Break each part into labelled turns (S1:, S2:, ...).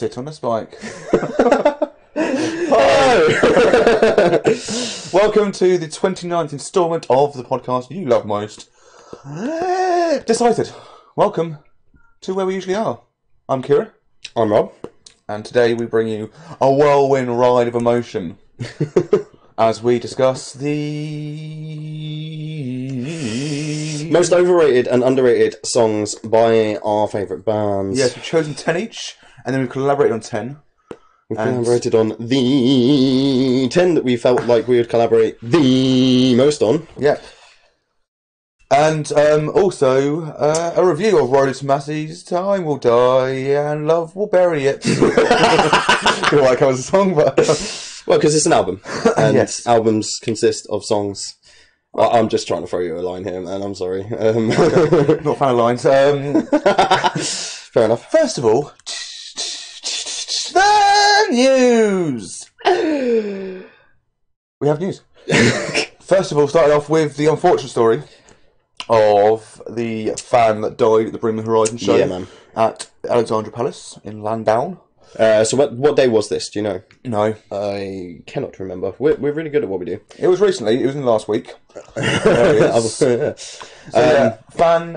S1: sit on a spike.
S2: Hello!
S1: Welcome to the 29th instalment of the podcast you love most. Decided. Welcome to where we usually are. I'm Kira.
S2: I'm Rob.
S1: And today we bring you a whirlwind ride of emotion as we discuss the
S2: Most overrated and underrated songs by our favourite bands.
S1: Yes, we've chosen 10 each, and then we've collaborated on 10.
S2: We've collaborated on the 10 that we felt like we would collaborate the most on.
S1: Yeah. And also a review of Rolo Tomassi's Time Will Die and Love Will Bury It. I don't know why it covers the song, but...
S2: Well, because it's an album. And
S1: Yes.
S2: albums consist of songs. I'm just trying to throw you a line here, man. I'm sorry.
S1: Not a fan of lines.
S2: Fair enough.
S1: First of all, the news! We have news. First of all, started off with the unfortunate story of the fan that died at the Bring the Horizon show at Alexandra Palace in Landown.
S2: So what day was this? Do you know?
S1: No.
S2: I cannot remember. We're really good at what we do.
S1: It was recently. It was in the last week. Fan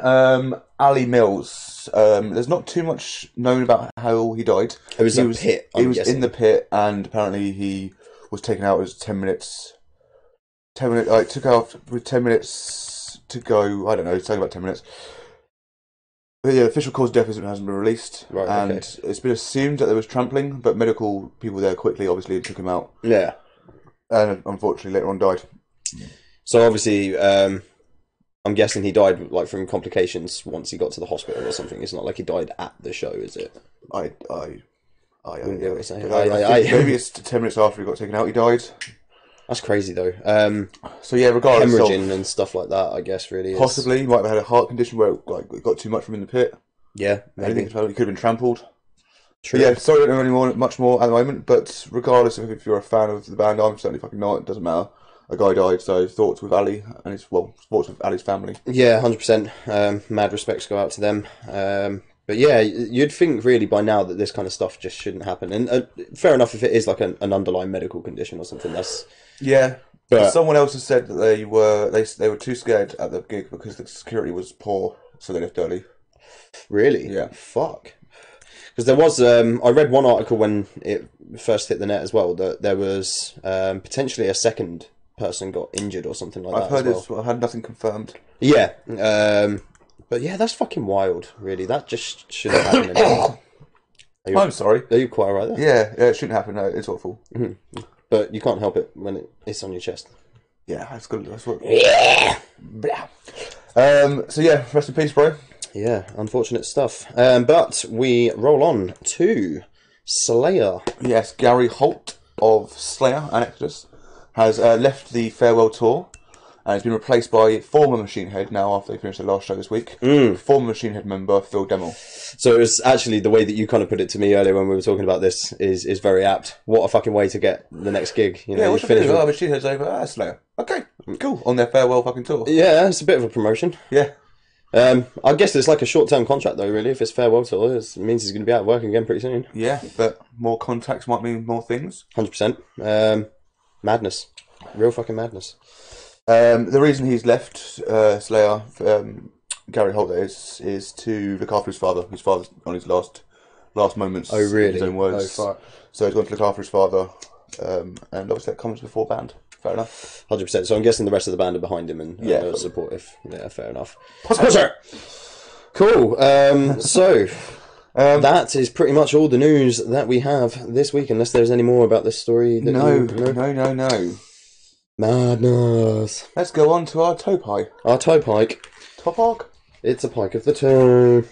S1: Ali Mills. There's not too much known about how he died.
S2: It was in the pit.
S1: He was in the pit, and apparently he was taken out as 10 minutes. 10 minutes. Like took out with 10 minutes to go. I don't know. It's taking about 10 minutes. But yeah, the official cause of death hasn't been released,
S2: right,
S1: and
S2: okay.
S1: It's been assumed that there was trampling, but medical people there quickly, obviously, took him out.
S2: Yeah,
S1: and unfortunately later on died.
S2: So obviously, I'm guessing he died like from complications once he got to the hospital or something. It's not like he died at the show, is it?
S1: I
S2: wouldn't be able to say.
S1: Maybe it's 10 minutes after he got taken out, he died.
S2: That's crazy though.
S1: So yeah, regardless of
S2: hemorrhaging and stuff like that, I guess really is.
S1: Possibly, he might have had a heart condition where it got too much from in the pit.
S2: Yeah, maybe.
S1: He could have been trampled.
S2: True.
S1: But yeah, sorry, I don't know much more at the moment. But regardless of if you're a fan of the band, I'm certainly fucking not. It doesn't matter. A guy died, so thoughts with Ali and thoughts with Ali's family.
S2: Yeah, 100%. Mad respects go out to them. But yeah, you'd think really by now that this kind of stuff just shouldn't happen. And fair enough if it is like an underlying medical condition or something. That's
S1: yeah.
S2: But
S1: someone else has said that they were too scared at the gig because the security was poor, so they left early.
S2: Really?
S1: Yeah.
S2: Fuck. Because there was, I read one article when it first hit the net as well that there was potentially a second person got injured or something like that.
S1: I've heard this. I had nothing confirmed.
S2: Yeah. But yeah, that's fucking wild. Really, that just shouldn't happen anymore.
S1: I'm sorry.
S2: Are you quite right there?
S1: Yeah, it shouldn't happen. No, it's awful.
S2: Mm-hmm. But you can't help it when it's on your chest.
S1: Yeah, that's good. That's what.
S2: Yeah.
S1: So yeah, rest in peace, bro.
S2: Yeah, unfortunate stuff. But we roll on to Slayer.
S1: Yes, Gary Holt of Slayer and Exodus has left the farewell tour and has been replaced by former Machine Head now after they finished their last show this week. Former Machine Head member Phil Demmel.
S2: So it was actually the way that you kind of put it to me earlier when we were talking about this is very apt. What a fucking way to get the next gig. You know,
S1: yeah, what's the finish? Machine Head's over. Slayer. Okay, cool. On their farewell fucking tour.
S2: Yeah, it's a bit of a promotion.
S1: Yeah.
S2: I guess it's like a short-term contract though, really. If it's farewell tour, it means he's going to be out of work again pretty soon.
S1: Yeah, but more contacts might mean more things.
S2: 100%. Madness. Real fucking madness.
S1: The reason he's left Slayer, Gary Holt, is to look after his father. His father's on his last moments.
S2: Oh, really?
S1: In his own words.
S2: Oh, fuck.
S1: So he's going to look after his father, and obviously that comes before band. Fair enough.
S2: 100%. So I'm guessing the rest of the band are behind him and
S1: yeah,
S2: supportive. Yeah, fair enough.
S1: Sponsor!
S2: Cool. So that is pretty much all the news that we have this week, unless there's any more about this story. That
S1: No.
S2: Madness.
S1: Let's go on to our toe pie.
S2: Our toe pike.
S1: Top pike?
S2: It's a pike of the toe.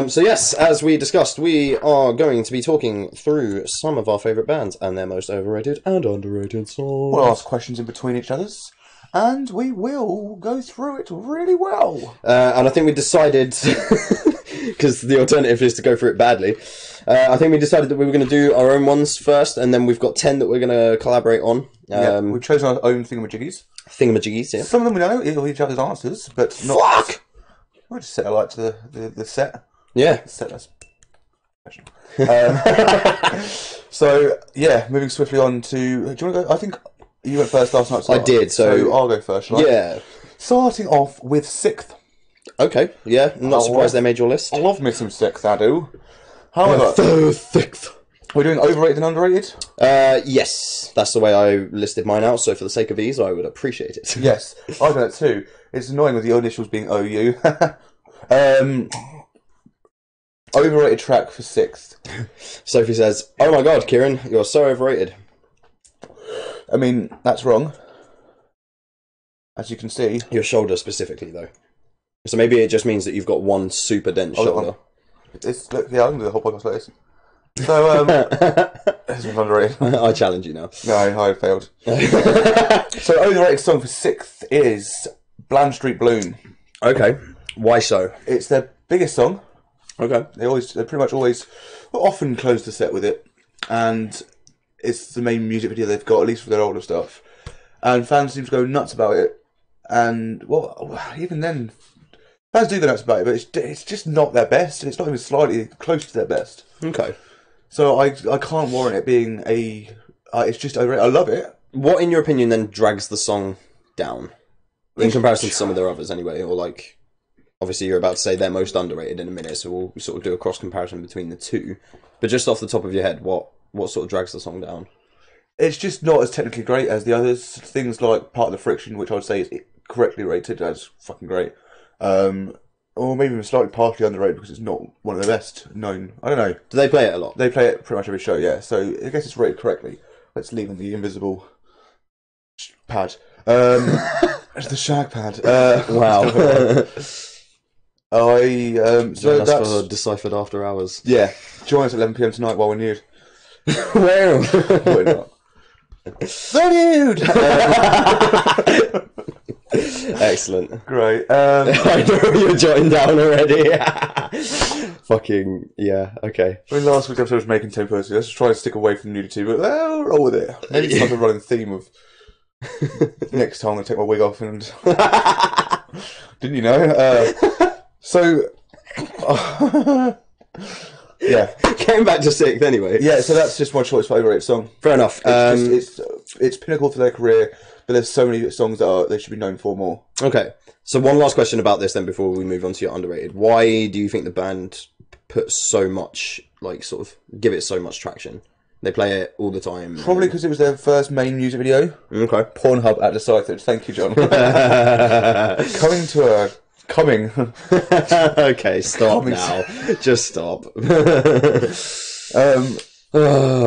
S2: So yes, as we discussed, we are going to be talking through some of our favourite bands and their most overrated and underrated songs.
S1: We'll ask questions in between each other's, and we will go through it really well.
S2: And I think we decided, because the alternative is to go through it badly, I think we decided that we were going to do our own ones first, and then we've got 10 that we're going to collaborate on.
S1: We've chosen our own thingamajiggies.
S2: Thingamajiggies, yeah.
S1: Some of them we know each other's answers, but not...
S2: Fuck!
S1: We'll just set a light to the set.
S2: Yeah.
S1: Set us. So yeah, moving swiftly on to. Do you want to go? I think you went first last night. So
S2: I did. So
S1: I'll go first. Shall I?
S2: yeah.
S1: Starting off with Sixth.
S2: Okay. Yeah. I'm not surprised they made your list.
S1: I love me some Sixth. I do. However,
S2: Sixth.
S1: we're doing overrated and underrated.
S2: Yes, that's the way I listed mine out. So for the sake of ease, I would appreciate it.
S1: Yes, I do that too. It's annoying with the initials being OU. Overrated track for Sixth.
S2: Sophie says, "Oh my God, Kieran, you're so overrated."
S1: I mean, that's wrong. As you can see,
S2: Your shoulder specifically, though. So maybe it just means that you've got one super dense shoulder.
S1: Look, yeah, I can do the whole podcast like this. So, this one's underrated.
S2: I challenge you now.
S1: No, I failed. So, overrated song for Sixth is Bland Street Bloom.
S2: Okay. Why so?
S1: It's their biggest song.
S2: Okay.
S1: They pretty much always, often close the set with it, and it's the main music video they've got, at least for their older stuff. And fans seem to go nuts about it. And well, even then, fans do go nuts about it, but it's just not their best, and it's not even slightly close to their best.
S2: Okay.
S1: So I can't warrant it being a. It's just overrated. I love it.
S2: What, in your opinion, then drags the song down in comparison to some of their others, anyway? Or like, obviously, you're about to say they're most underrated in a minute, so we'll sort of do a cross comparison between the two. But just off the top of your head, what sort of drags the song down?
S1: It's just not as technically great as the others. Things like Part of the Friction, which I would say is correctly rated as fucking great. Or maybe even slightly partially underrated because it's not one of the best known. I don't know.
S2: Do they play it a lot?
S1: They play it pretty much every show, yeah. So I guess it's rated correctly. Let's leave on the invisible pad. It's the shag pad.
S2: Wow.
S1: So that's
S2: for Deciphered After Hours.
S1: Yeah. Join us at 11 PM tonight while we're nude.
S2: Well,
S1: We're not. The nude.
S2: Excellent.
S1: Great.
S2: I know you're jotting down already. Fucking yeah. Okay.
S1: I mean, last week's episode was making tempo. Let's try and stick away from nudity, but we'll roll with it. Maybe it's like a running theme of next time I'm going to take my wig off and... Didn't you know? Yeah.
S2: Came back to Sixth anyway.
S1: Yeah, so that's just my choice for overrated song.
S2: Fair enough.
S1: It's pinnacle for their career, but there's so many songs that they should be known for more.
S2: Okay. So one last question about this then before we move on to your underrated. Why do you think the band put so much, like, sort of, give it so much traction? They play it all the time.
S1: Probably because it was their first main music video.
S2: Okay.
S1: Pornhub at Deciphered. Thank you, John. Coming.
S2: Okay, stop now. Just stop.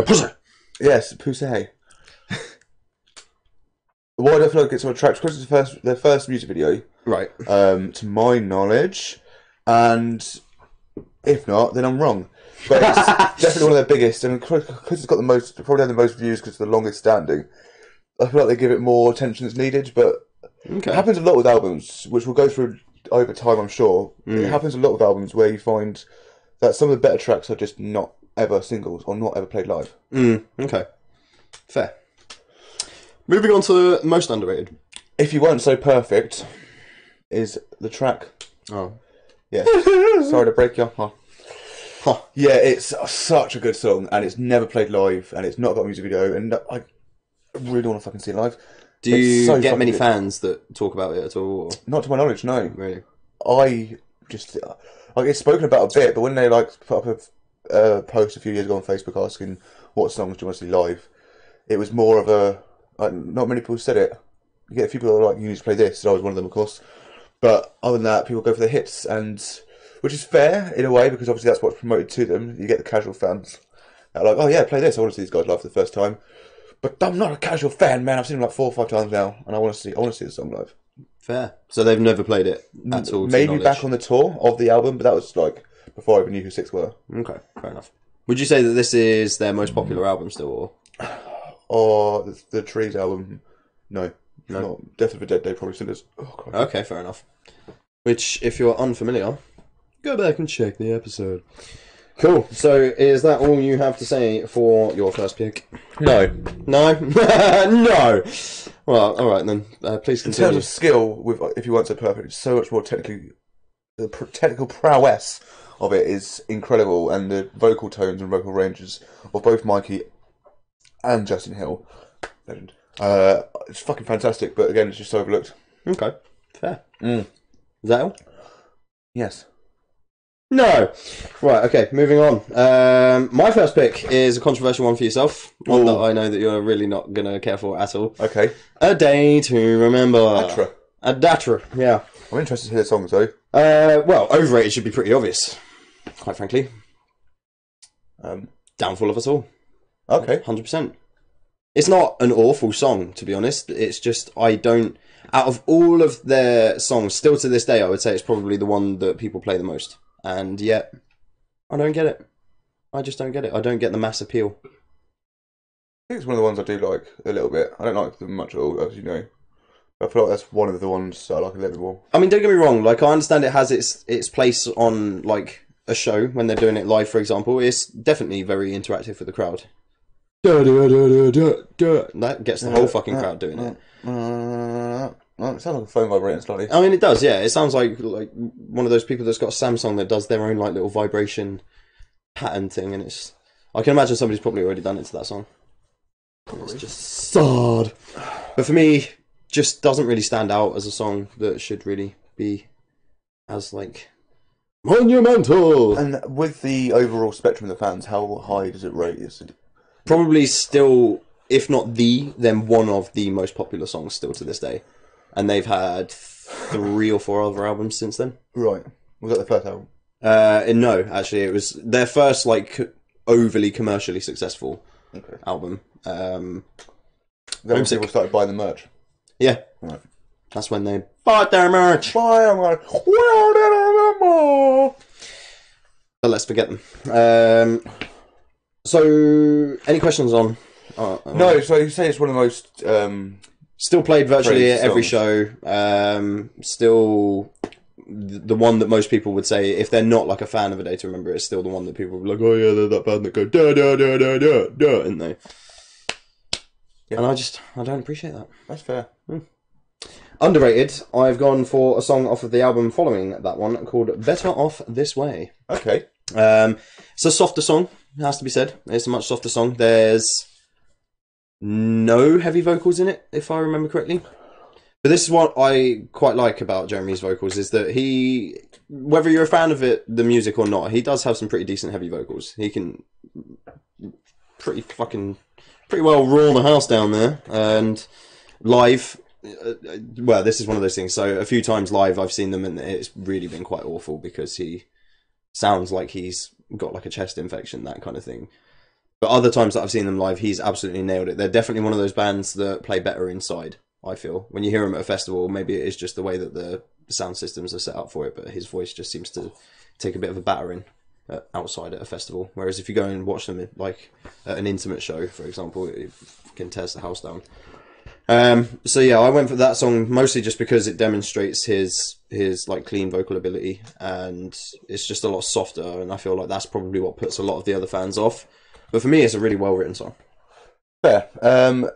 S1: Pussy. Yes, Pussy. Why do I feel like it's on track? Because it's their first music video.
S2: Right.
S1: To my knowledge. And if not, then I'm wrong. But it's definitely one of their biggest, and because it's got probably had the most views because it's the longest standing. I feel like they give it more attention that's needed, but it happens a lot with albums, which we'll go through over time, I'm sure. It happens a lot with albums where you find that some of the better tracks are just not ever singles or not ever played live.
S2: Okay. Fair. Moving on to most underrated.
S1: If You Weren't So Perfect is the track.
S2: Oh.
S1: Yeah. Sorry to break your heart. Huh. Yeah, it's such a good song, and it's never played live, and it's not got a music video, and I really want to fucking see it live.
S2: Do you get many fans that talk about it at all? Or?
S1: Not to my knowledge, no.
S2: Really?
S1: I just... it's spoken about a bit, but when they put up a post a few years ago on Facebook asking what songs do you want to see live, it was more of a... not many people said it. You get a few people that are like, you need to play this, and I was one of them, of course. But other than that, people go for the hits, and... which is fair, in a way, because obviously that's what's promoted to them. You get the casual fans that are like, oh yeah, play this, I want to see these guys live for the first time. But I'm not a casual fan, man. I've seen them like 4 or 5 times now, and I want to see the song live.
S2: Fair. So they've never played it at all?
S1: Maybe back on the tour of the album, but that was like before I even knew who Six were.
S2: Okay, fair enough. Would you say that this is their most popular album still?
S1: Or the Trees album? No. Not. Death of a Dead Day probably still is. Oh, God.
S2: Okay, fair enough. Which, if you're unfamiliar, go back and check the episode. Cool. So, is that all you have to say for your first pick?
S1: No.
S2: No? No! Well, alright then. Please continue.
S1: In terms of skill, with If You Weren't So Perfect, it's so much more technical prowess of it is incredible, and the vocal tones and vocal ranges of both Mikey and Justin Hill, legend. It's fucking fantastic, but again, it's just overlooked.
S2: Okay, fair. Is that all?
S1: Yes.
S2: No. Right, okay, moving on. My first pick is a controversial one for yourself. One that I know that you're really not going to care for at all.
S1: Okay.
S2: A Day to Remember.
S1: Datra.
S2: A Datra, yeah.
S1: I'm interested to hear the songs, though.
S2: Well, Overrated should be pretty obvious, quite frankly. Downfall of Us All.
S1: Okay.
S2: 100%. It's not an awful song, to be honest. It's just, I don't... Out of all of their songs, still to this day, I would say it's probably the one that people play the most. And yet, I don't get it. I just don't get it. I don't get the mass appeal.
S1: I think it's one of the ones I do like a little bit. I don't like them much at all, as you know. But I feel like that's one of the ones I like a little bit more.
S2: I mean, don't get me wrong. Like, I understand it has its place on, like, a show when they're doing it live, for example. It's definitely very interactive for the crowd. That gets the whole fucking crowd doing it.
S1: It sounds like a phone vibrating slightly.
S2: I mean, it does, yeah. It sounds like one of those people that's got a Samsung that does their own like little vibration pattern thing, and it's. I can imagine somebody's probably already done it to that song. It's just sad. But for me, just doesn't really stand out as a song that should really be as like monumental.
S1: And with the overall spectrum of the fans, how high does it rate? Is it
S2: probably still, if not then one of the most popular songs still to this day. And they've had 3 or 4 other albums since then.
S1: Right. Was that the first album?
S2: No, actually, it was their first like overly commercially successful album.
S1: Then when people started buying the merch.
S2: Yeah.
S1: Right.
S2: That's when they bought their merch.
S1: Where did I remember?
S2: But let's forget them. So, any questions on?
S1: No, so you say it's one of the most...
S2: still played virtually at every
S1: songs.
S2: show. Still the one that most people would say, if they're not like a fan of A Day to Remember, it's still the one that people would be like, oh yeah, they're that band that go da da da da da da, and they. Yeah. And I don't appreciate that.
S1: That's fair.
S2: Underrated, I've gone for a song off of the album following that one called Better Off This Way.
S1: Okay.
S2: It's a softer song, it has to be said. It's a much softer song. There's no heavy vocals in it, if I remember correctly. But this is what I quite like about Jeremy's vocals, is that he, whether you're a fan of the music or not, he does have some pretty decent heavy vocals. He can pretty well roar the house down there. And live, well, this is one of those things. So a few times live I've seen them and it's really been quite awful because he sounds like he's got like a chest infection, that kind of thing. But other times that I've seen them live, he's absolutely nailed it. They're definitely one of those bands that play better inside, I feel. When you hear him at a festival, maybe it is just the way that the sound systems are set up for it, but his voice just seems to take a bit of a battering outside at a festival. Whereas if you go and watch them like at an intimate show, for example, it can tear the house down. So yeah, I went for that song mostly just because it demonstrates his like clean vocal ability, and it's just a lot softer, and I feel like that's probably what puts a lot of the other fans off. But for me, it's a really well-written song.
S1: Fair.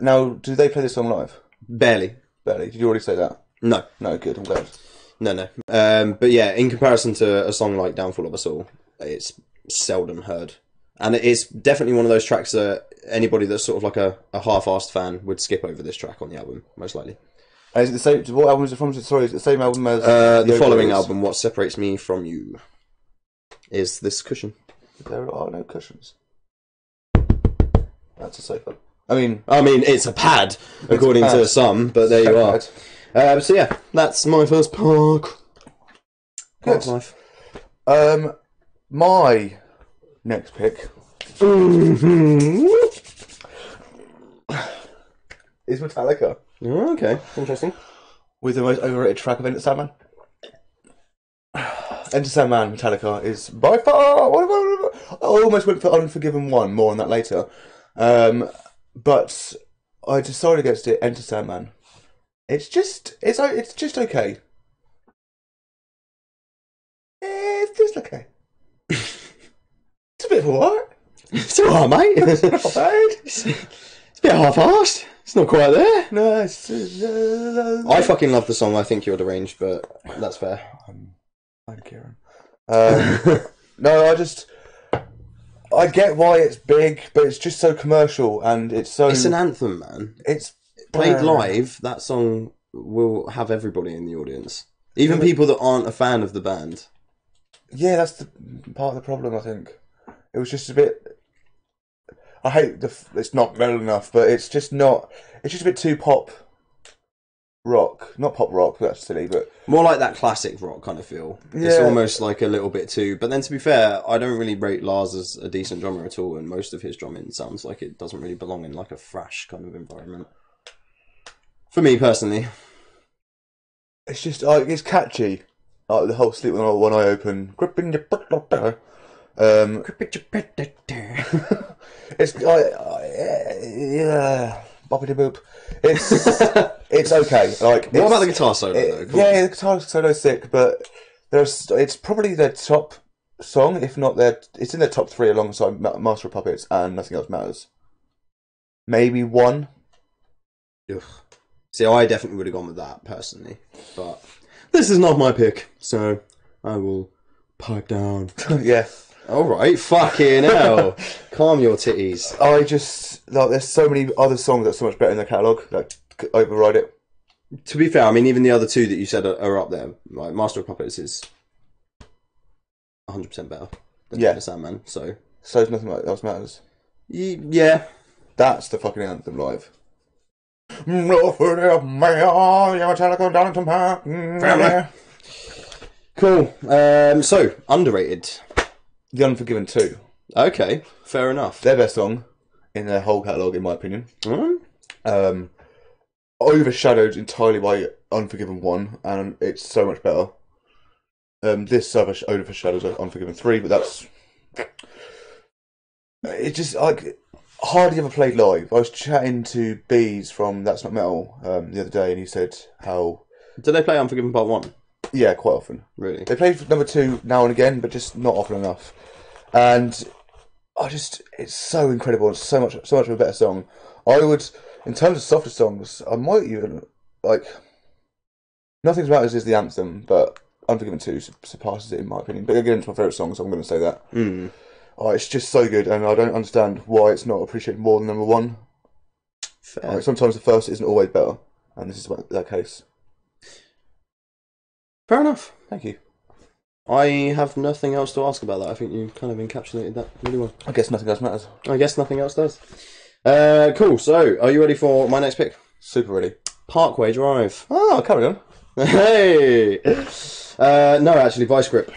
S1: Now, do they play this song live?
S2: Barely.
S1: Barely. Did you already say that?
S2: No.
S1: No, good. I'm glad.
S2: No. But yeah, in comparison to a song like Downfall of Us All, it's seldom heard. And it's definitely one of those tracks that anybody that's sort of like a half-assed fan would skip over this track on the album, most likely.
S1: Is it the same? What album is it from? Sorry, is it the same album as
S2: the following album, What Separates Me From You, is this cushion.
S1: There are no cushions. That's a sofa. I mean,
S2: it's a pad, according to some, but there you are. So yeah, that's my first pick.
S1: Good.
S2: Life.
S1: My next pick is Metallica.
S2: Oh, okay, interesting.
S1: With the most overrated track of Enter Sandman. Enter Sandman, Metallica is by far. I almost went for Unforgiven 1. More on that later. But I decided against it. Enter Sandman. It's just okay. It's just okay. It's a bit of a what?
S2: It's alright, mate.
S1: It's not bad.
S2: It's a bit half-assed. It's not quite there.
S1: No,
S2: I fucking love the song. I think you're deranged, but that's fair.
S1: I'm Kieran. No, I get why it's big, but it's just so commercial and it's so.
S2: It's an anthem, man.
S1: It's
S2: Played live, that song will have everybody in the audience, even people that aren't a fan of the band.
S1: Yeah, that's the part of the problem. I think it was just a bit. I hate it's not mellow enough, but it's just not. It's just a bit too pop rock, not pop rock. That's silly, but
S2: more like that classic rock kind of feel. Yeah. It's almost like a little bit too. But then, to be fair, I don't really rate Lars as a decent drummer at all, and most of his drumming sounds like it doesn't really belong in like a thrash kind of environment. For me personally,
S1: it's just it's catchy. Like the whole "Sleep with One Eye Open," gripping your it's like yeah, boppity boop. It's okay. Like,
S2: what about the guitar solo though?
S1: Yeah, the guitar solo is sick, but it's probably their top song, if not it's in their top 3 alongside Master of Puppets and Nothing Else Matters. Maybe 1.
S2: Ugh. See, I definitely would have gone with that personally, but this is not my pick, so I will pipe down.
S1: Yeah.
S2: All right, fucking hell. Calm your titties.
S1: I just there's so many other songs that are so much better in their catalogue that override it.
S2: To be fair, I mean, even the other 2 that you said are up there. Like Master of Puppets is 100% better than the Sandman. So
S1: is Nothing Else Matters.
S2: Yeah,
S1: that's the fucking anthem live.
S2: Cool. So underrated.
S1: The Unforgiven 2.
S2: Okay, fair enough.
S1: Their best song in their whole catalogue, in my opinion. Overshadowed entirely by Unforgiven 1, and it's so much better. This overshadows Unforgiven 3, but that's... It just, like, hardly ever played live. I was chatting to Bees from That's Not Metal the other day, and he said how...
S2: Did they play Unforgiven Part 1?
S1: Yeah, quite often.
S2: Really?
S1: They played number 2 now and again, but just not often enough. And it's so incredible. It's so much of a better song. I would, in terms of softer songs, I might even, like, Nothing Matters is the anthem, but Unforgiven 2 surpasses it in my opinion. But again, it's my favourite song, so I'm going to say that. It's just so good, and I don't understand why it's not appreciated more than number 1.
S2: Fair.
S1: Sometimes the first isn't always better, and this is that case.
S2: Fair enough.
S1: Thank you.
S2: I have nothing else to ask about that. I think you kind of encapsulated that really well.
S1: I guess nothing else matters.
S2: I guess nothing else does. Cool. So, are you ready for my next pick?
S1: Super ready.
S2: Parkway Drive.
S1: Oh, carry on.
S2: Hey! No, actually, Vice Grip.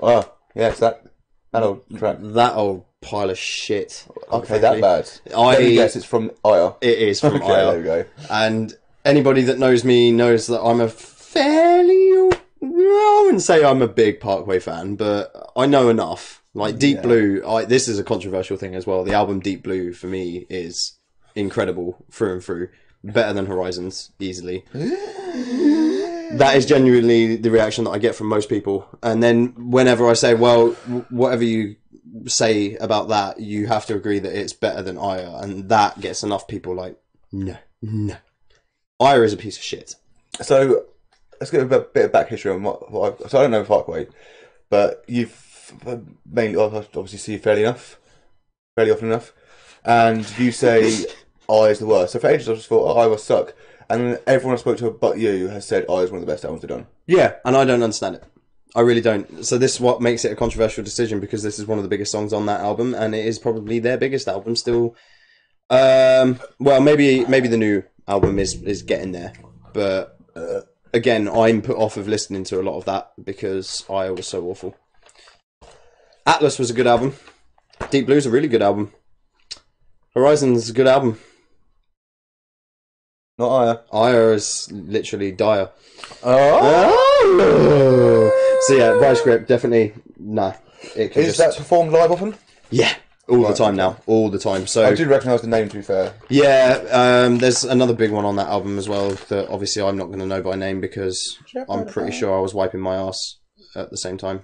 S1: Oh, yeah, it's that old track.
S2: That old pile of shit.
S1: Okay, that bad.
S2: Let
S1: me guess, it's from Aya.
S2: It is from
S1: okay,
S2: Aya.
S1: There we go.
S2: And anybody that knows me knows that I'm a fairly... I wouldn't say I'm a big Parkway fan, but I know enough. Like Deep Blue, this is a controversial thing as well. The album Deep Blue for me is incredible through and through. Better than Horizons, easily. That is genuinely the reaction that I get from most people. And then whenever I say, well, whatever you say about that, you have to agree that it's better than Aya. And that gets enough people like, no. Aya is a piece of shit.
S1: So... Let's get a bit of back history on what so I don't know Parkway, but you've mainly obviously see you fairly often enough, and you say I is the worst. So for ages I just thought I was suck, and everyone I spoke to but you has said I is one of the best albums they've done. Yeah,
S2: and I don't understand it. I really don't. So this is what makes it a controversial decision, because this is one of the biggest songs on that album, and it is probably their biggest album still. Well, maybe the new album is getting there, but. Again, I'm put off of listening to a lot of that because I was so awful. Atlas was a good album. Deep Blue's a really good album. Horizon's a good album.
S1: Not Aya.
S2: Aya is literally dire.
S1: Oh!
S2: So yeah, Vice Grip, definitely, nah.
S1: Is that performed live often?
S2: Yeah. All the time now, all the time. So
S1: I do recognise the name, to be fair.
S2: Yeah, there's another big one on that album as well that obviously I'm not going to know by name because I'm pretty sure I was wiping my ass at the same time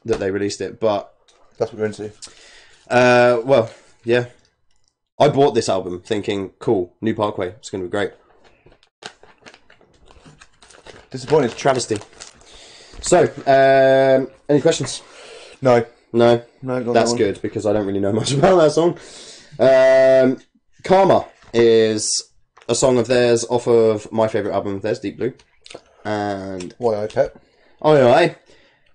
S2: that they released it. But
S1: that's what we're into.
S2: Well, yeah, I bought this album thinking, cool, new Parkway, it's going to be great.
S1: Disappointed.
S2: Travesty. So, any questions?
S1: No.
S2: No,
S1: No, not
S2: that's
S1: that one.
S2: good because I don't really know much about that song. Karma is a song of theirs off of my favourite album of theirs, Deep Blue. And
S1: Why I Pet?
S2: oh yeah,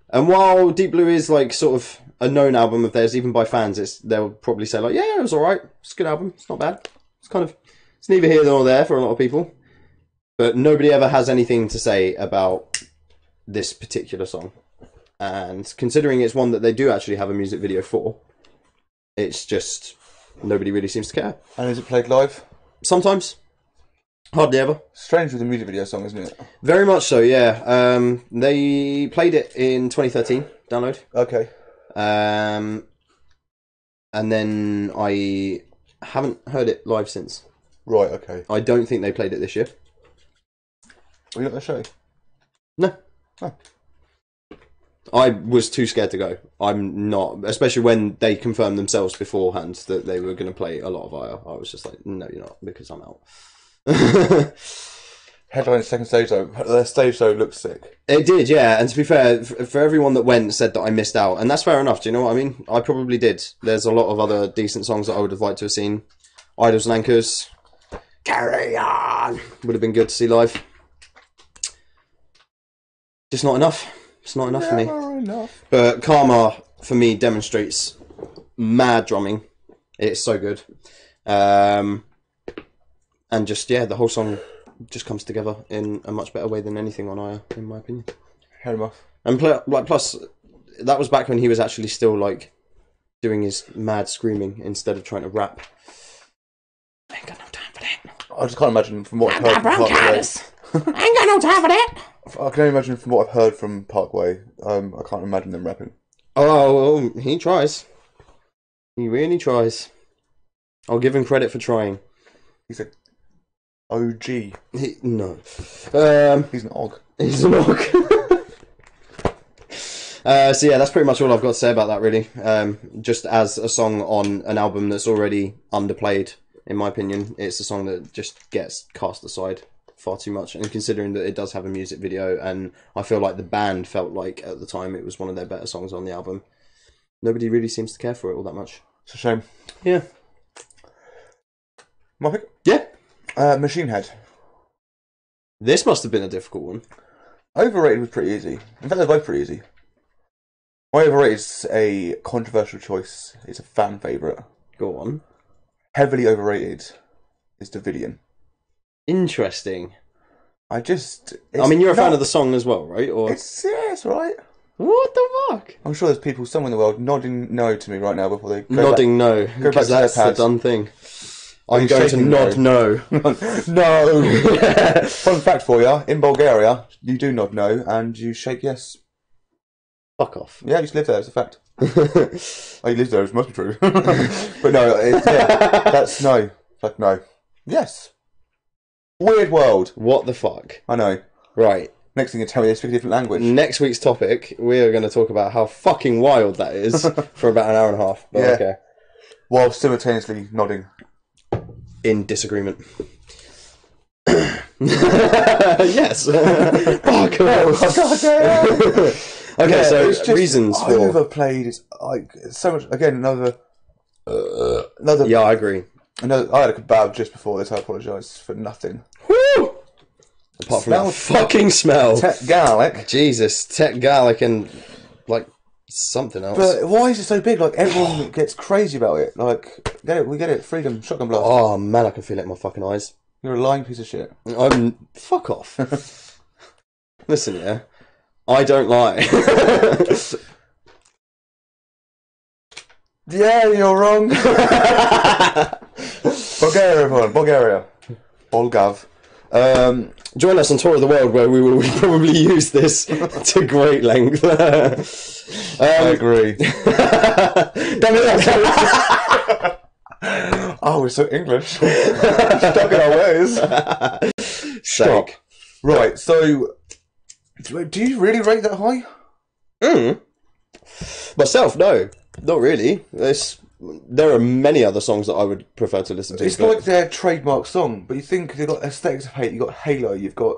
S2: and while Deep Blue is like sort of a known album of theirs, even by fans, they'll probably say like, yeah, it was alright, it's a good album, it's not bad. It's neither here nor there for a lot of people. But nobody ever has anything to say about this particular song. And considering it's one that they do actually have a music video for, it's just nobody really seems to care.
S1: And is it played live?
S2: Sometimes. Hardly ever.
S1: Strange with a music video song, isn't it?
S2: Very much so, yeah. They played it in 2013, download.
S1: Okay.
S2: And then I haven't heard it live since.
S1: Right, okay.
S2: I don't think they played it this year.
S1: Were you at the show?
S2: No.
S1: Oh.
S2: I was too scared to go. I'm not, especially when they confirmed themselves beforehand that they were going to play a lot of IR. I was just like, no, you're not, because I'm out.
S1: Headline second stage though. Their stage show looks sick.
S2: It did, yeah. And to be fair, for everyone that went said that I missed out, and that's fair enough. Do you know what I mean? I probably did. There's a lot of other decent songs that I would have liked to have seen. Idols and Anchors, Carry On would have been good to see live. Just not enough. It's not enough for me.
S1: Enough.
S2: But Karma, for me, demonstrates mad drumming. It's so good. And just, yeah, the whole song just comes together in a much better way than anything on IR, in my opinion.
S1: Head him off.
S2: And plus, that was back when he was actually still, like, doing his mad screaming instead of trying to rap. I ain't got no time for that.
S1: I just can't imagine from what I've heard from
S2: bronchitis. I ain't got no time for that.
S1: I can only imagine from what I've heard from Parkway. I can't imagine them rapping.
S2: Oh, well, he tries. He really tries. I'll give him credit for trying.
S1: He's a OG.
S2: No.
S1: He's an OG.
S2: He's an OG. So yeah, that's pretty much all I've got to say about that, really. Just as a song on an album that's already underplayed, in my opinion, it's a song that just gets cast aside far too much. And considering that it does have a music video, and I feel like the band felt like at the time it was one of their better songs on the album, nobody really seems to care for it all that much.
S1: It's a shame.
S2: Yeah.
S1: My pick?
S2: Yeah.
S1: Machine Head.
S2: This must have been a difficult one.
S1: Overrated was pretty easy. In fact, they're both pretty easy. My overrated is a controversial choice. It's a fan favourite.
S2: Go on.
S1: Heavily overrated is Davidian.
S2: Interesting.
S1: I
S2: mean, you're a fan of the song as well, right? Or
S1: it's right.
S2: what the fuck?
S1: I'm sure there's people somewhere in the world nodding no to me right now before they go
S2: Nodding
S1: back.
S2: no,
S1: back
S2: because
S1: to their
S2: that's the
S1: pads.
S2: done thing.
S1: Are
S2: I'm
S1: you
S2: going to
S1: shaking
S2: nod no.
S1: No. Fun fact for you: in Bulgaria, you do nod no and you shake yes.
S2: Fuck off.
S1: Yeah, you used to live there. It's a fact. Oh, you live there. It must be true. But no, that's no. Like no. Yes. Weird world.
S2: What the fuck?
S1: I know.
S2: Right.
S1: Next thing you tell me, they speak a different language.
S2: Next week's topic, we are going to talk about how fucking wild that is for about an hour and a half. But
S1: Yeah.
S2: okay.
S1: While simultaneously nodding.
S2: In disagreement. Yes. Fuck off.
S1: God damn.
S2: Okay,
S1: Yeah,
S2: so
S1: it's just
S2: reasons for...
S1: overplayed. It's like so much. Again, another.
S2: Yeah, I agree.
S1: Another. I had a kebab just before this. I apologise for nothing.
S2: Woo! Apart from that
S1: Smells
S2: fucking smell.
S1: Tech garlic.
S2: Jesus, tech garlic and like something else.
S1: But why is it so big? Like everyone gets crazy about it. Like we get it. Freedom, shotgun blast.
S2: Oh man, I can feel it in my fucking eyes.
S1: You're a lying piece of shit.
S2: Fuck off. Listen, yeah, I don't lie.
S1: Yeah, you're wrong. Bulgaria, everyone. Bulgaria. Bulgav.
S2: Join us on Tour of the World, where we will probably use this to great length.
S1: I agree.
S2: Damn it!
S1: Oh, we're so English. Stuck in our ways. Stop. Right, so do you really rate that high?
S2: Myself, no, not really. There are many other songs that I would prefer to listen to.
S1: It's like their trademark song, but you think they've got Aesthetics of Hate, you've got Halo, you've got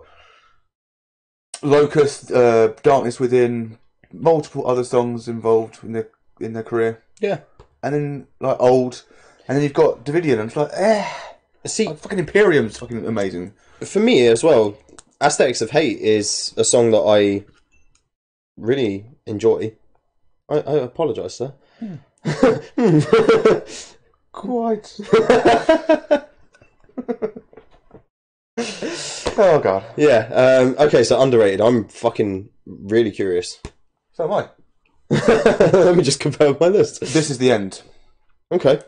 S1: Locust, Darkness Within, multiple other songs involved in in their career.
S2: Yeah.
S1: And then like old, and then you've got Davidian, and it's like,
S2: See,
S1: like, fucking Imperium's fucking amazing.
S2: for me as well, Aesthetics of Hate is a song that I really enjoy. I apologise, sir.
S1: Quite. Oh god.
S2: Yeah. Okay, so underrated. I'm fucking really curious.
S1: So am I.
S2: Let me just compare my list.
S1: This is the end.
S2: Okay.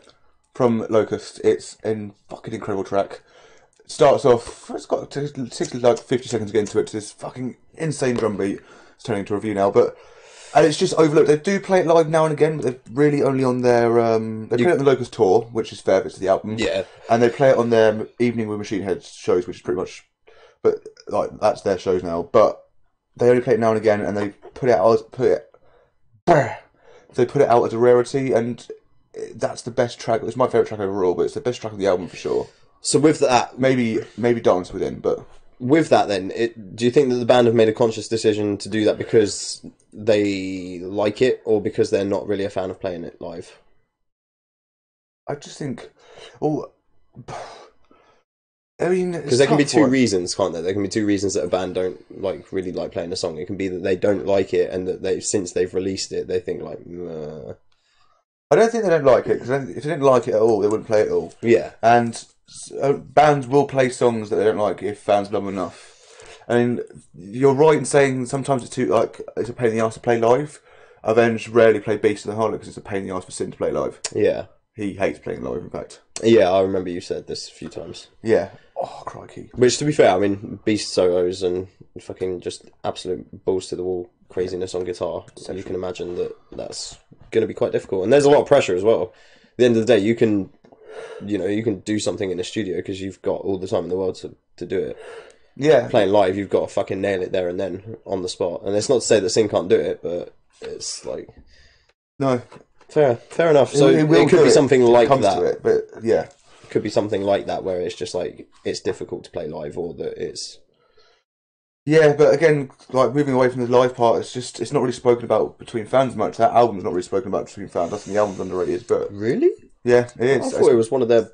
S1: From Locust. It's a fucking incredible track. It starts off. It's got 60, like 50 seconds to get into it. To this fucking insane drum beat. It's turning into a review now, and it's just overlooked. They do play it live now and again, but they're really only on their. They play it on the Locust tour, which is fair bits of the album.
S2: Yeah.
S1: And they play it on their Evening with Machine Head shows, which is pretty much. But like that's their shows now. But they only play it now and again, and they put it out. They put it out as a rarity, and that's the best track. It's my favourite track overall, but it's the best track of the album for sure.
S2: So with that,
S1: maybe Dance Within, but
S2: with that, then, do you think that the band have made a conscious decision to do that because they like it, or because they're not really a fan of playing it live?
S1: I just think, I mean,
S2: because there can be two reasons, can't there? There can be two reasons that a band don't really like playing a song. It can be that they don't like it, and that since they've released it, they think like.
S1: I don't think they don't like it, because if they didn't like it at all, they wouldn't play it at all.
S2: Yeah,
S1: and bands will play songs that they don't like if fans love them enough. I mean, you're right in saying sometimes it's a pain in the arse to play live. Avenged rarely play Beast of the Harlot because it's a pain in the arse for Sin to play live.
S2: Yeah,
S1: he hates playing live. In fact,
S2: yeah, I remember you said this a few times.
S1: Yeah. Oh, crikey.
S2: Which, to be fair, I mean, Beast solos and fucking just absolute balls to the wall craziness on guitar. So you can imagine that that's going to be quite difficult, and there's a lot of pressure as well. At the end of the day, you can do something in the studio because you've got all the time in the world to do it.
S1: Yeah.
S2: Playing live, you've got to fucking nail it there and then on the spot. And it's not to say that Sin can't do it, but it's like
S1: no,
S2: fair enough. So it could be something like that.
S1: To it, but yeah,
S2: it could be something like that where it's just like it's difficult to play live, or that it's.
S1: Yeah, but again, like moving away from the live part, it's not really spoken about between fans much. That album's not really spoken about between fans. I think the album's underrated, but
S2: really,
S1: yeah, it is.
S2: I thought it was one of their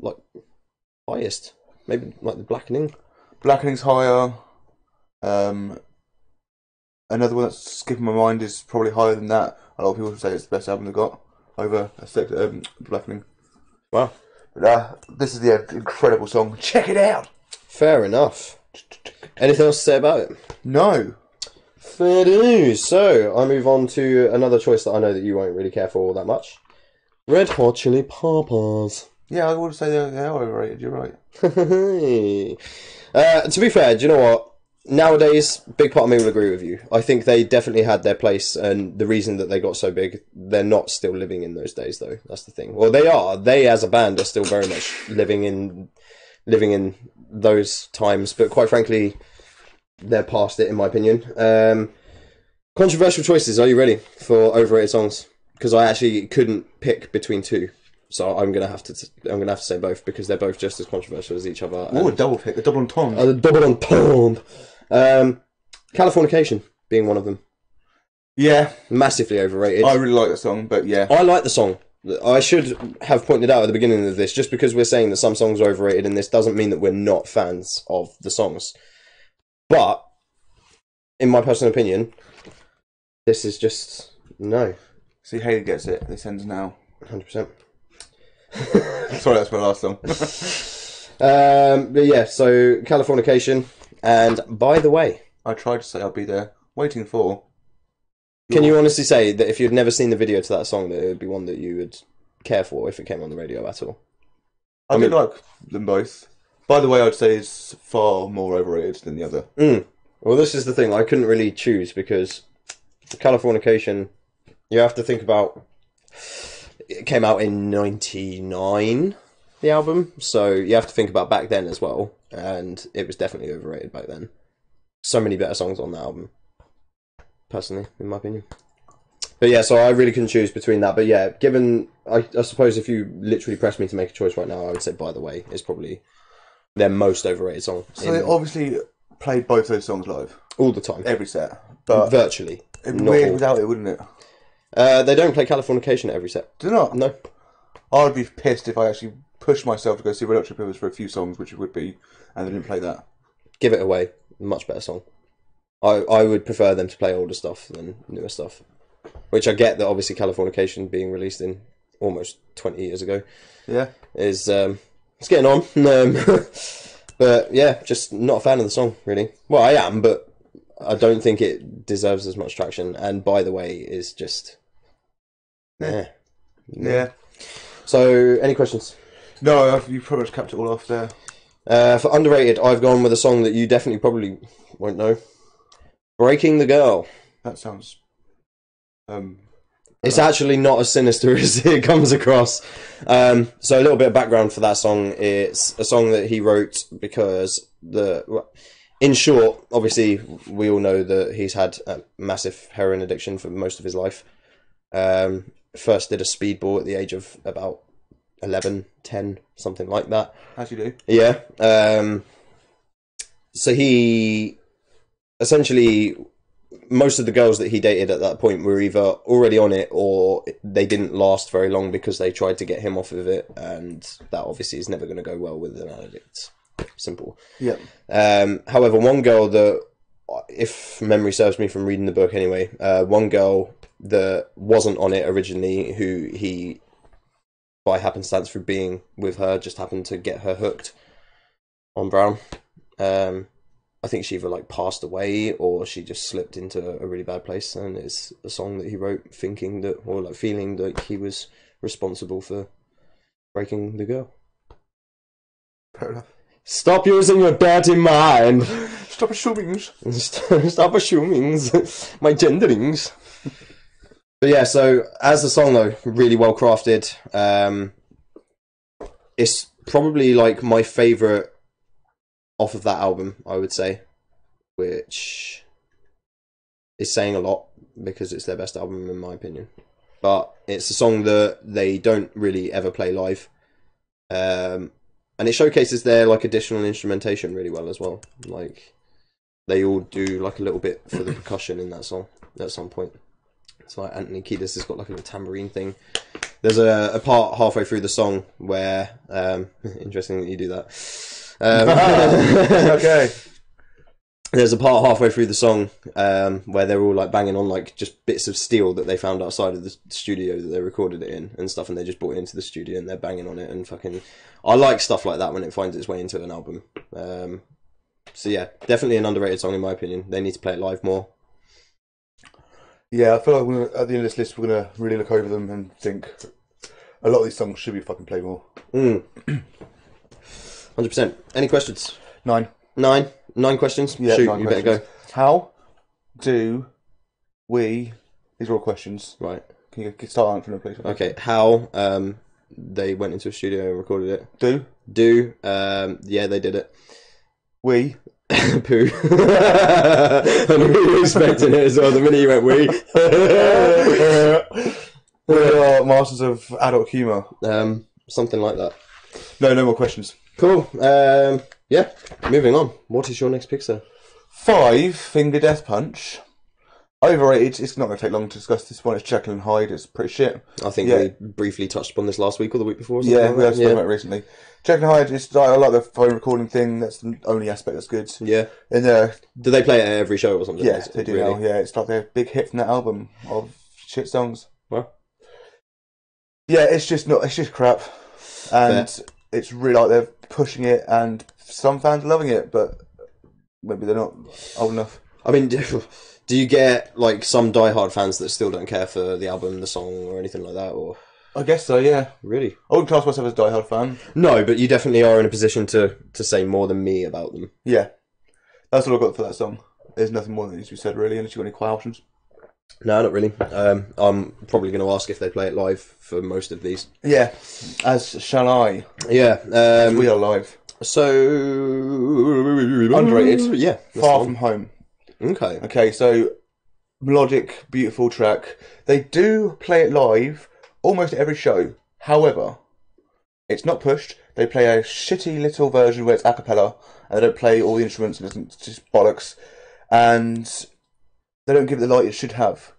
S2: like highest, maybe like the Blackening.
S1: Blackening's higher. Another one that's skipping my mind is probably higher than that. A lot of people say it's the best album they got over Blackening.
S2: Wow.
S1: But this is the incredible song. Check it out.
S2: Fair enough. Anything else to say about it?
S1: No.
S2: Fair dues. So I move on to another choice that I know that you won't really care for all that much. Red Hot Chili Peppers.
S1: Yeah, I would say they are overrated. You're right.
S2: To be fair, do you know what? Nowadays, big part of me will agree with you. I think they definitely had their place, and the reason that they got so big, they're not still living in those days, though. That's the thing. Well, they are. They, as a band, are still very much living in those times, but quite frankly, they're past it, in my opinion. Controversial choices. Are you ready for overrated songs? Because I actually couldn't pick between two. So I'm gonna have to say both because they're both just as controversial as each other.
S1: Oh, a double pick, a double entendre.
S2: A double entendre. Californication being one of them.
S1: Yeah,
S2: massively overrated.
S1: I really like the song, but yeah,
S2: I like the song. I should have pointed out at the beginning of this, just because we're saying that some songs are overrated, and this doesn't mean that we're not fans of the songs. But in my personal opinion, this is just no.
S1: See, Haley gets it. This ends now.
S2: 100%.
S1: Sorry, that's my last song.
S2: But yeah, so Californication, and By the Way.
S1: I tried to say I'll be there, waiting for.
S2: Can you honestly say that if you'd never seen the video to that song, that it would be one that you would care for if it came on the radio at all?
S1: I do like them both. By the Way, I'd say is far more overrated than the other.
S2: Well, this is the thing. I couldn't really choose because Californication, you have to think about. It came out in '99, the album, so you have to think about back then as well, and it was definitely overrated back then. So many better songs on that album, personally, in my opinion. But yeah, so I really couldn't choose between that. But yeah, given, I suppose if you literally pressed me to make a choice right now, I would say By the Way is probably their most overrated song.
S1: So they obviously played both those songs live?
S2: All the time.
S1: Every set. But
S2: virtually.
S1: It'd be weird without it, wouldn't it?
S2: They don't play Californication at every set.
S1: Do not?
S2: No.
S1: I'd be pissed if I actually pushed myself to go see Red Hot Chili Peppers for a few songs, which it would be, and they didn't play that.
S2: Give It Away. Much better song. I would prefer them to play older stuff than newer stuff. Which I get that obviously Californication being released in almost 20 years ago.
S1: Yeah.
S2: Is, it's getting on. But yeah, just not a fan of the song, really. Well, I am, but I don't think it deserves as much traction. And by the way, is just...
S1: Yeah.
S2: So, any questions?
S1: No, you pretty much capped it all off there.
S2: For underrated, I've gone with a song that you definitely probably won't know. Breaking the Girl.
S1: That sounds...
S2: It's actually not as sinister as it comes across. So a little bit of background for that song. It's a song that he wrote because in short, obviously we all know that he's had a massive heroin addiction for most of his life. First did a speedball at the age of about 11, 10, something like that.
S1: As you do.
S2: Yeah. So he essentially... Most of the girls that he dated at that point were either already on it or they didn't last very long because they tried to get him off of it, and that obviously is never going to go well with an addict. Simple.
S1: Yeah.
S2: However, one girl that, if memory serves me from reading the book anyway, one girl that wasn't on it originally, who he, by happenstance through being with her, just happened to get her hooked on Brown. I think she either passed away or she just slipped into a really bad place, and it's a song that he wrote thinking that, or feeling that he was responsible for breaking the girl.
S1: Fair enough.
S2: Stop using your dirty mind.
S1: Stop assuming.
S2: Stop assuming my genderings. But yeah, so as a song though, really well crafted. It's probably my favourite off of that album, I would say, which is saying a lot because it's their best album in my opinion. But it's a song that they don't really ever play live, and it showcases their additional instrumentation really well as well. They all do a little bit for the percussion in that song at some point. It's Anthony Kiedis has got a little tambourine thing. There's a part halfway through the song where interesting that you do that.
S1: Okay.
S2: There's a part halfway through the song where they're all banging on just bits of steel that they found outside of the studio that they recorded it in and stuff, and they just brought it into the studio and they're banging on it and fucking... I like stuff like that when it finds its way into an album. So yeah, definitely an underrated song in my opinion. They need to play it live more.
S1: Yeah, I feel like at the end of this list we're going to really look over them and think a lot of these songs should be fucking played more.
S2: 100%. Any questions?
S1: 9.
S2: 9 questions?
S1: Yeah,
S2: shoot,
S1: 9
S2: you
S1: questions.
S2: better go.
S1: How do we... These are all questions.
S2: Right.
S1: Can you start answering them, please?
S2: Okay, how they went into a studio and recorded it.
S1: Do.
S2: Yeah, they did it.
S1: We.
S2: Poo. I'm really expecting it as well. The minute you went we.
S1: We are masters of adult humour.
S2: Something like that.
S1: No more questions.
S2: Cool. Yeah, moving on. What is your next pick, sir?
S1: 5 Finger Death Punch. Overrated. It's not going to take long to discuss this one. It's Jekyll and Hyde. It's pretty shit.
S2: I think we briefly touched upon this last week or the week before.
S1: Yeah, we have spoken about it recently. Jekyll and Hyde, I like the phone recording thing. That's the only aspect that's good.
S2: Yeah.
S1: And
S2: do they play it at every show or something?
S1: Yeah, they do now. Yeah, it's their big hit from that album of shit songs.
S2: What?
S1: Yeah, it's just crap. And it's really they're pushing it, and some fans are loving it, but maybe they're not old enough.
S2: I mean, do you get some diehard fans that still don't care for the album, the song, or anything like that? Or
S1: I guess so, yeah.
S2: Really?
S1: I wouldn't class myself as a diehard fan.
S2: No, but you definitely are in a position to say more than me about them.
S1: Yeah. That's all I've got for that song. There's nothing more that needs to be said, really, unless you've got any questions.
S2: No, not really. I'm probably going to ask if they play it live for most of these.
S1: Yeah, as shall I.
S2: Yeah.
S1: We are live.
S2: So...
S1: Underrated.
S2: Yeah.
S1: Far From Home.
S2: Okay.
S1: Okay, so melodic, beautiful track. They do play it live almost every show. However, it's not pushed. They play a shitty little version where it's a cappella, and they don't play all the instruments, and it's just bollocks. And they don't give it the light it should have.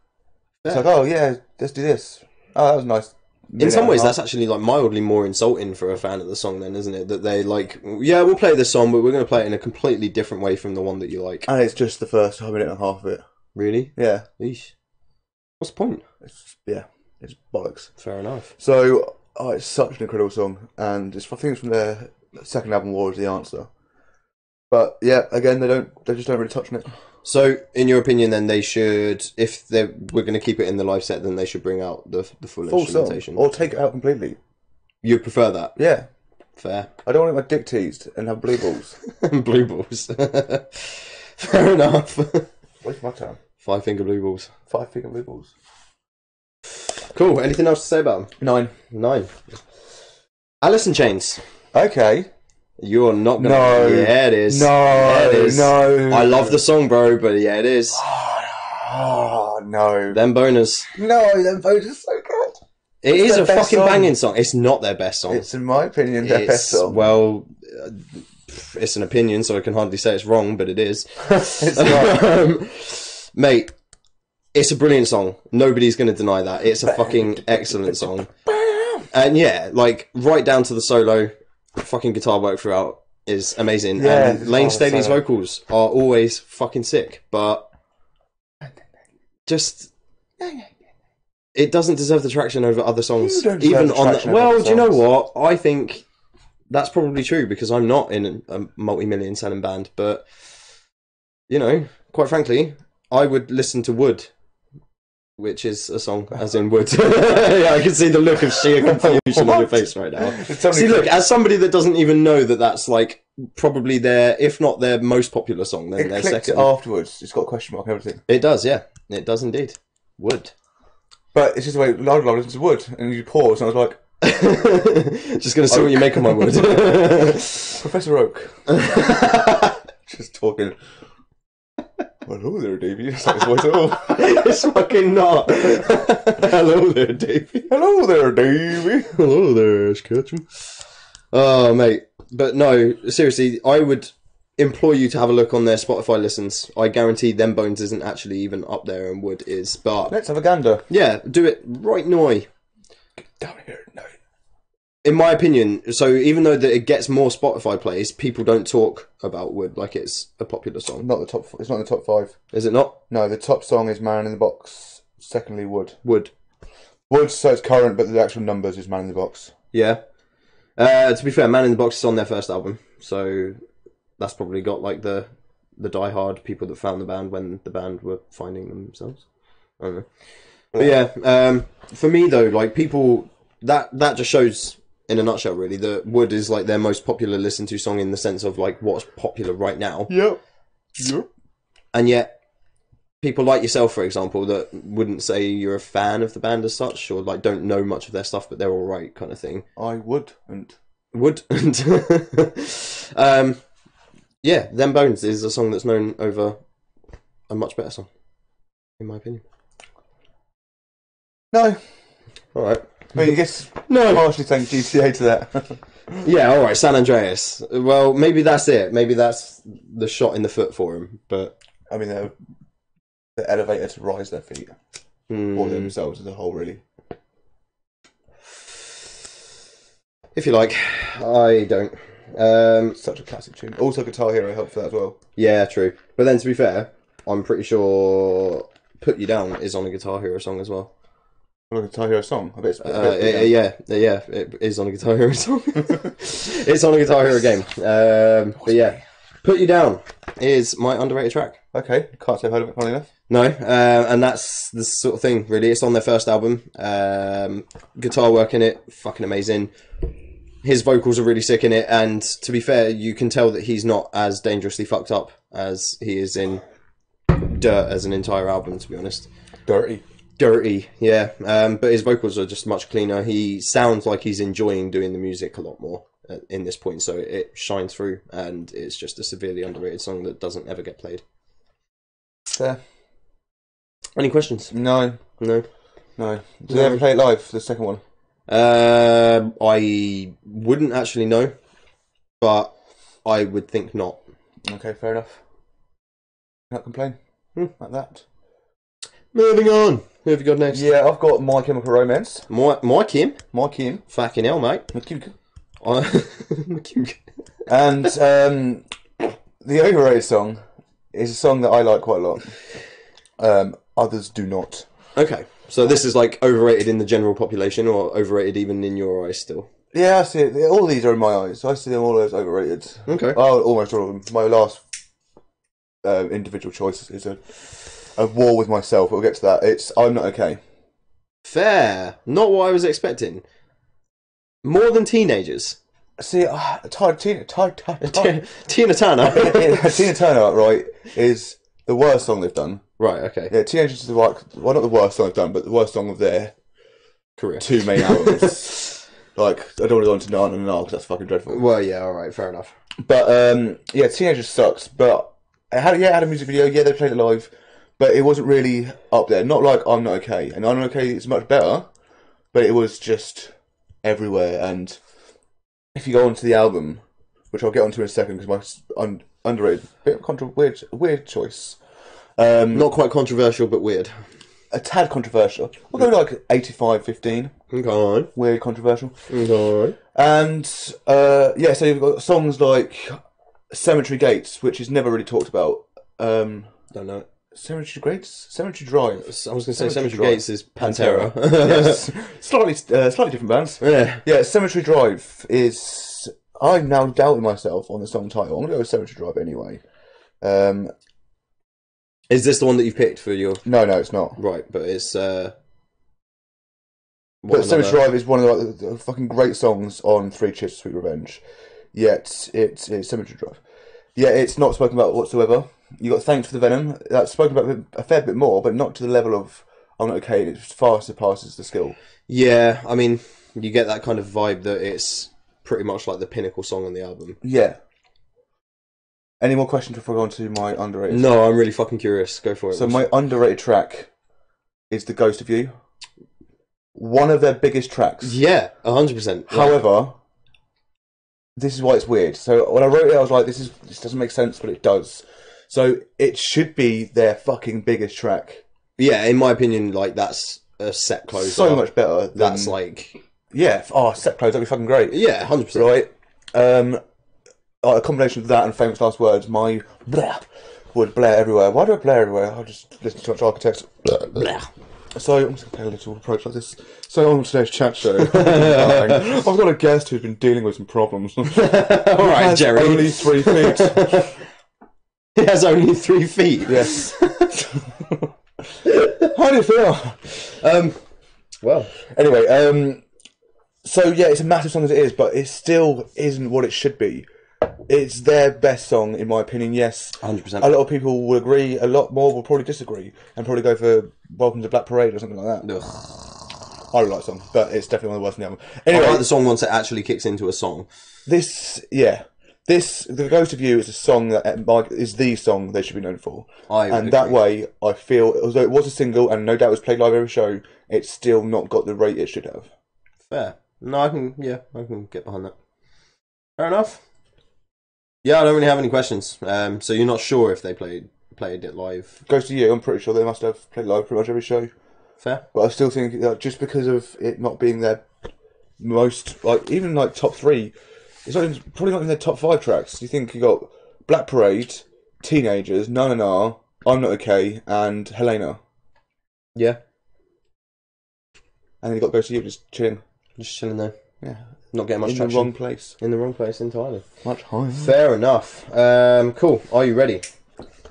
S1: It's like, oh yeah, let's do this. Oh, that was nice.
S2: In some ways, that's actually like mildly more insulting for a fan of the song, then, isn't it? That they like, yeah, we'll play this song, but we're going to play it in a completely different way from the one that you like.
S1: And it's just the first minute and a half of it.
S2: Really?
S1: Yeah.
S2: Eesh. What's the point?
S1: It's bollocks.
S2: Fair enough.
S1: So, it's such an incredible song, and I think it's from their second album, War Is the Answer. But yeah, again, they just don't really touch on it.
S2: So, in your opinion, then they should, if we're going to keep it in the live set, then they should bring out the full instrumentation,
S1: song, or take it out completely.
S2: You prefer that?
S1: Yeah.
S2: Fair.
S1: I don't want my dick teased and have blue balls.
S2: Blue balls. Fair enough.
S1: Where's my town?
S2: 5-finger blue balls.
S1: 5-finger blue balls.
S2: Cool. Anything else to say about them? 9. Alice in Chains.
S1: Okay.
S2: You're not gonna...
S1: No.
S2: Yeah, it is.
S1: No.
S2: Yeah, it is.
S1: No.
S2: I love the song, bro, but yeah, it is.
S1: Oh, no.
S2: Them boners.
S1: No, them boners are so good.
S2: It is a fucking
S1: song.
S2: Banging song. It's not their best song.
S1: It's, in my opinion, their best song.
S2: Well, it's an opinion, so I can hardly say it's wrong, but it is.
S1: It's not.
S2: Mate, it's a brilliant song. Nobody's going to deny that. It's a fucking excellent song. And yeah, like, right down to the solo, fucking guitar work throughout is amazing.
S1: Yeah,
S2: and Lane Staley's vocals are always fucking sick, but just... It doesn't deserve the traction over other songs. Even on the, well, do you know what? I think that's probably true because I'm not in a multi-million selling band, but you know, quite frankly, I would listen to Wood, which is a song as in wood. Yeah, I can see the look of sheer confusion on your face right now. See, look, as somebody that doesn't even know that that's like probably their, if not their most popular song, then their second.
S1: Afterwards, it's got a question mark and everything.
S2: It does, yeah, it does indeed. Wood.
S1: But it's just the way loud listens to Wood, and you pause, and I was like,
S2: just gonna see what you make of my Wood.
S1: Professor Oak, just talking. Hello there, Davey. It's not his voice at all.
S2: It's fucking not. Hello there, Davey.
S1: Hello there, Davey.
S2: Hello there, Ash Ketchum. Oh, mate. But no, seriously, I would implore you to have a look on their Spotify listens. I guarantee Them Bones isn't actually even up there and Wood is, but...
S1: Let's have a gander.
S2: Yeah, do it right now.
S1: Get down here, no.
S2: In my opinion, so even though that it gets more Spotify plays, people don't talk about Wood like it's a popular song.
S1: Not the top. It's not in the top 5.
S2: Is it not?
S1: No, the top song is Man in the Box. Secondly, Wood.
S2: Wood.
S1: Wood, so it's current, but the actual numbers is Man in the Box.
S2: Yeah. To be fair, Man in the Box is on their first album, so that's probably got like the die-hard people that found the band when the band were finding themselves. I don't know. But yeah, for me though, like people, that just shows in a nutshell really that Wood is like their most popular listened to song in the sense of like what's popular right now.
S1: Yep.
S2: And yet, people like yourself, for example, that wouldn't say you're a fan of the band as such, or like don't know much of their stuff, but they're all right, kind of thing.
S1: I wouldn't.
S2: Yeah, Them Bones is a song that's known over a much better song, in my opinion.
S1: No.
S2: All right.
S1: I mean, I guess
S2: No.
S1: partially thank GTA to that.
S2: Yeah, all right. San Andreas. Well, maybe that's it. Maybe that's the shot in the foot for him. But
S1: I mean, they're elevated to rise their feet. Or themselves as a whole, really.
S2: If you like, I don't.
S1: Such a classic tune. Also, Guitar Hero helped for that as well.
S2: Yeah, true. But then, to be fair, I'm pretty sure "Put You Down" is on a Guitar Hero song as well.
S1: On a Guitar Hero song? I bet
S2: yeah, it is on a Guitar Hero song. It's on a Guitar Hero game. But yeah, "Put You Down" is my underrated track.
S1: Okay, can't say I've heard of it, funny enough.
S2: No, and that's the sort of thing, really. It's on their first album. Guitar work in it, fucking amazing. His vocals are really sick in it, and to be fair, you can tell that he's not as dangerously fucked up as he is in Dirt as an entire album, to be honest. Dirty, yeah. But his vocals are just much cleaner. He sounds like he's enjoying doing the music a lot more in this point, so it shines through, and it's just a severely underrated song that doesn't ever get played.
S1: Fair.
S2: Any questions?
S1: No.
S2: No.
S1: Did they ever play it live, the second one?
S2: I wouldn't actually know, but I would think not.
S1: Okay, fair enough. Can't complain. Like that.
S2: Moving on. Who have you got next?
S1: Yeah, I've got My Chemical Romance.
S2: My Kim.
S1: My Kim.
S2: Fucking hell, mate.
S1: And the overrated song is a song that I like quite a lot. Others do not.
S2: Okay, so this is like overrated in the general population, or overrated even in your eyes still?
S1: Yeah, I see it. All these are in my eyes. I see them all as overrated.
S2: Okay.
S1: Oh, almost all of them. My last individual choice is a war with myself. We'll get to that. It's I'm Not Okay.
S2: Fair. Not what I was expecting. More than teenagers.
S1: See, Tina Turner.
S2: Tina Turner.
S1: Tina Turner, right, is the worst song they've done.
S2: Right, okay.
S1: Yeah, Teenagers is the well, not the worst song they've done, but the worst song of their
S2: Career.
S1: 2 main albums. Like, I don't want to go into Nana and Nana because that's fucking dreadful.
S2: Well, yeah, alright, fair enough.
S1: But, yeah, Teenagers sucks, but it had a music video, yeah, they played it live, but it wasn't really up there. Not like I'm Not Okay. And I'm Not Okay is much better, but it was just everywhere. And if you go onto the album, which I'll get onto in a second because my underrated, bit of weird choice.
S2: Not quite controversial, but weird.
S1: A tad controversial. We'll go like 85-15.
S2: Okay.
S1: Weird, controversial.
S2: Okay.
S1: And, yeah, so you've got songs like Cemetery Gates, which is never really talked about.
S2: Don't know.
S1: Cemetery Gates? Cemetery Drive.
S2: I was going to say Cemetery
S1: Drive.
S2: Gates is Pantera.
S1: Yes. Slightly different bands.
S2: Yeah.
S1: Yeah, Cemetery Drive is... I'm now doubting myself on the song title. I'm going to go with Cemetery Drive anyway.
S2: Is this the one that you've picked for your...
S1: No, it's not.
S2: Right, but it's...
S1: But Cemetery Drive is one of the fucking great songs on Three Cheers for Sweet Revenge. Yet, it's Cemetery Drive. Yeah, it's not spoken about whatsoever. You got Thanks for the Venom. That's spoken about a fair bit more, but not to the level of I'm Not Okay. It far surpasses the skill.
S2: Yeah, I mean, you get that kind of vibe that it's pretty much like the pinnacle song on the album.
S1: Yeah. Any more questions before I go on to my underrated?
S2: No, I'm really fucking curious. Go for it.
S1: So my underrated track is The Ghost of You. One of their biggest tracks.
S2: Yeah, 100%.
S1: However, this is why it's weird. So when I wrote it, I was like, this doesn't make sense, but it does. So it should be their fucking biggest track.
S2: Yeah, in my opinion, like that's a set closer.
S1: So much better.
S2: That's like...
S1: Yeah, set close, that'd be fucking great.
S2: Yeah, 100%.
S1: Right? A combination of that and Famous Last Words, my blah would blare everywhere. Why do I blare everywhere? I just listen to too much Architects. Blah. So I'm just going to play a little approach like this. So on today's chat show, I've got a guest who's been dealing with some problems.
S2: Alright, Jerry.
S1: Only 3 feet.
S2: He has only 3 feet.
S1: Yes. How do you feel?
S2: Well.
S1: Anyway, so yeah, it's a massive song as it is, but it still isn't what it should be. It's their best song, in my opinion, yes.
S2: 100%.
S1: A lot of people will agree, a lot more will probably disagree, and probably go for Welcome to Black Parade or something like that.
S2: Ugh.
S1: I don't like the song, but it's definitely one of the worst in the album. Anyway,
S2: I like the song once it actually kicks into a song.
S1: The Ghost of You is a song that is the song they should be known for. That way, I feel, although it was a single, and no doubt it was played live every show, it's still not got the rate it should have.
S2: Fair. No, I can get behind that. Fair enough. Yeah, I don't really have any questions. So you're not sure if they played it live?
S1: Ghost of You, I'm pretty sure they must have played live pretty much every show.
S2: Fair.
S1: But I still think just because of it not being their most, like, even like top 3, it's probably not in their top 5 tracks. You think you got Black Parade, Teenagers, Na Na Na, I'm Not Okay, and Helena.
S2: Yeah.
S1: And then you got Ghost of You just chilling.
S2: Just chilling there.
S1: Yeah.
S2: Not getting much
S1: in
S2: traction.
S1: the wrong place.
S2: In the wrong place entirely.
S1: Much higher.
S2: Fair enough. Cool. Are you ready?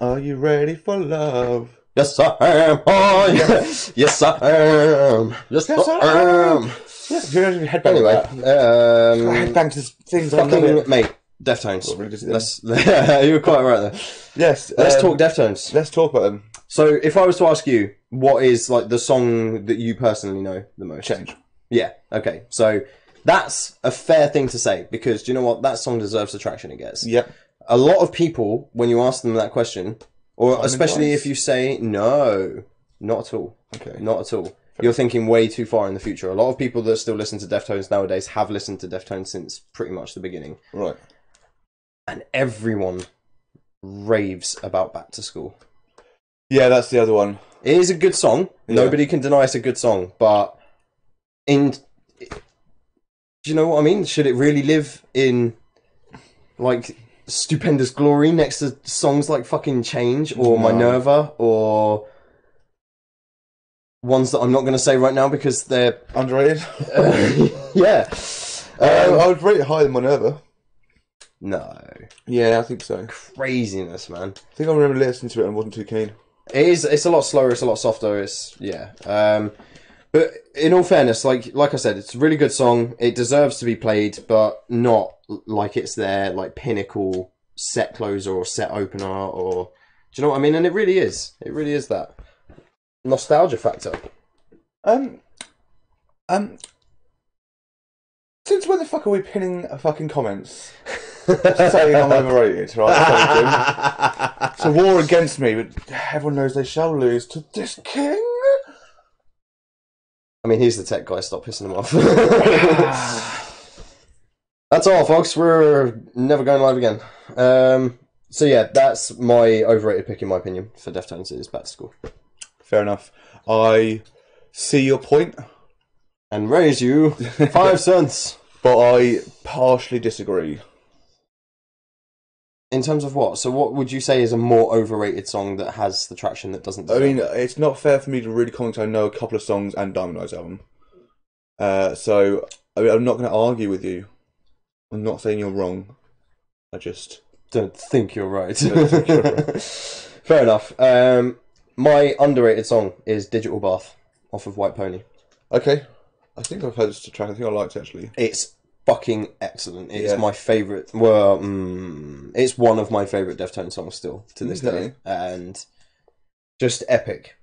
S1: Are you ready for love?
S2: Yes, I am. Oh, yeah. Yes, I am. Yes, I am.
S1: Yes, you're going to headbang.
S2: Anyway,
S1: headbang to things I love it.
S2: mate. Deftones.
S1: Well, really
S2: Let's. You were quite right there.
S1: Yes.
S2: Let's talk Deftones.
S1: Let's talk about them.
S2: So, if I was to ask you, what is like the song that you personally know the most?
S1: Change.
S2: Yeah. Okay. So that's a fair thing to say because do you know what? That song deserves the traction it gets.
S1: Yep.
S2: A lot of people, when you ask them that question, or
S1: Simon
S2: especially
S1: Dice?
S2: if you say no, not at all.
S1: Okay.
S2: Not at all. You're thinking way too far in the future. A lot of people that still listen to Deftones nowadays have listened to Deftones since pretty much the beginning.
S1: Right.
S2: And everyone raves about Back to School.
S1: Yeah, that's the other one.
S2: It is a good song.
S1: Yeah.
S2: Nobody can deny it's a good song. But do you know what I mean? Should it really live in like stupendous glory next to songs like fucking Change or Minerva or ones that I'm not going to say right now because they're
S1: underrated?
S2: Yeah.
S1: I would rate it higher than Minerva.
S2: No.
S1: Yeah, I think so.
S2: Craziness, man.
S1: I think I remember listening to it and wasn't too keen.
S2: It's a lot slower, it's a lot softer, but in all fairness, like I said, it's a really good song. It deserves to be played, but not like it's their like pinnacle set closer or set opener or do you know what I mean? And it really is. It really is that nostalgia factor.
S1: Since when the fuck are we pinning fucking comments saying I'm overrated, right? It's a war against me, but everyone knows they shall lose to this king.
S2: I mean, he's the tech guy. Stop pissing him off. That's all, folks. We're never going live again. So yeah, that's my overrated pick, in my opinion, for Deftones is Back to School.
S1: Fair enough. I see your point.
S2: And raise you 5 cents.
S1: But I partially disagree.
S2: In terms of what? So what would you say is a more overrated song that has the traction that doesn't deserve it?
S1: It's not fair for me to really comment. I know a couple of songs and Diamond Eyes album. So, I'm not going to argue with you. I'm not saying you're wrong. I just...
S2: don't think you're right. Fair enough. My underrated song is Digital Bath off of White Pony.
S1: Okay. I think I've heard this track. I think I liked it, actually.
S2: It's fucking excellent. It is my favourite. Well, it's one of my favourite Deftones songs still to this day. And just epic.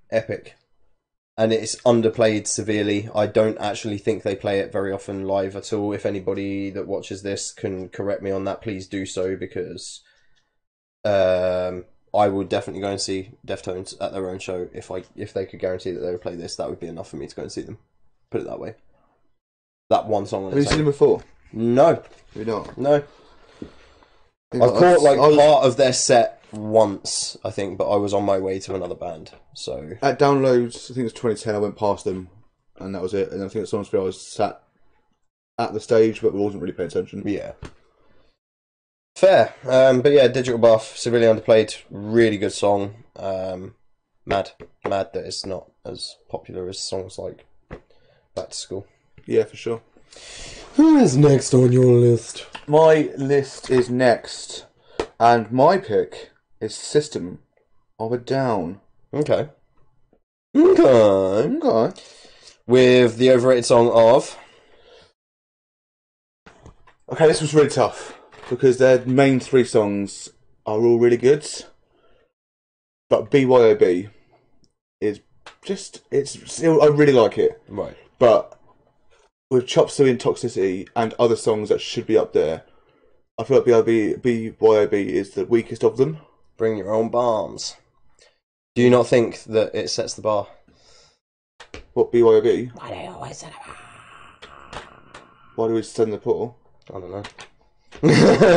S2: And it's underplayed severely. I don't actually think they play it very often live at all. If anybody that watches this can correct me on that, please do so, because I would definitely go and see Deftones at their own show. If they could guarantee that they would play this, that would be enough for me to go and see them. Put it that way. That one song on
S1: Have you seen them before?
S2: No.
S1: Have you not?
S2: No. I've caught part of their set once, I think, but I was on my way to another band. So
S1: at Downloads, I think it was 2010, I went past them, and that was it. And I think at Summersby I was sat at the stage, but wasn't really paying attention.
S2: Yeah. Fair. But yeah, Digital Bath, severely underplayed, really good song. Mad that it's not as popular as songs like Back to School.
S1: Yeah, for sure.
S2: Who is next on your list?
S1: My list is next, and my pick is System of a Down.
S2: Okay.
S1: With
S2: the overrated song of...
S1: Okay, this was really tough, because their main 3 songs are all really good, but BYOB is just... it's still... I really like it.
S2: Right.
S1: But with Chop Suey and Toxicity and other songs that should be up there, I feel like BYOB is the weakest of them.
S2: Bring your own bombs. Do you not think that it sets the bar?
S1: What, BYOB?
S2: Why do you always set the bar?
S1: Why do we send the portal?
S2: I don't know.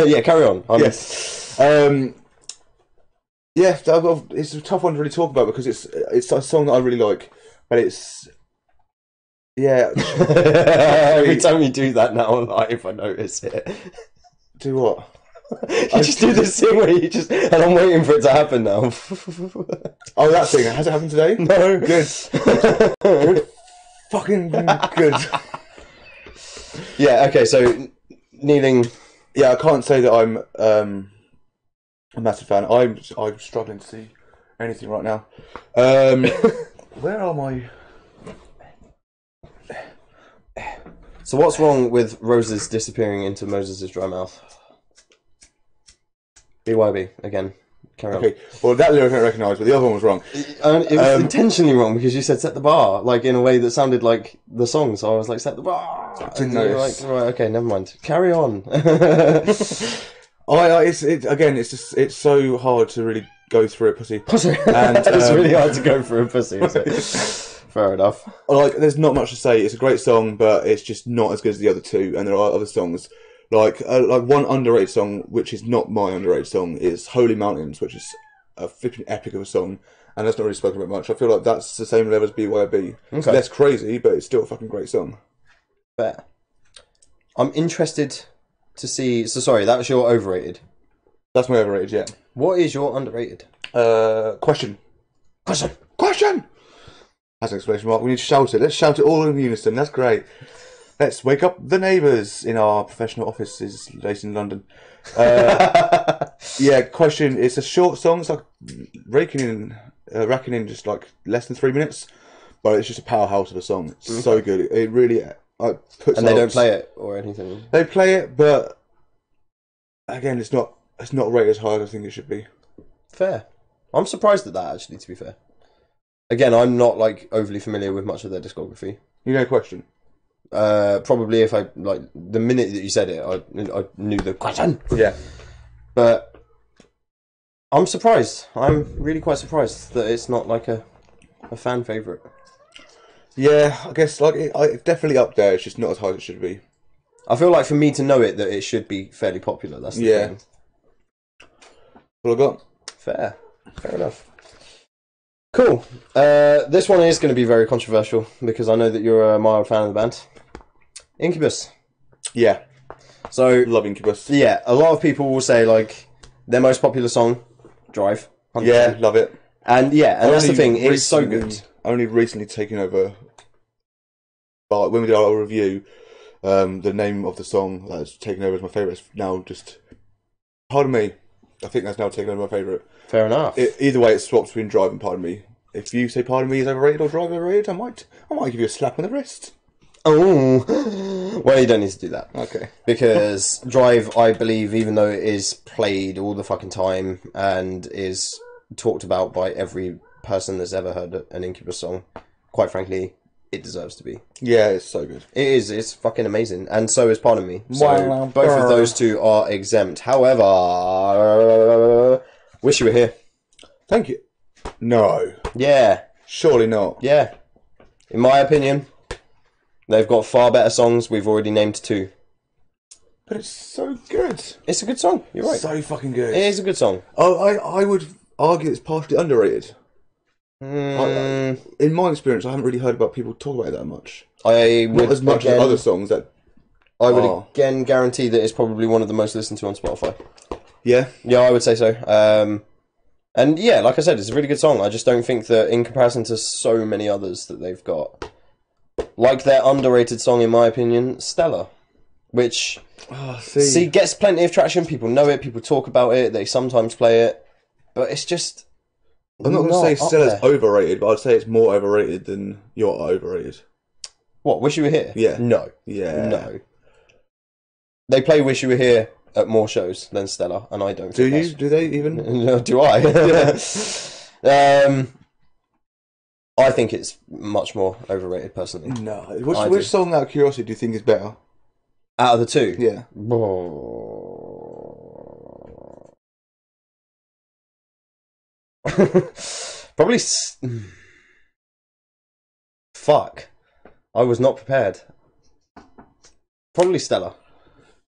S2: Yeah, carry on.
S1: Yes. Yeah, it's a tough one to really talk about because it's a song that I really like, but it's... Yeah.
S2: Every time you do that now on live, I notice it.
S1: Do what?
S2: You just do this thing where you just... And I'm waiting for it to happen now.
S1: Oh, that thing. Has it happened today?
S2: No.
S1: Good. Good. Fucking good.
S2: Yeah, okay, so... Kneeling...
S1: Yeah, I can't say that I'm a massive fan. I'm struggling to see anything right now. Where are my...
S2: So what's wrong with roses disappearing into Moses' dry mouth? BYB, again. Carry on.
S1: Okay, well that lyric I don't recognise, but the other one was wrong.
S2: It was intentionally wrong because you said set the bar, like in a way that sounded like the song, so I was like, set the bar.
S1: I didn't notice.
S2: Like, right, okay, never mind. Carry on.
S1: It's so hard to really go through a pussy.
S2: And it's really hard to go for a pussy, is it? Fair enough.
S1: Like, there's not much to say. It's a great song, but it's just not as good as the other 2. And there are other songs, like one underrated song, which is not my underrated song, is Holy Mountains, which is a flipping epic of a song. and that's not really spoken about much. I feel like that's the same level as BYOB. It's less crazy, but it's still a fucking great song.
S2: Fair. I'm interested to see... So, sorry, that was your overrated.
S1: That's my overrated, yeah.
S2: What is your underrated?
S1: Question. That's an exclamation mark. We need to shout it. Let's shout it all in unison. That's great. Let's wake up the neighbours in our professional offices based in London. Yeah, question. It's a short song. It's like racking in just like less than 3 minutes, but it's just a powerhouse of a song. It's so good. It really puts.
S2: And they don't play it or anything.
S1: They play it, but again, it's not rated as high as I think it should be.
S2: Fair. I'm surprised at that, actually. To be fair. Again, I'm not like overly familiar with much of their discography.
S1: You know, question.
S2: Probably if I like the minute that you said it, I knew the question.
S1: Yeah,
S2: but I'm surprised. I'm really quite surprised that it's not like a fan favorite.
S1: Yeah, I guess like it's definitely up there. It's just not as high as it should be.
S2: I feel like for me to know it, that it should be fairly popular. That's the thing.
S1: What I got?
S2: Fair enough. Cool. This one is going to be very controversial because I know that you're a mild fan of the band. Incubus.
S1: Yeah.
S2: So
S1: love Incubus.
S2: Yeah, a lot of people will say like their most popular song, Drive. 100%.
S1: Yeah, love it.
S2: And that's the thing. It's so good.
S1: Only recently taken over. But when we did our review, the name of the song that's taken over as my favourite is now just. Pardon me. I think that's now taken over my favourite.
S2: Fair enough.
S1: Either way, it swaps between Drive and Pardon Me. If you say Pardon Me is overrated or Drive overrated, I might give you a slap on the wrist.
S2: Oh, well, you don't need to do that.
S1: Okay.
S2: Because Drive, I believe, even though it is played all the fucking time and is talked about by every person that's ever heard an Incubus song, quite frankly, it deserves to be.
S1: Yeah, it's so good.
S2: It is. It's fucking amazing. And so is Pardon Me. So both of those two are exempt. However, Wish You Were Here.
S1: Thank you. No.
S2: Yeah.
S1: Surely not.
S2: Yeah. In my opinion, they've got far better songs. We've already named 2.
S1: But it's so good.
S2: It's a good song. You're right.
S1: So fucking good.
S2: It is a good song.
S1: Oh, I would argue it's partially underrated. In my experience, I haven't really heard about people talk about it that much.
S2: Not
S1: as much as other songs that.
S2: I would again guarantee that it's probably one of the most listened to on Spotify.
S1: Yeah?
S2: Yeah, I would say so. And yeah, like I said, it's a really good song. I just don't think that in comparison to so many others that they've got, like their underrated song, in my opinion, Stella, which see gets plenty of traction. People know it. People talk about it. They sometimes play it, but it's just.
S1: I'm not going to say Stella's overrated, but I'd say it's more overrated than You're Overrated.
S2: What, Wish You Were Here?
S1: Yeah.
S2: No.
S1: Yeah.
S2: No. They play Wish You Were Here at more shows than Stella, and I don't.
S1: Do you? Do they even?
S2: Do I? I think it's much more overrated, personally.
S1: No. Which song, out of curiosity, do you think is better?
S2: Out of the 2?
S1: Yeah.
S2: Probably. Fuck. I was not prepared. Probably Stella.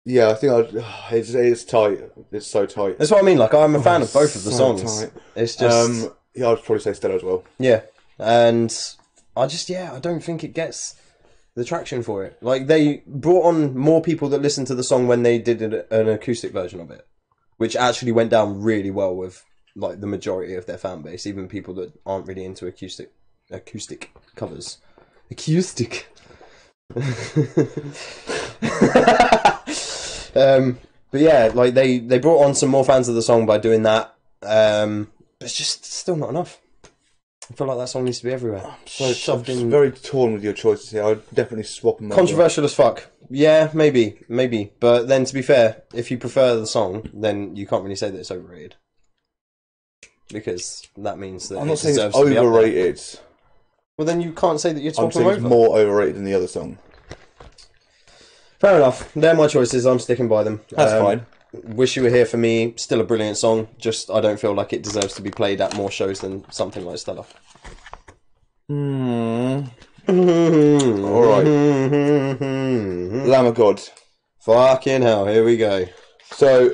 S1: Yeah, I think it's tight. It's so tight.
S2: That's what I mean. Like, I'm a fan of both of the songs.
S1: Tight.
S2: It's just.
S1: Yeah, I'd probably say Stella as well.
S2: Yeah. And I don't think it gets the traction for it. Like, they brought on more people that listened to the song when they did an acoustic version of it, which actually went down really well with like the majority of their fan base, even people that aren't really into acoustic covers. Acoustic. But yeah, like they brought on some more fans of the song by doing that. But it's just still not enough. I feel like that song needs to be everywhere.
S1: I'm very torn with your choices here. I'd definitely swap them.
S2: Controversial as fuck. Yeah, maybe. But then, to be fair, if you prefer the song, then you can't really say that it's overrated, because that means that
S1: I'm not saying it's overrated.
S2: Well, then you can't say that you're
S1: I'm saying it's more overrated than the other song.
S2: Fair enough. They're my choices. I'm sticking by them.
S1: That's fine.
S2: Wish You Were Here for me, still a brilliant song. Just I don't feel like it deserves to be played at more shows than something like Stella.
S1: Alright. Lamb of God.
S2: Fucking hell, here we go.
S1: So,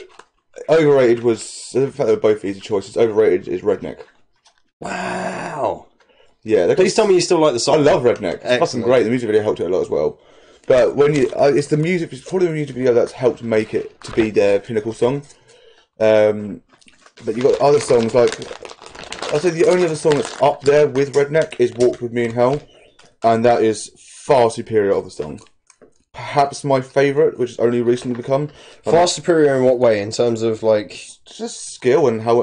S1: overrated was, the fact that they're both easy choices, overrated is Redneck.
S2: Wow.
S1: Yeah,
S2: Please tell me you still like the song.
S1: I love Redneck. It's fucking
S2: Excellent.
S1: great. The music video helped it a lot as well. But when it's the music. It's probably the music video that's helped make it to be their pinnacle song. But you got other songs like I'd say the only other song that's up there with Redneck is "Walk with Me in Hell," and that is far superior of the song. Perhaps my favourite, which has only recently become
S2: Far superior in what way? In terms of like
S1: just skill and how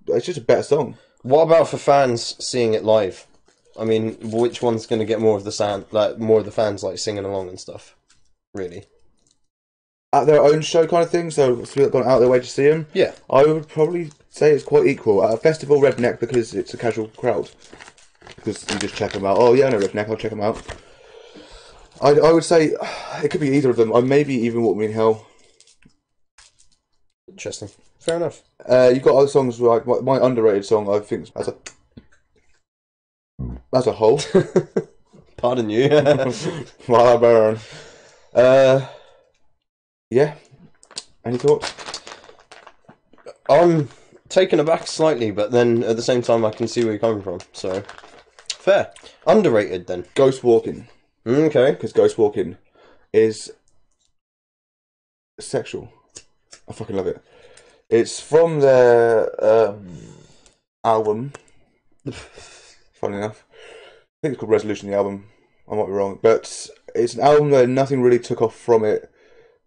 S1: it's just a better song.
S2: What about for fans seeing it live? I mean, which one's going to get more of the fans like singing along and stuff? Really?
S1: At their own show kind of thing, so if they've gone out their way to see them.
S2: Yeah.
S1: I would probably say it's quite equal. At a festival, Redneck, because it's a casual crowd. Because you just check them out. Oh yeah, I know Redneck, I'll check them out. I would say it could be either of them. Or maybe even Walk Me in Hell.
S2: Interesting. Fair enough.
S1: You've got other songs like my underrated song, I think, as a whole.
S2: Pardon you.
S1: Well, burn. Yeah. Any thoughts?
S2: I'm taken aback slightly, but then at the same time I can see where you're coming from. So, fair. Underrated then.
S1: Ghost Walking.
S2: Okay.
S1: Because Ghost Walking is sexual. I fucking love it. It's from their album. Funny enough. I think it's called Resolution, the album. I might be wrong. But it's an album that nothing really took off from it.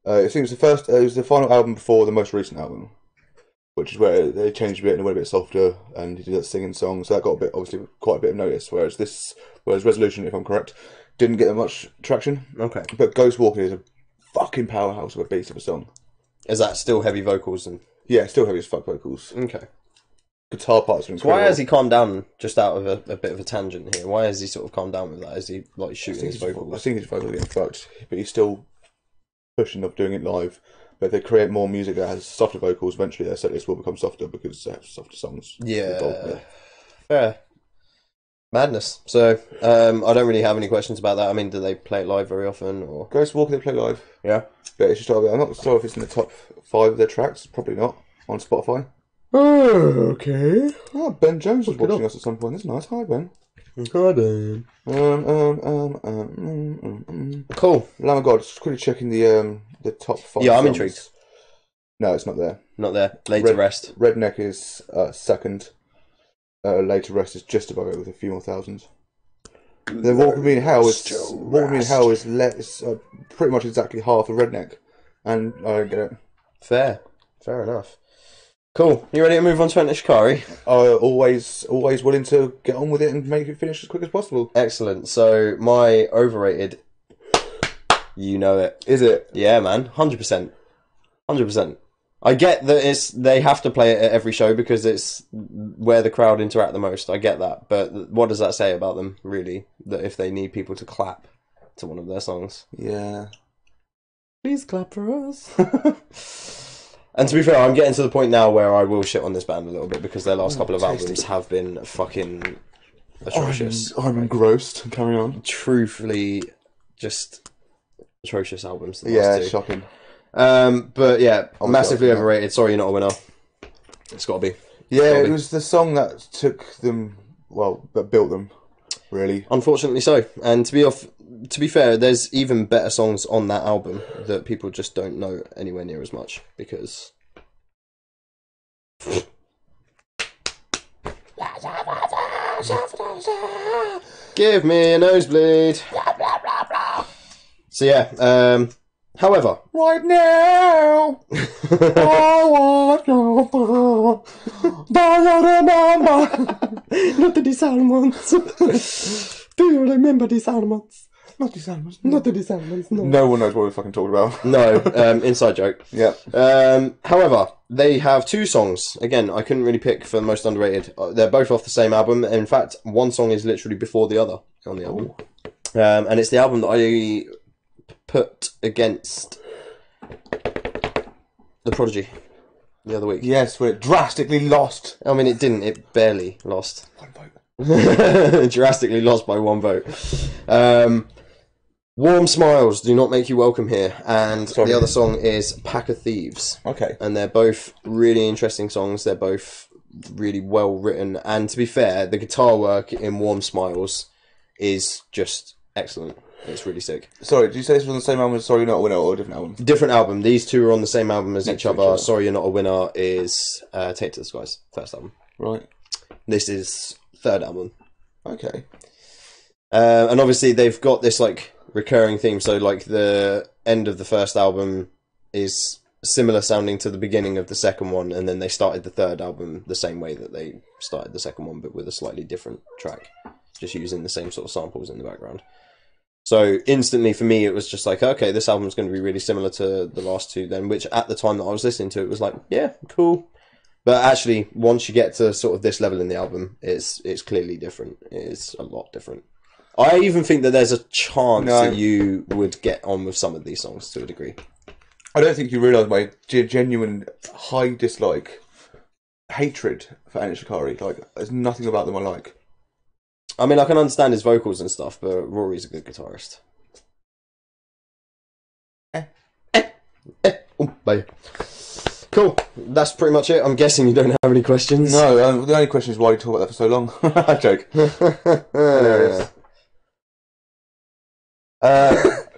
S1: I think it was the final album before the most recent album. Which is where they changed a bit and it went a bit softer and he did that singing song. So that got obviously quite a bit of notice. Whereas Resolution, if I'm correct, didn't get that much traction.
S2: Okay.
S1: But Ghost Walking is a fucking powerhouse of a beast of a song.
S2: Is that still heavy vocals and?
S1: Yeah, still heavy as fuck vocals.
S2: Okay.
S1: Guitar parts are
S2: So
S1: incredible.
S2: why has he calmed down? Just out of a bit of a tangent here. Why has he sort of calmed down with that? Is he like shooting his vocals?
S1: I think his vocals are getting fucked, but he's still pushing of doing it live. But if they create more music that has softer vocals, eventually their set list will become softer because they have softer songs.
S2: Yeah. Fair. Madness. So, I don't really have any questions about that. I mean, do they play it live very often? Or
S1: Ghost Walker, they play live.
S2: Yeah.
S1: But it's just, I'm not sure if it's in the top 5 of their tracks. Probably not on Spotify.
S2: Oh, okay.
S1: Oh, Ben Jones was watching us at some point. That's nice. Hi, Ben.
S2: Hi, Ben. Cool.
S1: Lamb of God, just quickly checking the top 5.
S2: Yeah, I'm
S1: songs.
S2: intrigued.
S1: No, it's not there.
S2: Not there. Laid to rest.
S1: Redneck is second. Laid to Rest is just above it with a few more thousand. Then Walk With Me in Hell is pretty much exactly half of Redneck, and I don't get it.
S2: Fair enough. Cool. You ready to move on to Shikari?
S1: Always willing to get on with it and make it finish as quick as possible.
S2: Excellent. So my overrated, you know it.
S1: Is it?
S2: Yeah, man. 100%. 100%. I get that they have to play it at every show because it's where the crowd interact the most. I get that. But what does that say about them, really? That if they need people to clap to one of their songs?
S1: Yeah.
S2: Please clap for us. And to be fair, I'm getting to the point now where I will shit on this band a little bit because their last couple of albums have been fucking atrocious.
S1: I'm engrossed. Carry on.
S2: Truthfully, just atrocious albums. The
S1: Yeah,
S2: last two.
S1: shocking.
S2: But yeah, massively
S1: shocking,
S2: overrated. Sorry, you're not a winner. It's got to be.
S1: Yeah, it was the song that took them, that built them, really.
S2: Unfortunately so. And to be fair, there's even better songs on that album that people just don't know anywhere near as much because. Give me a nosebleed. So yeah, however.
S1: Right now, I want your phone.
S2: Not the Salmons. Do you remember the Salmons?
S1: Not the Salmons.
S2: Not the Salmons, no.
S1: No one knows what we're fucking talking about.
S2: No, inside joke.
S1: Yeah.
S2: However, they have 2 songs. Again, I couldn't really pick for the most underrated. They're both off the same album. In fact, one song is literally before the other on the album. And it's the album that I put against The Prodigy the other week.
S1: Yes, when it drastically lost.
S2: I mean, it didn't. It barely lost.
S1: 1 vote.
S2: Drastically lost by 1 vote. Warm Smiles Do Not Make You Welcome Here. And
S1: Sorry.
S2: the other song is Pack of Thieves.
S1: Okay.
S2: And they're both really interesting songs. They're both really well written. And to be fair, the guitar work in Warm Smiles is just excellent. It's really sick.
S1: Sorry, did you say this was on the same album as Sorry You're Not a Winner, or a different album?
S2: Different album. These two are on the same album as
S1: Next
S2: each
S1: to each
S2: other.
S1: other.
S2: Sorry You're Not a Winner is Take It to the Skies, first album.
S1: Right.
S2: This is third album.
S1: Okay.
S2: And obviously they've got this like recurring theme. So like the end of the first album is similar sounding to the beginning of the second one, and then they started the third album the same way that they started the second one, but with a slightly different track, just using the same sort of samples in the background. So instantly for me, it was just like, okay, this album's going to be really similar to the last two then, which at the time that I was listening to it was like, yeah, cool. But actually, once you get to sort of this level in the album, it's clearly different. It's a lot different. I even think that there's a chance that you would get on with some of these songs to a degree.
S1: I don't think you realise my genuine high dislike, hatred for Anish Shikari. Like, there's nothing about them I like.
S2: I mean, I can understand his vocals and stuff, but Rory's a good guitarist. Bye. Cool. That's pretty much it. I'm guessing you don't have any questions.
S1: No, the only question is why you talk about that for so long. I joke. Hilarious.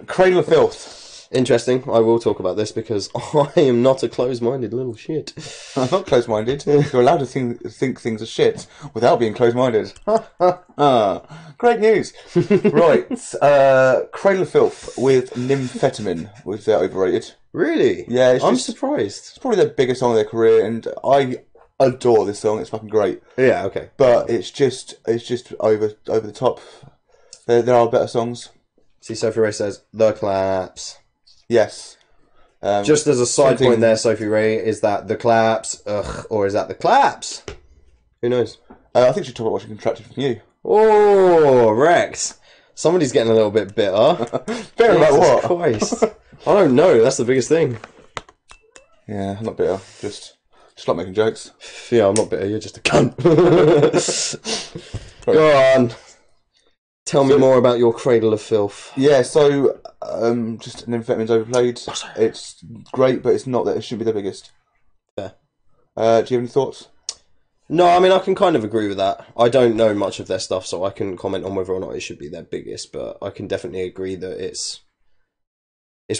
S1: Cradle of Filth.
S2: Interesting. I will talk about this because I am not a closed-minded little shit.
S1: I'm not closed-minded. You're allowed to think things are shit without being closed-minded. Great news. Right. Cradle of Filth with Nymphetamine was overrated.
S2: Really?
S1: Yeah,
S2: I'm surprised.
S1: It's probably their biggest song of their career, and I adore this song. It's fucking great.
S2: Yeah, okay.
S1: But it's just over the top. There are better songs.
S2: See, Sophie Ray says, The Claps.
S1: Yes.
S2: Just as a side point there, Sophie Ray, is that The Claps, or is that The Claps? Who knows?
S1: I think she's talking about what she contracted from you.
S2: Oh, Rex. Somebody's getting a little bit bitter.
S1: Bitter about what?
S2: Christ. I don't know, that's the biggest thing.
S1: Yeah, I'm not bitter. Just like making jokes.
S2: Yeah, I'm not bitter, you're just a cunt. Go on. Tell me more about your Cradle of Filth.
S1: Yeah, so just Nymphetamine's overplayed. It's great, but it's not that it shouldn't be the biggest.
S2: Yeah.
S1: Do you have any thoughts?
S2: No, I mean, I can kind of agree with that. I don't know much of their stuff, so I can comment on whether or not it should be their biggest, but I can definitely agree that it's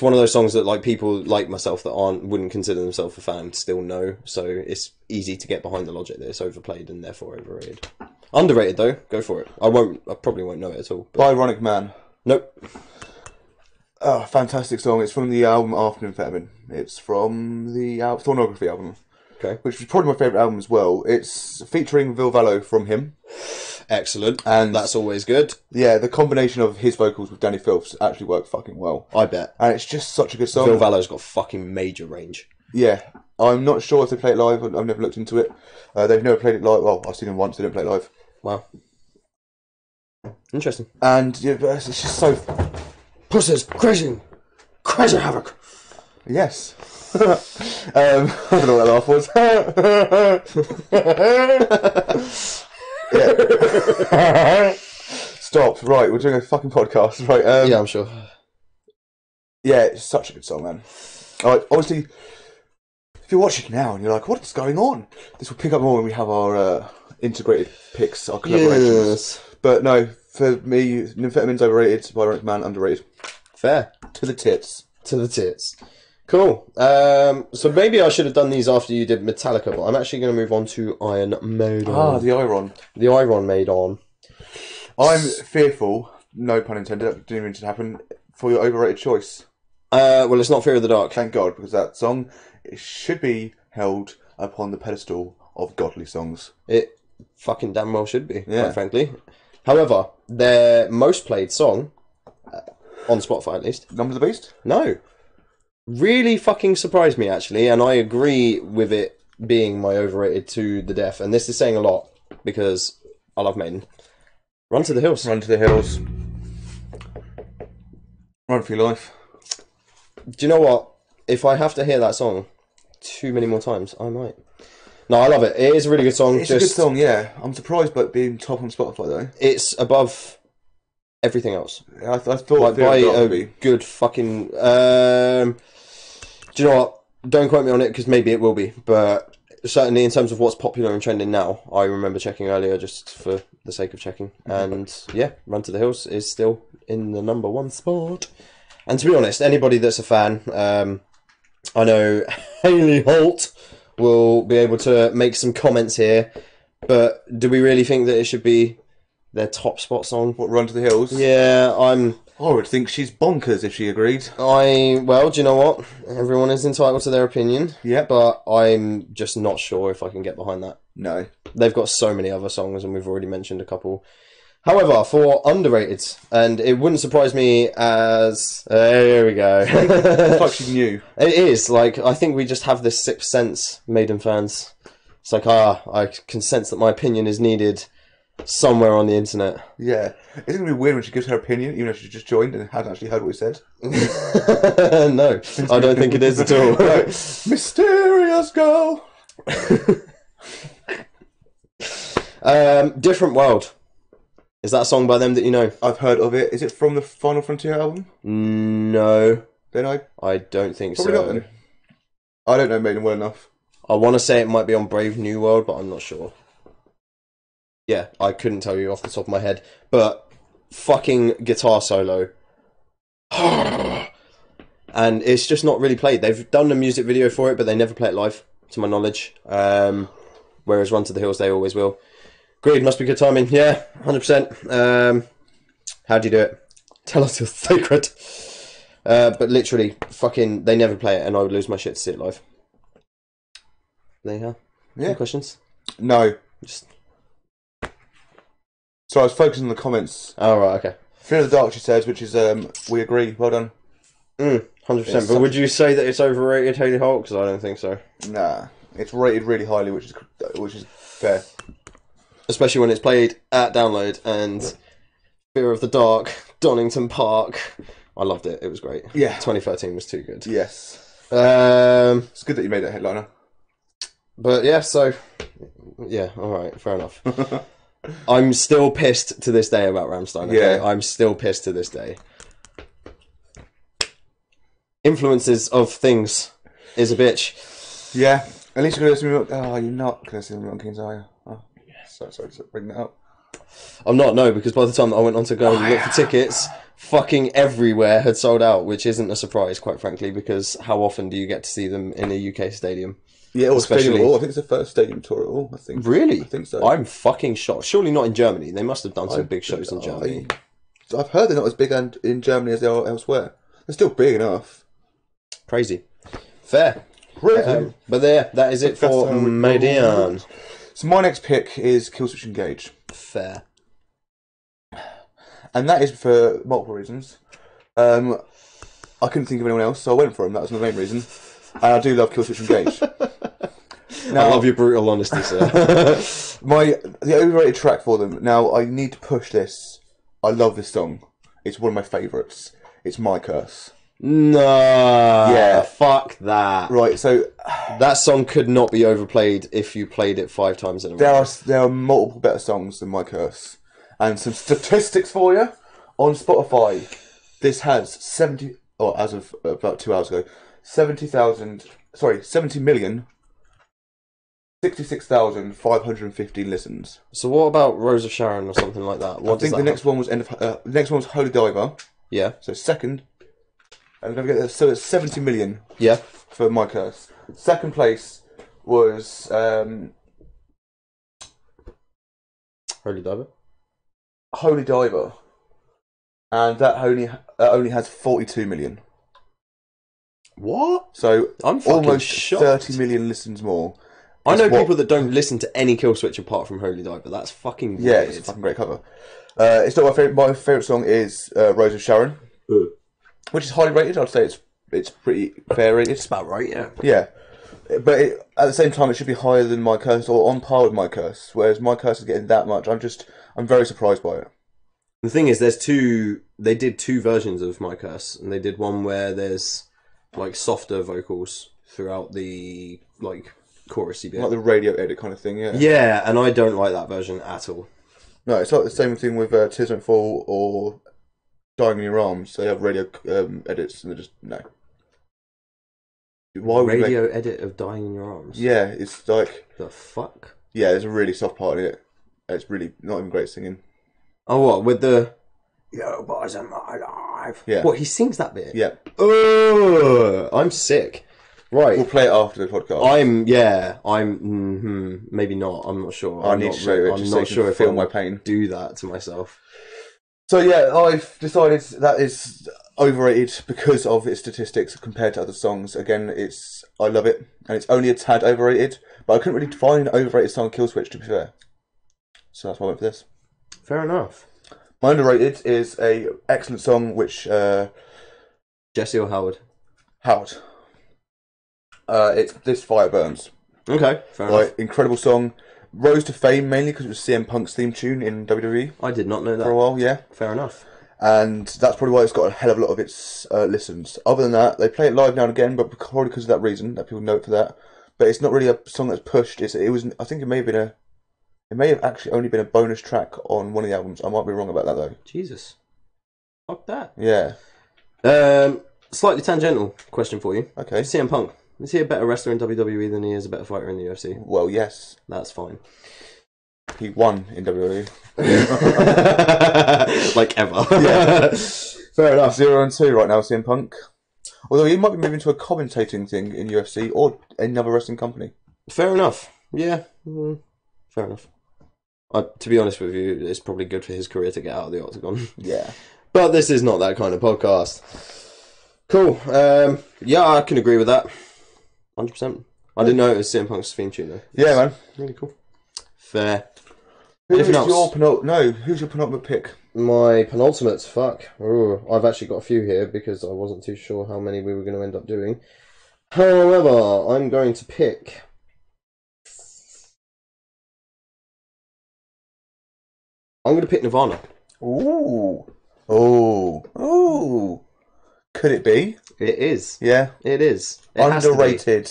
S2: one of those songs that like people like myself that wouldn't consider themselves a fan still know, so it's easy to get behind the logic that it's overplayed and therefore overrated. Underrated though, go for it. I probably won't know it at all.
S1: But... Ironic Man.
S2: Nope.
S1: Oh, fantastic song. It's from the album after Nymphetamine. It's from the Thornography album.
S2: Okay.
S1: Which was probably my favourite album as well. It's featuring Vil Vallo from him.
S2: Excellent. And that's always good.
S1: Yeah, the combination of his vocals with Danny Filth's actually worked fucking well.
S2: I bet.
S1: And it's just such a good song.
S2: Vil Vallo's got fucking major range.
S1: Yeah. I'm not sure if they play it live. I've never looked into it. They've never played it live. Well, I've seen them once. They didn't play it live.
S2: Wow. Interesting.
S1: And yeah, it's just so...
S2: Pussies, crazy havoc.
S1: Yes. I don't know what that laugh was. Yeah. Stop. Right, we're doing a fucking podcast. Right.
S2: Yeah, I'm sure.
S1: Yeah, it's such a good song, man. Honestly, if you're watching now and you're like, what's going on? This will pick up more when we have our integrated picks, our collaborations. Yes. But no, for me, Nymphetamine's overrated, Ironic Man underrated.
S2: Fair.
S1: To the tits.
S2: To the tits. Cool. So maybe I should have done these after you did Metallica, but I'm actually going to move on to Iron Maiden.
S1: Ah, the Iron.
S2: The Iron Maiden.
S1: I'm fearful, no pun intended, that didn't mean to happen, for your overrated choice.
S2: Well, it's not Fear of the Dark.
S1: Thank God, because that song it should be held upon the pedestal of godly songs.
S2: It fucking damn well should be, quite frankly. However, their most played song, on Spotify at least...
S1: Number of the Beast?
S2: No. Really fucking surprised me, actually, and I agree with it being my overrated to the death. And this is saying a lot, because I love Maiden. Run to the Hills.
S1: Run to the Hills. Run for your life.
S2: Do you know what? If I have to hear that song too many more times, I might. No, I love it. It is a really good song.
S1: It's a good song, yeah. I'm surprised by it being top on Spotify, though.
S2: It's above everything else.
S1: I thought
S2: like, by a good fucking... do you know what? Don't quote me on it, because maybe it will be. But certainly in terms of what's popular and trending now, I remember checking earlier just for the sake of checking. And yeah, Run to the Hills is still in the #1 spot. And to be honest, anybody that's a fan, I know Hayley Holt will be able to make some comments here, but do we really think that it should be their top spot song?
S1: What, Run to the Hills?
S2: Yeah,
S1: I would think she's bonkers if she agreed.
S2: Well, do you know what? Everyone is entitled to their opinion.
S1: Yeah.
S2: But I'm just not sure if I can get behind that.
S1: No.
S2: They've got so many other songs, and we've already mentioned a couple. However, for underrated, and it wouldn't surprise me as... here we go.
S1: It's like she knew.
S2: It is. Like, I think we just have this sixth sense, Maiden fans. It's like, I can sense that my opinion is needed somewhere on the internet.
S1: Yeah. Isn't it weird when she gives her opinion, even if she just joined and hadn't actually heard what we said?
S2: No, I don't think it is at all.
S1: Right. Mysterious girl.
S2: Different World. Is that a song by them that you know?
S1: I've heard of it. Is it from the Final Frontier album?
S2: No.
S1: Then
S2: I don't think
S1: probably
S2: so.
S1: not then. I don't know Maiden well enough.
S2: I want to say it might be on Brave New World, but I'm not sure. Yeah, I couldn't tell you off the top of my head. But fucking guitar solo. And it's just not really played. They've done a music video for it, but they never play it live, to my knowledge. Whereas Run to the Hills, they always will. Agreed, must be good timing. Yeah, 100%. How do you do it? Tell us your secret. But literally, fucking, they never play it, and I would lose my shit to see it live. There you go.
S1: Yeah.
S2: Any questions?
S1: No.
S2: Just...
S1: So I was focusing on the comments.
S2: Oh, right, okay.
S1: Fear of the Dark, she says, which is, we agree. Well done.
S2: 100%. But would you say that it's overrated, Hayley Holt? Because I don't think so.
S1: Nah. It's rated really highly, which is fair.
S2: Especially when it's played at Download and Fear of the Dark, Donington Park. I loved it. It was great.
S1: Yeah.
S2: 2013 was too good.
S1: Yes.
S2: It's
S1: good that you made that headliner.
S2: But yeah, so... Yeah, alright, fair enough. I'm still pissed to this day about Rammstein. Okay?
S1: Yeah.
S2: I'm still pissed to this day. Influences of things is a bitch.
S1: Yeah. At least you're going to listen to me. Oh, you're not going to listen to me on Kings, are you? Oh, sorry to bring that up.
S2: I'm not, no, because by the time that I went on to go and look for tickets, fucking everywhere had sold out, which isn't a surprise, quite frankly, because how often do you get to see them in a UK stadium?
S1: Yeah, or
S2: Especially...
S1: stadium all. I think it's the first stadium tour at all, I think.
S2: Really?
S1: I think so.
S2: I'm fucking shocked. Surely not in Germany. They must have done some big shows in Germany.
S1: I've heard they're not as big in Germany as they are elsewhere. They're still big enough.
S2: Crazy. Fair.
S1: Crazy.
S2: But there, that is it for Maiden.
S1: So my next pick is Killswitch Engage.
S2: Fair.
S1: And that is for multiple reasons. I couldn't think of anyone else, so I went for him. That was my main reason. And I do love Killswitch Engage.
S2: Now, I love your brutal honesty, sir.
S1: The overrated track for them. Now, I need to push this. I love this song. It's one of my favourites. It's My Curse.
S2: No.
S1: Yeah.
S2: Fuck that.
S1: Right, so...
S2: That song could not be overplayed if you played it 5 times in a row.
S1: There are multiple better songs than My Curse. And some statistics for you. On Spotify, this has 70... Oh, as of about 2 hours ago. 66,515 listens.
S2: So what about Rose of Sharon or something like that?
S1: I think the next one was Holy Diver.
S2: Yeah.
S1: So second, and don't forget, so it's 70 million.
S2: Yeah.
S1: For My Curse. Second place was
S2: Holy Diver.
S1: Holy Diver, and that only has 42 million.
S2: What?
S1: So
S2: I'm fucking
S1: almost
S2: shocked.
S1: 30 million listens more.
S2: I know people that don't listen to any Killswitch apart from Holy Diver. That's fucking
S1: yeah,
S2: weird.
S1: it's a fucking great cover. It's not my favorite. My favorite song is Rose of Sharon, which is highly rated. I'd say it's pretty fair rated.
S2: It's about right, yeah.
S1: Yeah, but at the same time, it should be higher than My Curse or on par with My Curse. Whereas My Curse is getting that much. I'm very surprised by it.
S2: The thing is, they did 2 versions of My Curse, and they did one where there's like softer vocals throughout the like chorusy bit,
S1: Like the radio edit kind of thing, yeah.
S2: Yeah, and I don't like that version at all.
S1: No, it's like the same thing with Tears Don't Fall or Dying in Your Arms. They have radio edits, and they're just no. Why would you make?
S2: Radio edit of Dying in Your Arms.
S1: Yeah, it's like
S2: The fuck?
S1: yeah, there's a really soft part in it. It's really not even great singing.
S2: Oh, what with the "Yo boys in my life"?
S1: Yeah.
S2: What, he sings that bit?
S1: Yeah,
S2: Oh, I'm sick. Right.
S1: we'll play it after the podcast.
S2: Maybe not. I'm not sure.
S1: I
S2: I'm
S1: need
S2: not
S1: to show you it
S2: I'm
S1: just so
S2: not
S1: you
S2: sure
S1: can
S2: if
S1: feel
S2: I'll
S1: my pain.
S2: do that to myself.
S1: So yeah, I've decided that is overrated because of its statistics compared to other songs. Again, I love it, and it's only a tad overrated. But I couldn't really find an overrated song on Killswitch, to be fair. So that's why I went for this.
S2: Fair enough.
S1: My underrated is a excellent song, which
S2: Jesse or Howard?
S1: Howard. It's This Fire Burns.
S2: Okay, fair enough.
S1: Like, incredible song. Rose to fame mainly because it was CM Punk's theme tune in WWE
S2: I did not know
S1: for a
S2: that.
S1: while, yeah.
S2: Fair enough.
S1: And that's probably why it's got a hell of a lot of its listens. Other than that, they play it live now and again, but probably because of that reason, that people know it for that. But it's not really a song that's pushed. It was. I think it may have actually only been a bonus track on one of the albums. I might be wrong about that though.
S2: Jesus. Fuck that.
S1: Yeah.
S2: Slightly tangential question for you.
S1: Okay.
S2: CM Punk. Is he a better wrestler in WWE than he is a better fighter in the UFC?
S1: Well, yes.
S2: That's fine.
S1: He won in WWE.
S2: Like ever.
S1: Yeah.
S2: Fair enough.
S1: 0-2 right now, CM Punk. Although he might be moving to a commentating thing in UFC or another wrestling company.
S2: Fair enough. Yeah. Fair enough. To be honest with you, it's probably good for his career to get out of the octagon.
S1: Yeah.
S2: But this is not that kind of podcast. Cool. Yeah, I can agree with that. 100%. I didn't know it was CM Punk's theme tune though.
S1: Yeah, man.
S2: Really cool. Fair.
S1: Who's
S2: Anything else?
S1: Who's your penultimate pick?
S2: My penultimate, fuck. Ooh, I've actually got a few here because I wasn't too sure how many we were going to end up doing. However, I'm going to pick... I'm going to pick Nirvana.
S1: Ooh. Ooh. Could it be?
S2: It is.
S1: Yeah.
S2: It is. It has to be.
S1: Underrated.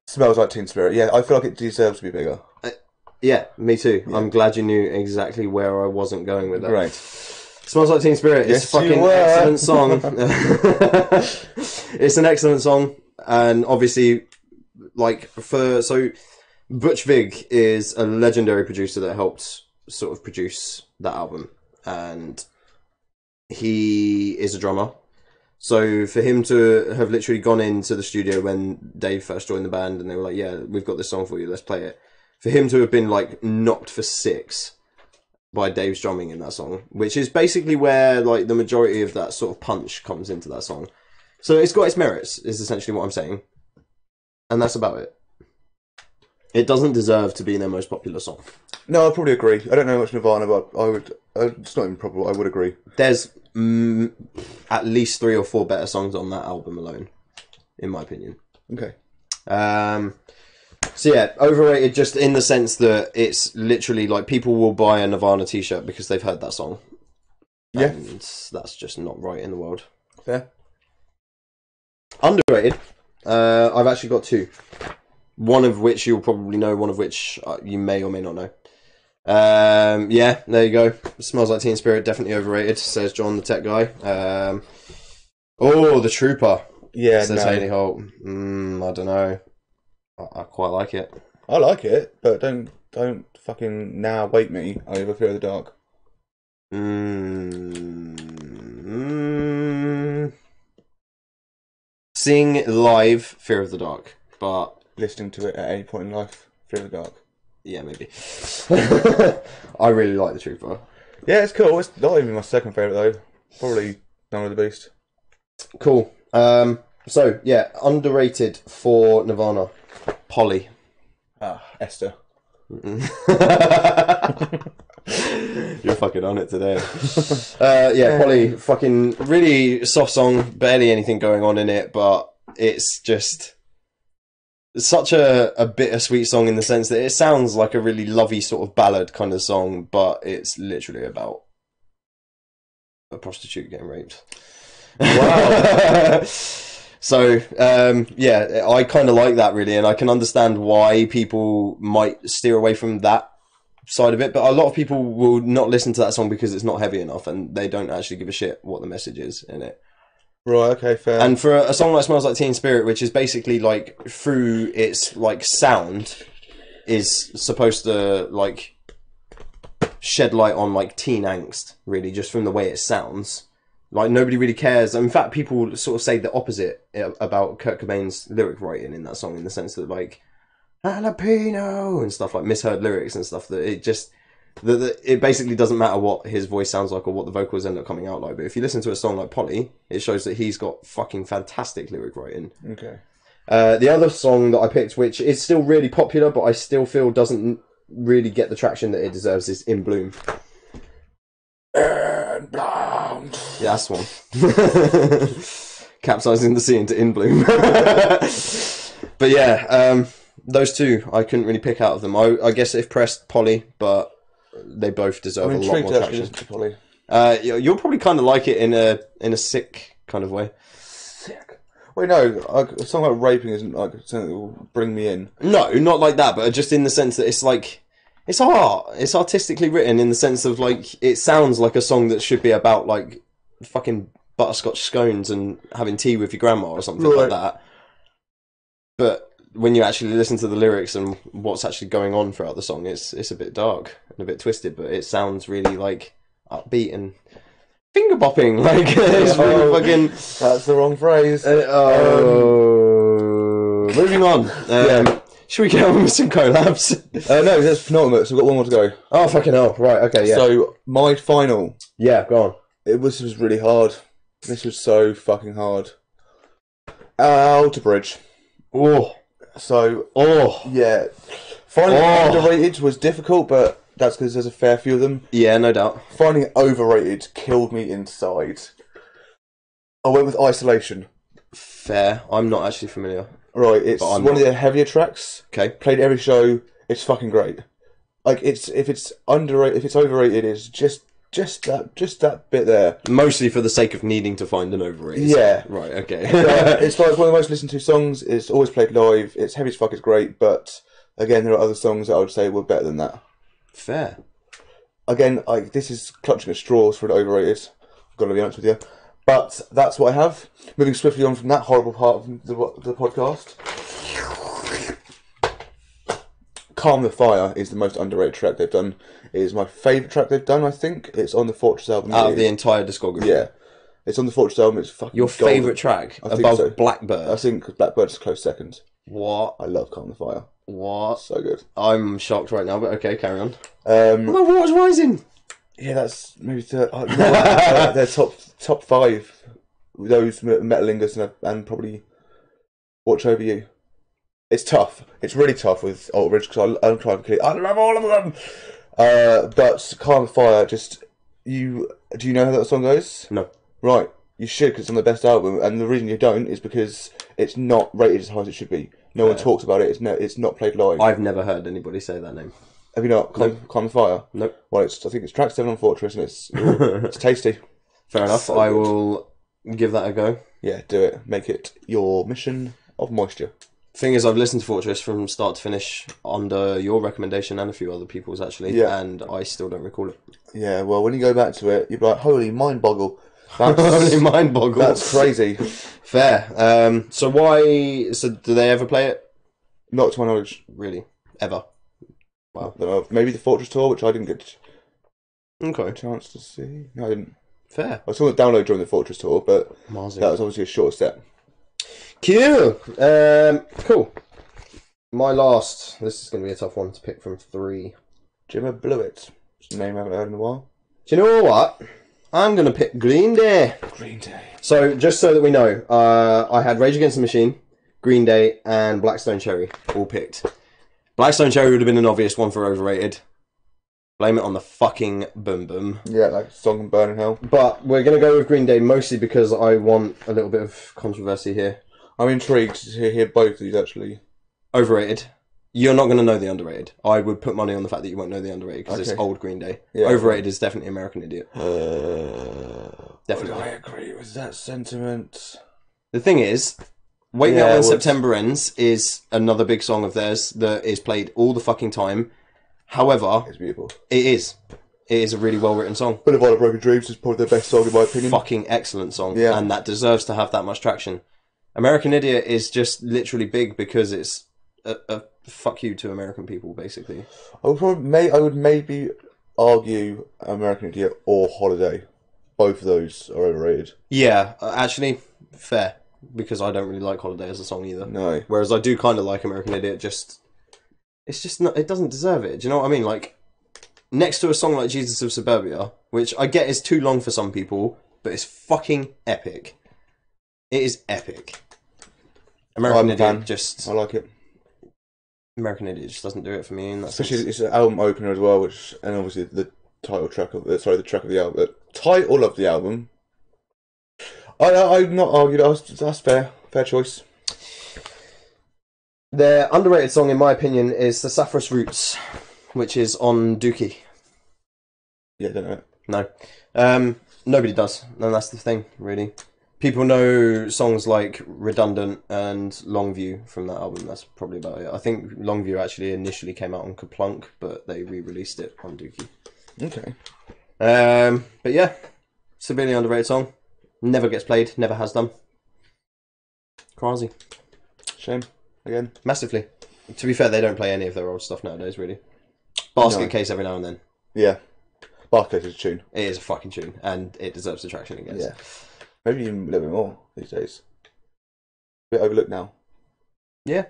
S1: Smells Like Teen Spirit. Yeah, I feel like it deserves to be bigger.
S2: Yeah, me too.
S1: Yeah.
S2: I'm glad you knew exactly where I wasn't going with that.
S1: Right.
S2: Smells Like Teen Spirit. It's
S1: Yes,
S2: a fucking
S1: you were.
S2: excellent song. It's an excellent song, and obviously, so Butch Vig is a legendary producer that helped sort of produce that album, and he is a drummer. So for him to have literally gone into the studio when Dave first joined the band, and they were like, "Yeah, we've got this song for you. Let's play it." For him to have been like knocked for 6 by Dave's drumming in that song, which is basically where like the majority of that sort of punch comes into that song. So it's got its merits, is essentially what I'm saying. And that's about it. It doesn't deserve to be their most popular song.
S1: No, I probably agree. I don't know much Nirvana, but I would. It's not even probable. I would agree.
S2: There's at least 3 or 4 better songs on that album alone, in my opinion.
S1: Okay.
S2: So yeah, overrated just in the sense that it's literally like people will buy a Nirvana t-shirt because they've heard that song.
S1: Yeah.
S2: And that's just not right in the world.
S1: Fair.
S2: Underrated. I've actually got 2. One of which you'll probably know, one of which you may or may not know. Yeah, there you go. Smells Like Teen Spirit, definitely overrated, says John, the tech guy. The Trooper.
S1: Yeah,
S2: says
S1: no.
S2: Haley Holt. I don't know. I quite like it.
S1: I like it, but don't fucking now wake me over Fear of the Dark.
S2: Seeing live Fear of the Dark, but
S1: Listening to it at any point in life, Fear of the Dark.
S2: yeah, maybe. I really like the Trooper.
S1: Yeah, it's cool. It's not even my second favourite though. Probably Number of the Beast.
S2: Cool. So yeah, underrated for Nirvana. Polly.
S1: Esther.
S2: You're fucking on it today. Yeah, Polly, fucking really soft song, barely anything going on in it, but it's just such a bittersweet song in the sense that it sounds like a really lovey sort of ballad kind of song, but it's literally about a prostitute getting raped.
S1: Wow.
S2: So, yeah, I kind of like that really, and I can understand why people might steer away from that side of it, but a lot of people will not listen to that song because it's not heavy enough, and they don't actually give a shit what the message is in it.
S1: Right, okay, fair.
S2: And for a song like Smells Like Teen Spirit, which is basically like through its like sound is supposed to like shed light on like teen angst, really, just from the way it sounds. Like nobody really cares. In fact, people sort of say the opposite about Kurt Cobain's lyric writing in that song, in the sense that like jalapeno and stuff, like misheard lyrics and stuff, that it just it basically doesn't matter what his voice sounds like or what the vocals end up coming out like. But if you listen to a song like Polly, it shows that he's got fucking fantastic lyric writing.
S1: Okay.
S2: The other song that I picked, which is still really popular, but I still feel doesn't really get the traction that it deserves, is In Bloom.
S1: And blonde.
S2: Yeah, that's one. Capsizing the sea into In Bloom. But yeah, those two I couldn't really pick out of them. I guess if pressed, Polly, but they both deserve a lot more traction.
S1: To Polly.
S2: You'll probably kind of like it in a sick kind of way.
S1: Sick. Wait, no, a song about raping isn't like something that will bring me in.
S2: No, not like that, but just in the sense that it's like, it's art. It's artistically written in the sense of like, it sounds like a song that should be about like fucking butterscotch scones and having tea with your grandma or something like that. But when you actually listen to the lyrics and what's actually going on throughout the song, it's a bit dark and a bit twisted, but it sounds really like upbeat and finger bopping. Like it's really fucking.
S1: That's the wrong phrase.
S2: Moving on. Should we get on with some collabs?
S1: No, there's penultimate, so we've got one more to go.
S2: Oh fucking hell! Right, okay, yeah.
S1: So my final.
S2: Yeah, go on.
S1: It was really hard. This was so fucking hard. Outer Bridge.
S2: Oh.
S1: So, yeah. Finding underrated was difficult, but that's because there's a fair few of them.
S2: Yeah, no doubt.
S1: Finding it overrated killed me inside. I went with Isolation.
S2: Fair. I'm not actually familiar.
S1: Right, it's one of the heavier tracks.
S2: Okay.
S1: Played every show. It's fucking great. Like, if it's overrated, it's just that bit there.
S2: Mostly for the sake of needing to find an overrated.
S1: Yeah.
S2: Right, okay.
S1: It's like one of the most listened to songs. It's always played live. It's heavy as fuck. It's great. But again, there are other songs that I would say were better than that.
S2: Fair.
S1: Again, this is clutching at straws for an overrated. I've got to be honest with you. But that's what I have. Moving swiftly on from that horrible part of the podcast. Calm the Fire is the most underrated track they've done. It is my favourite track they've done, I think. It's on the Fortress album.
S2: Out of the entire discography?
S1: Yeah. It's on the Fortress album. It's fucking
S2: your favourite track? Above
S1: so.
S2: Blackbird?
S1: I think Blackbird's a close second.
S2: What?
S1: I love Calm the Fire.
S2: What?
S1: So good.
S2: I'm shocked right now, but okay, carry on.
S1: Well,
S2: Water's Rising?
S1: Yeah, that's maybe their top five. Those Metalingers and probably Watch Over You. It's tough. It's really tough with Alter Bridge because I'm trying to kill it. I love all of them. But Calm the Fire, do you know how that song goes?
S2: No.
S1: Right, you should, because it's on the best album, and the reason you don't is because it's not rated as high as it should be. No one talks about it. It's not played live.
S2: I've never heard anybody say that name.
S1: Have you not? Calm the Fire?
S2: Nope.
S1: Well, I think it's track 7 on Fortress, and it's tasty.
S2: Fair enough.
S1: So
S2: I
S1: good.
S2: will give that a go.
S1: Yeah, do it. Make it your mission of moisture.
S2: Thing is, I've listened to Fortress from start to finish under your recommendation and a few other people's actually, and I still don't recall it.
S1: Yeah, well, when you go back to it, you'll be like, holy mind boggle.
S2: Holy mind boggle.
S1: That's crazy.
S2: Fair. So do they ever play it?
S1: Not to my knowledge.
S2: Really? Ever? Wow.
S1: I don't know. Maybe the Fortress tour, which I didn't get
S2: a
S1: chance to see. No, I didn't.
S2: Fair.
S1: I saw the download during the Fortress tour, but
S2: Marzi.
S1: that was obviously a short set.
S2: Cool. Cool. My last. This is going to be a tough one to pick from 3.
S1: Jimmy Blewett. It's a name I haven't heard in a while.
S2: Do you know what? I'm going to pick Green Day.
S1: Green Day.
S2: So, just so that we know, I had Rage Against the Machine, Green Day, and Blackstone Cherry all picked. Blackstone Cherry would have been an obvious one for overrated. Blame it on the fucking boom boom.
S1: Yeah, like Song and Burn in Hell.
S2: But we're going to go with Green Day mostly because I want a little bit of controversy here.
S1: I'm intrigued to hear both of these, actually.
S2: Overrated. You're not going to know the underrated. I would put money on the fact that you won't know the underrated because it's old Green Day. Yeah. Overrated is definitely American Idiot. Definitely.
S1: I agree with that sentiment.
S2: The thing is, Wake Me Up When September Ends is another big song of theirs that is played all the fucking time. However,
S1: it's beautiful.
S2: It is. It is a really well written song.
S1: Boulevard of Broken Dreams is probably the best song in my opinion.
S2: Fucking excellent song.
S1: Yeah.
S2: And that deserves to have that much traction. American Idiot is just literally big because it's a fuck you to American people, basically.
S1: I would maybe argue American Idiot or Holiday. Both of those are overrated.
S2: Yeah, actually, fair. Because I don't really like Holiday as a song either.
S1: No.
S2: Whereas I do kind of like American Idiot, it's just not, it doesn't deserve it. Do you know what I mean? Like, next to a song like Jesus of Suburbia, which I get is too long for some people, but it's fucking epic. It is epic. American Idiot just...
S1: I like it.
S2: American Idiot just doesn't do it for me. In that
S1: Especially
S2: sense.
S1: it's an album opener as well, and obviously the title track of the track of the album. The title of the album. I'd not argue that's fair. Fair choice.
S2: Their underrated song, in my opinion, is The Sapphiros Roots, which is on Dookie.
S1: Yeah, don't know it.
S2: No. Nobody does, and that's the thing, really. People know songs like Redundant and Longview from that album. That's probably about it. I think Longview actually initially came out on Kaplunk, but they re-released it on Dookie.
S1: Okay.
S2: But yeah, severely underrated song. Never gets played, never has done. Crazy.
S1: Shame. Again.
S2: Massively. To be fair, they don't play any of their old stuff nowadays, really. Basket Case every now and then.
S1: Yeah. Basket is a tune.
S2: It is a fucking tune, and it deserves the traction it gets.
S1: Yeah. Maybe even a little bit more these days. A bit overlooked now.
S2: Yeah,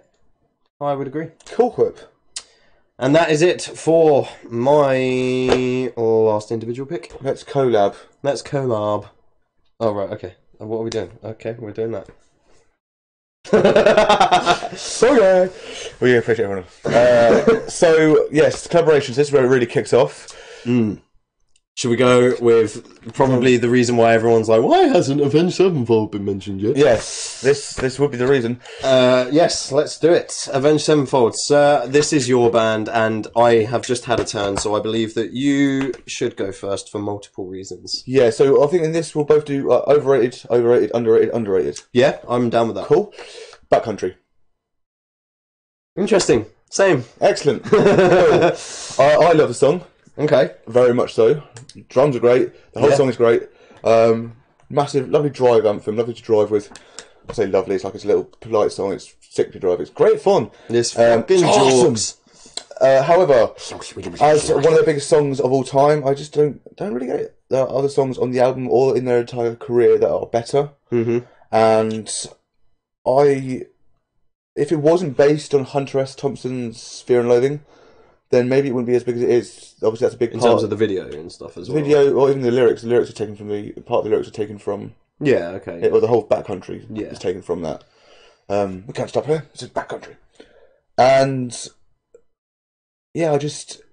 S2: I would agree.
S1: Cool whip.
S2: And that is it for my last individual pick.
S1: Let's collab.
S2: Let's collab. Oh, right, okay. And what are we doing? Okay, we're doing that.
S1: Okay. We appreciate everyone. So, yes, collaborations. This is where it really kicks off.
S2: Should we go with probably the reason why everyone's like, why hasn't Avenged Sevenfold been mentioned yet?
S1: Yes, this would be the reason.
S2: Yes, let's do it. Avenged Sevenfold. Sir, this is your band, and I have just had a turn, so I believe that you should go first for multiple reasons.
S1: Yeah, so I think in this we'll both do overrated, underrated, underrated.
S2: Yeah, I'm down with that.
S1: Cool. Backcountry.
S2: Interesting. Same.
S1: Excellent. Cool. I love the song.
S2: Okay.
S1: Very much so. Drums are great. The whole song is great. Massive, lovely drive anthem. Lovely to drive with. I say lovely. It's like it's a little polite song. It's sick to drive. It's great fun.
S2: This fucking
S1: awesome.
S2: However,
S1: as one of the biggest songs of all time, I just don't really get it. There are other songs on the album or in their entire career that are better.
S2: Mm-hmm.
S1: And if it wasn't based on Hunter S. Thompson's Fear and Loathing, then maybe it wouldn't be as big as it is. Obviously, that's a big part.
S2: In terms of the video and stuff as well.
S1: Video, or even the lyrics. The lyrics are taken from part of the lyrics are taken from.
S2: Yeah, okay.
S1: Or the whole backcountry is taken from that. We can't stop here. This is backcountry. And yeah,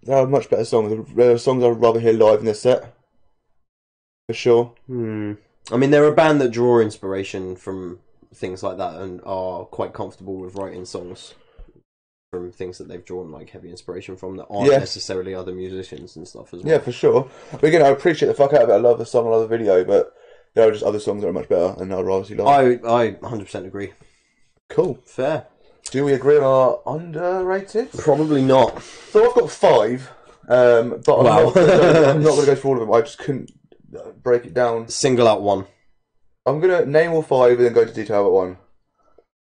S1: there are much better songs. There are songs I'd rather hear live in their set. For sure.
S2: I mean, they're a band that draw inspiration from things like that and are quite comfortable with writing songs from things that they've drawn like heavy inspiration from that aren't necessarily other musicians and stuff as well.
S1: Yeah, for sure. But again, I appreciate the fuck out of it. I love the song, I love the video, but there are just other songs that are much better, and I'd rather see live.
S2: I 100% agree.
S1: Cool.
S2: Fair.
S1: Do we agree on our underrated?
S2: Probably not.
S1: So I've got 5, but I'm not going to go through all of them. I just couldn't break it down.
S2: Single out one.
S1: I'm going to name all 5 and then go into detail about one.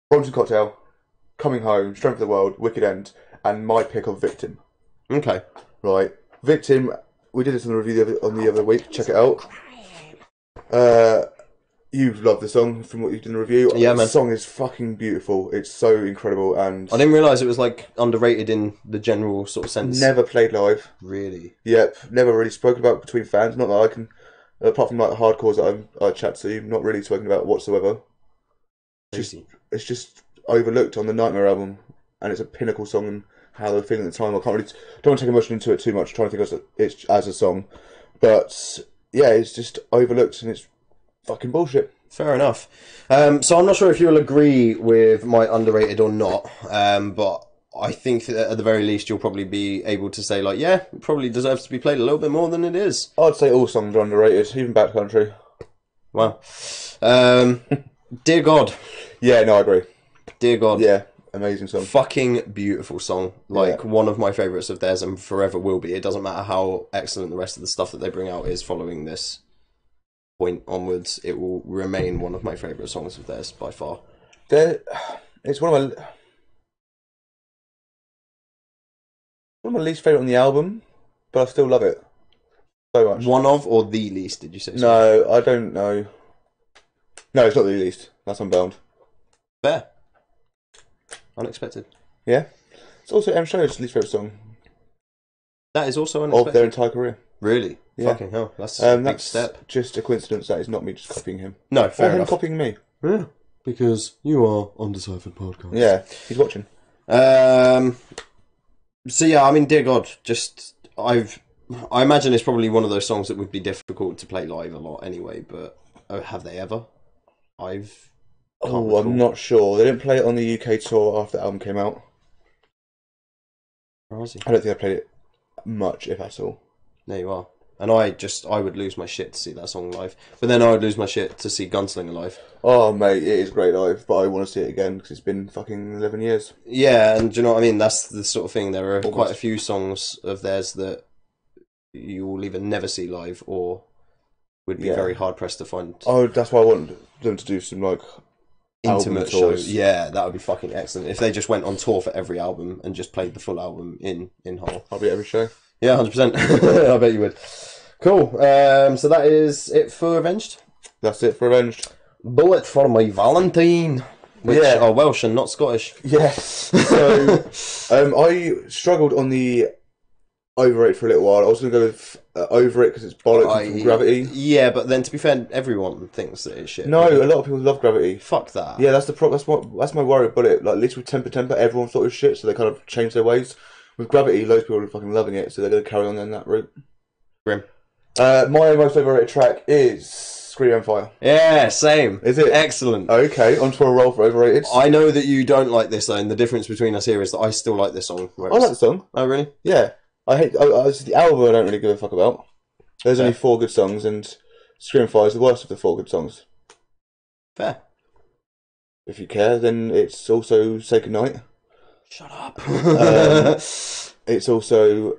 S1: Bronson Cocktail, Coming Home, Strength of the World, Wicked End, and my pick of Victim.
S2: Okay.
S1: Right. Victim, we did this on the review the other week. Check it out. You love the song from what you did in the review.
S2: Yeah, man.
S1: The song is fucking beautiful. It's so incredible, and
S2: I didn't realise it was like underrated in the general sort of sense.
S1: never played live.
S2: Really?
S1: Yep. Never really spoken about between fans. Not that I can, apart from like the hardcores that I chat to, not really spoken about whatsoever. It's just overlooked on the Nightmare album, and it's a pinnacle song. And how they were feeling at the time, I can't really don't want to take emotion into it too much. Trying to think of it as a song, but yeah, it's just overlooked, and it's fucking bullshit.
S2: Fair enough. So I'm not sure if you'll agree with my underrated or not, but I think that at the very least you'll probably be able to say like, yeah, it probably deserves to be played a little bit more than it is.
S1: I'd say all songs are underrated, even Backcountry.
S2: Wow. Dear God.
S1: Yeah, no, I agree.
S2: Dear God.
S1: Yeah. amazing song.
S2: Fucking beautiful song. Like, one of my favourites of theirs and forever will be. It doesn't matter how excellent the rest of the stuff that they bring out is following this point onwards. It will remain one of my favourite songs of theirs by far.
S1: It's one of my least favourite on the album, but I still love it so much.
S2: One of or the least, did you say?
S1: No, I don't know. No, it's not the least. That's Unbound.
S2: Fair. Unexpected.
S1: Yeah. It's also M. Show's least favourite song.
S2: That is also unexpected.
S1: Of their entire career.
S2: Really?
S1: Yeah.
S2: Fucking hell. That's a big step.
S1: Just a coincidence. That is not me just copying him.
S2: No, fair enough.
S1: Or him copying me.
S2: Yeah. Because you are Undeciphered Podcast.
S1: Yeah, he's watching.
S2: So yeah, I mean, dear God, I imagine it's probably one of those songs that would be difficult to play live a lot anyway, but have they ever? I'm
S1: not sure. They didn't play it on the UK tour after the album came out.
S2: Where was he?
S1: I don't think I played it much, if at all.
S2: There you are. And I would lose my shit to see that song live. But then I would lose my shit to see Gunslinger live.
S1: Oh, mate, it is great live, but I want to see it again because it's been fucking 11 years.
S2: Yeah, and do you know what I mean? That's the sort of thing. There are quite a few songs of theirs that you will either never see live or would be very hard pressed to find.
S1: Oh, that's why I want them to do some, like,
S2: intimate shows. Yeah, that would be fucking excellent. If they just went on tour for every album and just played the full album in whole.
S1: I'll be at every show.
S2: Yeah, 100%. I bet you would. Cool. So that is it for Avenged?
S1: That's it for Avenged.
S2: Bullet for my Valentine. Which are Welsh and not Scottish.
S1: Yes. So, I struggled on the Overrated for a little while. I was going to go with Over It because it's bollocks from Gravity.
S2: Yeah, but then to be fair, everyone thinks that it's shit.
S1: No, a lot of people love Gravity.
S2: Fuck that.
S1: Yeah, that's the problem. That's my worry with Bullet. Like, at least with Temper, everyone thought it was shit, so they kind of changed their ways. With Gravity, loads of people are fucking loving it, so they're going to carry on in that route.
S2: Grim.
S1: My most overrated track is Scream and Fire.
S2: Yeah, same.
S1: Is it?
S2: Excellent.
S1: Okay, onto a roll for overrated.
S2: I know that you don't like this though, and the difference between us here is that I still like this song.
S1: I like the song.
S2: Oh, really?
S1: Yeah. It's the album I don't really give a fuck about. There's only 4 good songs, and Scream and Fire is the worst of the 4 good songs.
S2: Fair.
S1: If you care, then it's also Say Goodnight.
S2: Shut up.
S1: It's also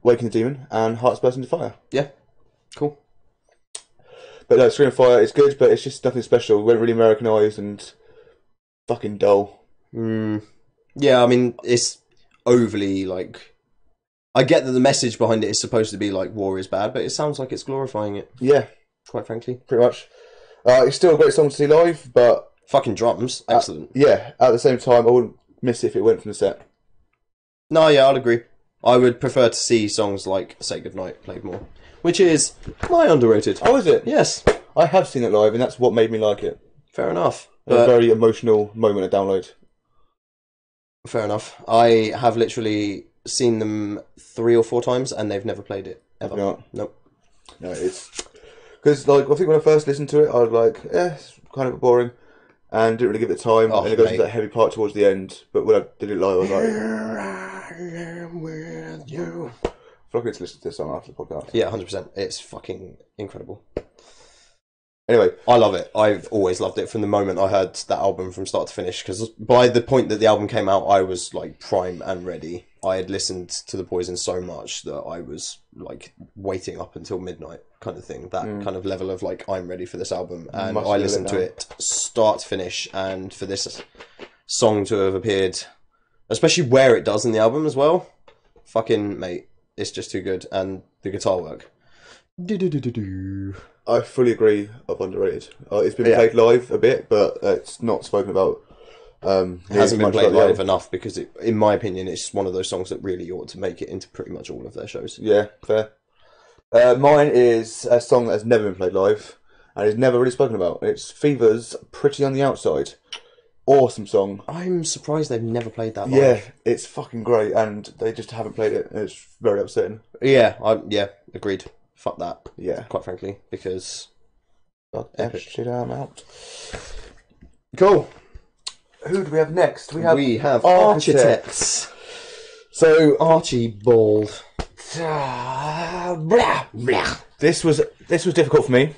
S1: Waking the Demon and Hearts Burst into Fire.
S2: Yeah. Cool.
S1: But no, Scream and Fire is good, but it's just nothing special. It went really Americanised and fucking dull.
S2: Yeah, I mean, it's overly, like... I get that the message behind it is supposed to be, like, war is bad, but it sounds like it's glorifying it.
S1: Yeah.
S2: Quite frankly.
S1: Pretty much. It's still a great song to see live, but...
S2: Fucking drums. Excellent.
S1: Yeah, at the same time, I wouldn't miss it if it went from the set.
S2: No, yeah, I'll agree. I would prefer to see songs like Say Goodnight played more. Which is my underrated.
S1: Oh, is it?
S2: Yes.
S1: I have seen it live, and that's what made me like it.
S2: Fair enough.
S1: A very emotional moment of download.
S2: Fair enough. I have literally seen them 3 or 4 times, and they've never played it, ever.
S1: Not?
S2: Nope.
S1: No, it's... Because, like, I think when I first listened to it, I was like, it's kind of boring. And didn't really give it time. And it goes to that heavy part towards the end. But when I did it live, I was like... Here I am with you. I feel like I need to listen to this song after the podcast.
S2: Yeah, 100%. It's fucking incredible.
S1: Anyway.
S2: I love it. I've always loved it from the moment I heard that album from start to finish. Because by the point that the album came out, I was, like, prime and ready. I had listened to The Poison so much that I was, like, waiting up until midnight kind of thing. That kind of level of, like, I'm ready for this album. And I listened to it start to finish. And for this song to have appeared, especially where it does in the album as well, fucking, mate, it's just too good. And the guitar work.
S1: I fully agree of underrated. It's been played live a bit, but it's not spoken about.
S2: It hasn't been played live enough because, in my opinion, it's one of those songs that really ought to make it into pretty much all of their shows.
S1: Yeah, fair. Mine is a song that has never been played live and is never really spoken about. It's Fever's Pretty on the Outside. Awesome song.
S2: I'm surprised they've never played that live.
S1: Yeah, it's fucking great, and they just haven't played it, and it's very upsetting.
S2: Yeah, agreed. Fuck that.
S1: Yeah.
S2: Quite frankly, because...
S1: Fuck that shit, I'm out.
S2: Cool.
S1: Who do we have next?
S2: We have Architects.
S1: So
S2: Archibald.
S1: This was difficult for me.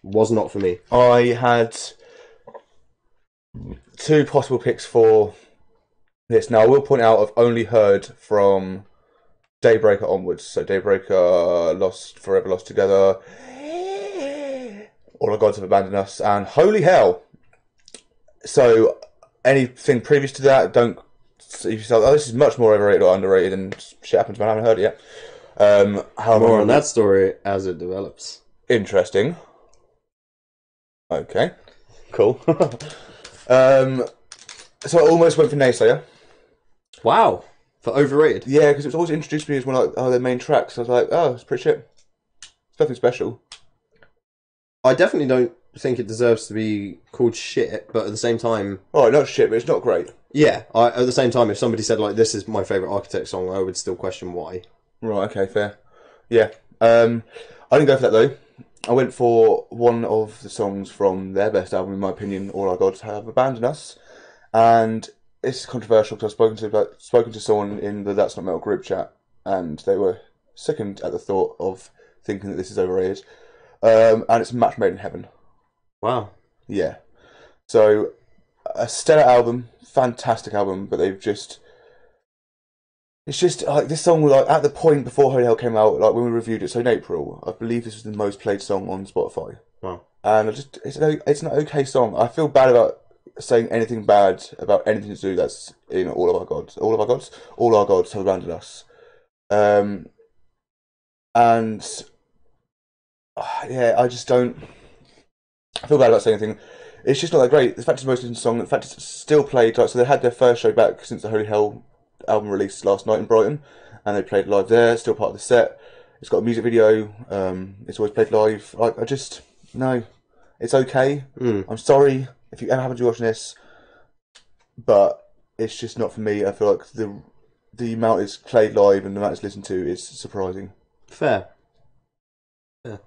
S2: Was not for me.
S1: I had 2 possible picks for Yes. Now I will point out I've only heard from Daybreaker onwards. So Daybreaker, Lost Forever, Lost Together, All Our Gods Have Abandoned Us, and Holy Hell. So anything previous to that, don't. If you say, oh, this is much more overrated or underrated, and shit happens, man. I haven't heard it yet. However,
S2: More on that story as it develops.
S1: Interesting. Okay. Cool. So I almost went for Naysayer.
S2: Wow. For overrated?
S1: Yeah, because it was always introduced to me as one of their main tracks. I was like, oh, it's pretty shit. It's nothing special.
S2: I definitely don't think it deserves to be called shit, but at the same time...
S1: Oh, not shit, but it's not great.
S2: Yeah, at the same time, if somebody said, like, this is my favourite Architect song, I would still question why.
S1: Right, okay, fair. Yeah. I didn't go for that, though. I went for one of the songs from their best album, in my opinion, All Our Gods Have Abandoned Us. And it's controversial because I've spoken to someone in the That's Not Metal group chat, and they were sickened at the thought of thinking that this is overrated. And it's Match Made in Heaven.
S2: Wow.
S1: Yeah. So, a stellar album, fantastic album, but they've just... It's just, like, this song, like, at the point before Holy Hell came out, like, when we reviewed it, so in April, I believe this was the most played song on Spotify.
S2: Wow.
S1: And it's an okay song. I feel bad about saying anything bad about anything to do that's in All of Our Gods. All of Our Gods? All Our Gods Have Abandoned Us. And... yeah, I just don't... I feel bad about saying anything. It's just not that great. The fact it's the most listened to song, the fact it's still played, like, so they had their first show back since the Holy Hell album released last night in Brighton, and they played live there, still part of the set. It's got a music video, it's always played live. Like, no. It's okay. I'm sorry if you ever happen to be watching this, but it's just not for me. I feel like the amount it's played live and the amount it's listened to is surprising.
S2: Fair. Yeah.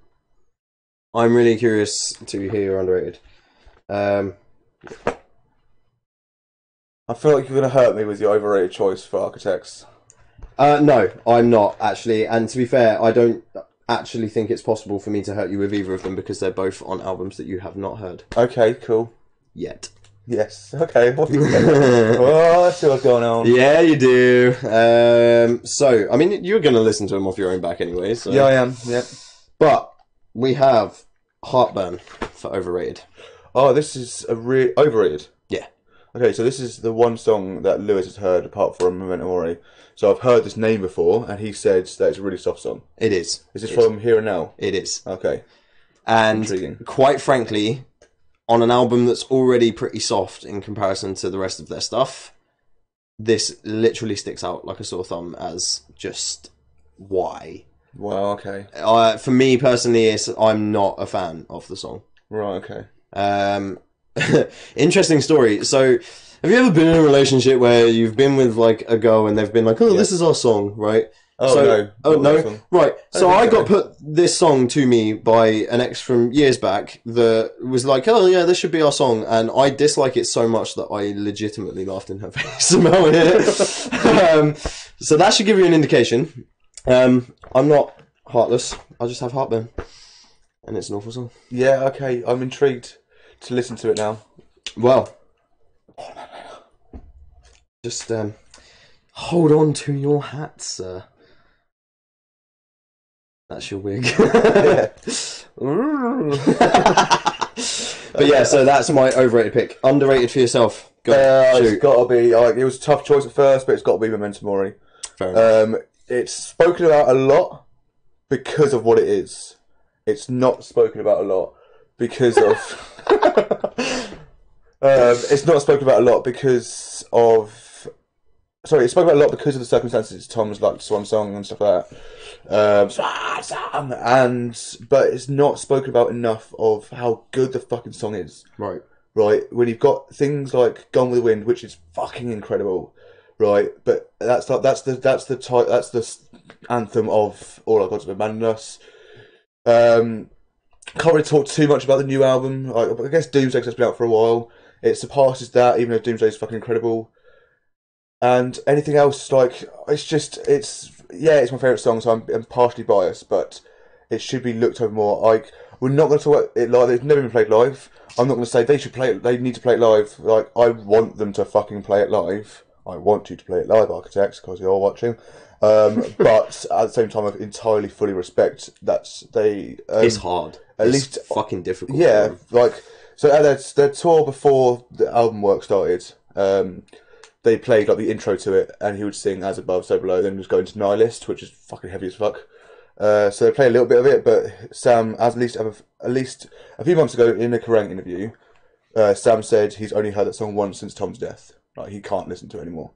S2: I'm really curious to hear your underrated.
S1: I feel like you're going to hurt me with your overrated choice for Architects.
S2: No, I'm not, actually. And to be fair, I don't actually think it's possible for me to hurt you with either of them because they're both on albums that you have not heard.
S1: Okay, cool.
S2: Yet.
S1: Yes, okay. Oh, I see what's going on.
S2: Yeah, you do. So, I mean, you're going to listen to them off your own back anyway. So.
S1: Yeah, I am, yeah.
S2: But we have Heartburn for overrated.
S1: Oh, this is overrated?
S2: Yeah.
S1: Okay, so this is the one song that Lewis has heard apart from Memento Mori. So I've heard this name before, and he said that it's a really soft song.
S2: It is.
S1: Is this from Here and Now?
S2: It is.
S1: Okay.
S2: And
S1: intriguing.
S2: Quite frankly, on an album that's already pretty soft in comparison to the rest of their stuff, this literally sticks out like a sore thumb as just why.
S1: Wow, okay.
S2: For me personally, I'm not a fan of the song.
S1: Right, okay.
S2: Interesting story. So, have you ever been in a relationship where you've been with like a girl and they've been like, "Oh, this is our song," right?
S1: Oh, no.
S2: Oh, no. Right. So I got
S1: so.
S2: put this song to me by an ex from years back that was like, "Oh, yeah, this should be our song." And I dislike it so much that I legitimately laughed in her face about it. So that should give you an indication. I'm not heartless. I just have heartburn. And it's an awful song.
S1: Yeah, okay. I'm intrigued to listen to it now.
S2: Well, just hold on to your hat, sir. That's your wig.
S1: Yeah.
S2: But yeah, so that's my overrated pick. Underrated for yourself.
S1: It's got to be. Like, it was a tough choice at first, but it's got to be Memento Mori.
S2: Fair enough.
S1: It's spoken about a lot because of what it is. It's not spoken about a lot because of. It's not spoken about a lot because of. Sorry, it's spoken about a lot because of the circumstances. Tom's like Swan Song and stuff like that. But it's not spoken about enough of how good the fucking song is.
S2: Right.
S1: Right. When you've got things like Gone with the Wind, which is fucking incredible. Right. But that's the anthem of All Our Gods Have Abandoned Us. Can't really talk too much about the new album. I guess Doomsday has been out for a while. It surpasses that, even though Doomsday is fucking incredible. And anything else, like, it's my favourite song, so I'm partially biased, but it should be looked over more. Like, we're not going to talk about it live. It's never been played live. I'm not going to say they need to play it live. Like, I want them to fucking play it live. I want you to play it live, Architects, because you're watching. But at the same time, I entirely fully respect that they.
S2: It's hard.
S1: At
S2: It's
S1: least
S2: fucking difficult.
S1: Yeah, like so at their tour before the album work started. They played like the intro to it, and he would sing "As Above, So Below," then just go into "Nihilist," which is fucking heavy as fuck. So they play a little bit of it, but Sam, at least a few months ago in a Kerrang interview, Sam said he's only heard that song once since Tom's death. Like he can't listen to it anymore.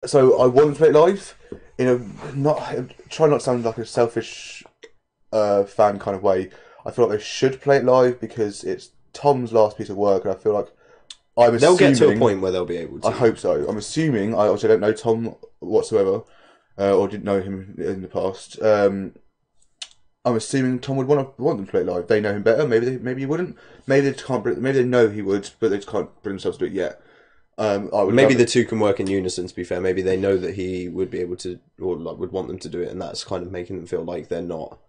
S1: So I want to play it live in a try not to sound like a selfish fan kind of way. I feel like they should play it live because it's Tom's last piece of work, and I feel like
S2: they'll get to a point where they'll be able to.
S1: I hope so. I'm assuming. I obviously don't know Tom whatsoever, or didn't know him in the past. I'm assuming Tom would want them to play it live. They know him better. Maybe he wouldn't. Maybe they can't. Maybe they know he would, but they just can't bring themselves to do it yet.
S2: Maybe the two can work in unison. To be fair, maybe they know that he would be able to, or like, would want them to do it, and that's kind of making them feel like they're not.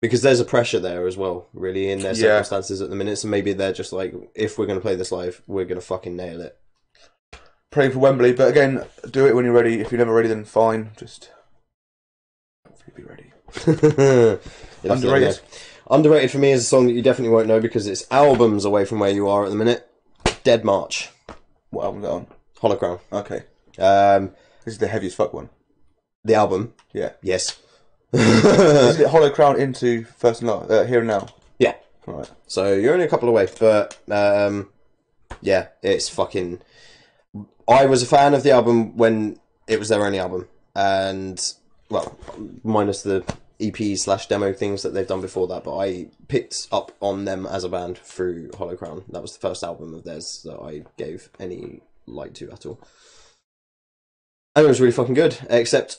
S2: Because there's a pressure there as well, really, in their circumstances at the minute. So maybe they're just like, if we're going to play this live, we're going to fucking nail it.
S1: Praying for Wembley, but again, do it when you're ready. If you're never ready, then fine. Just hopefully be ready. Underrated.
S2: Underrated for me is a song that you definitely won't know because it's albums away from where you are at the minute. Dead March.
S1: What album's that on?
S2: Holocron.
S1: Okay. This is the heaviest fuck one.
S2: The album?
S1: Yeah.
S2: Yes.
S1: Is it Hollow Crown into First and Last, Here and Now?
S2: Yeah.
S1: Right.
S2: So you're only a couple away, but yeah, it's fucking. I was a fan of the album when it was their only album, and well, minus the EP/demo things that they've done before that, but I picked up on them as a band through Hollow Crown. That was the first album of theirs that I gave any light to at all. And it was really fucking good, except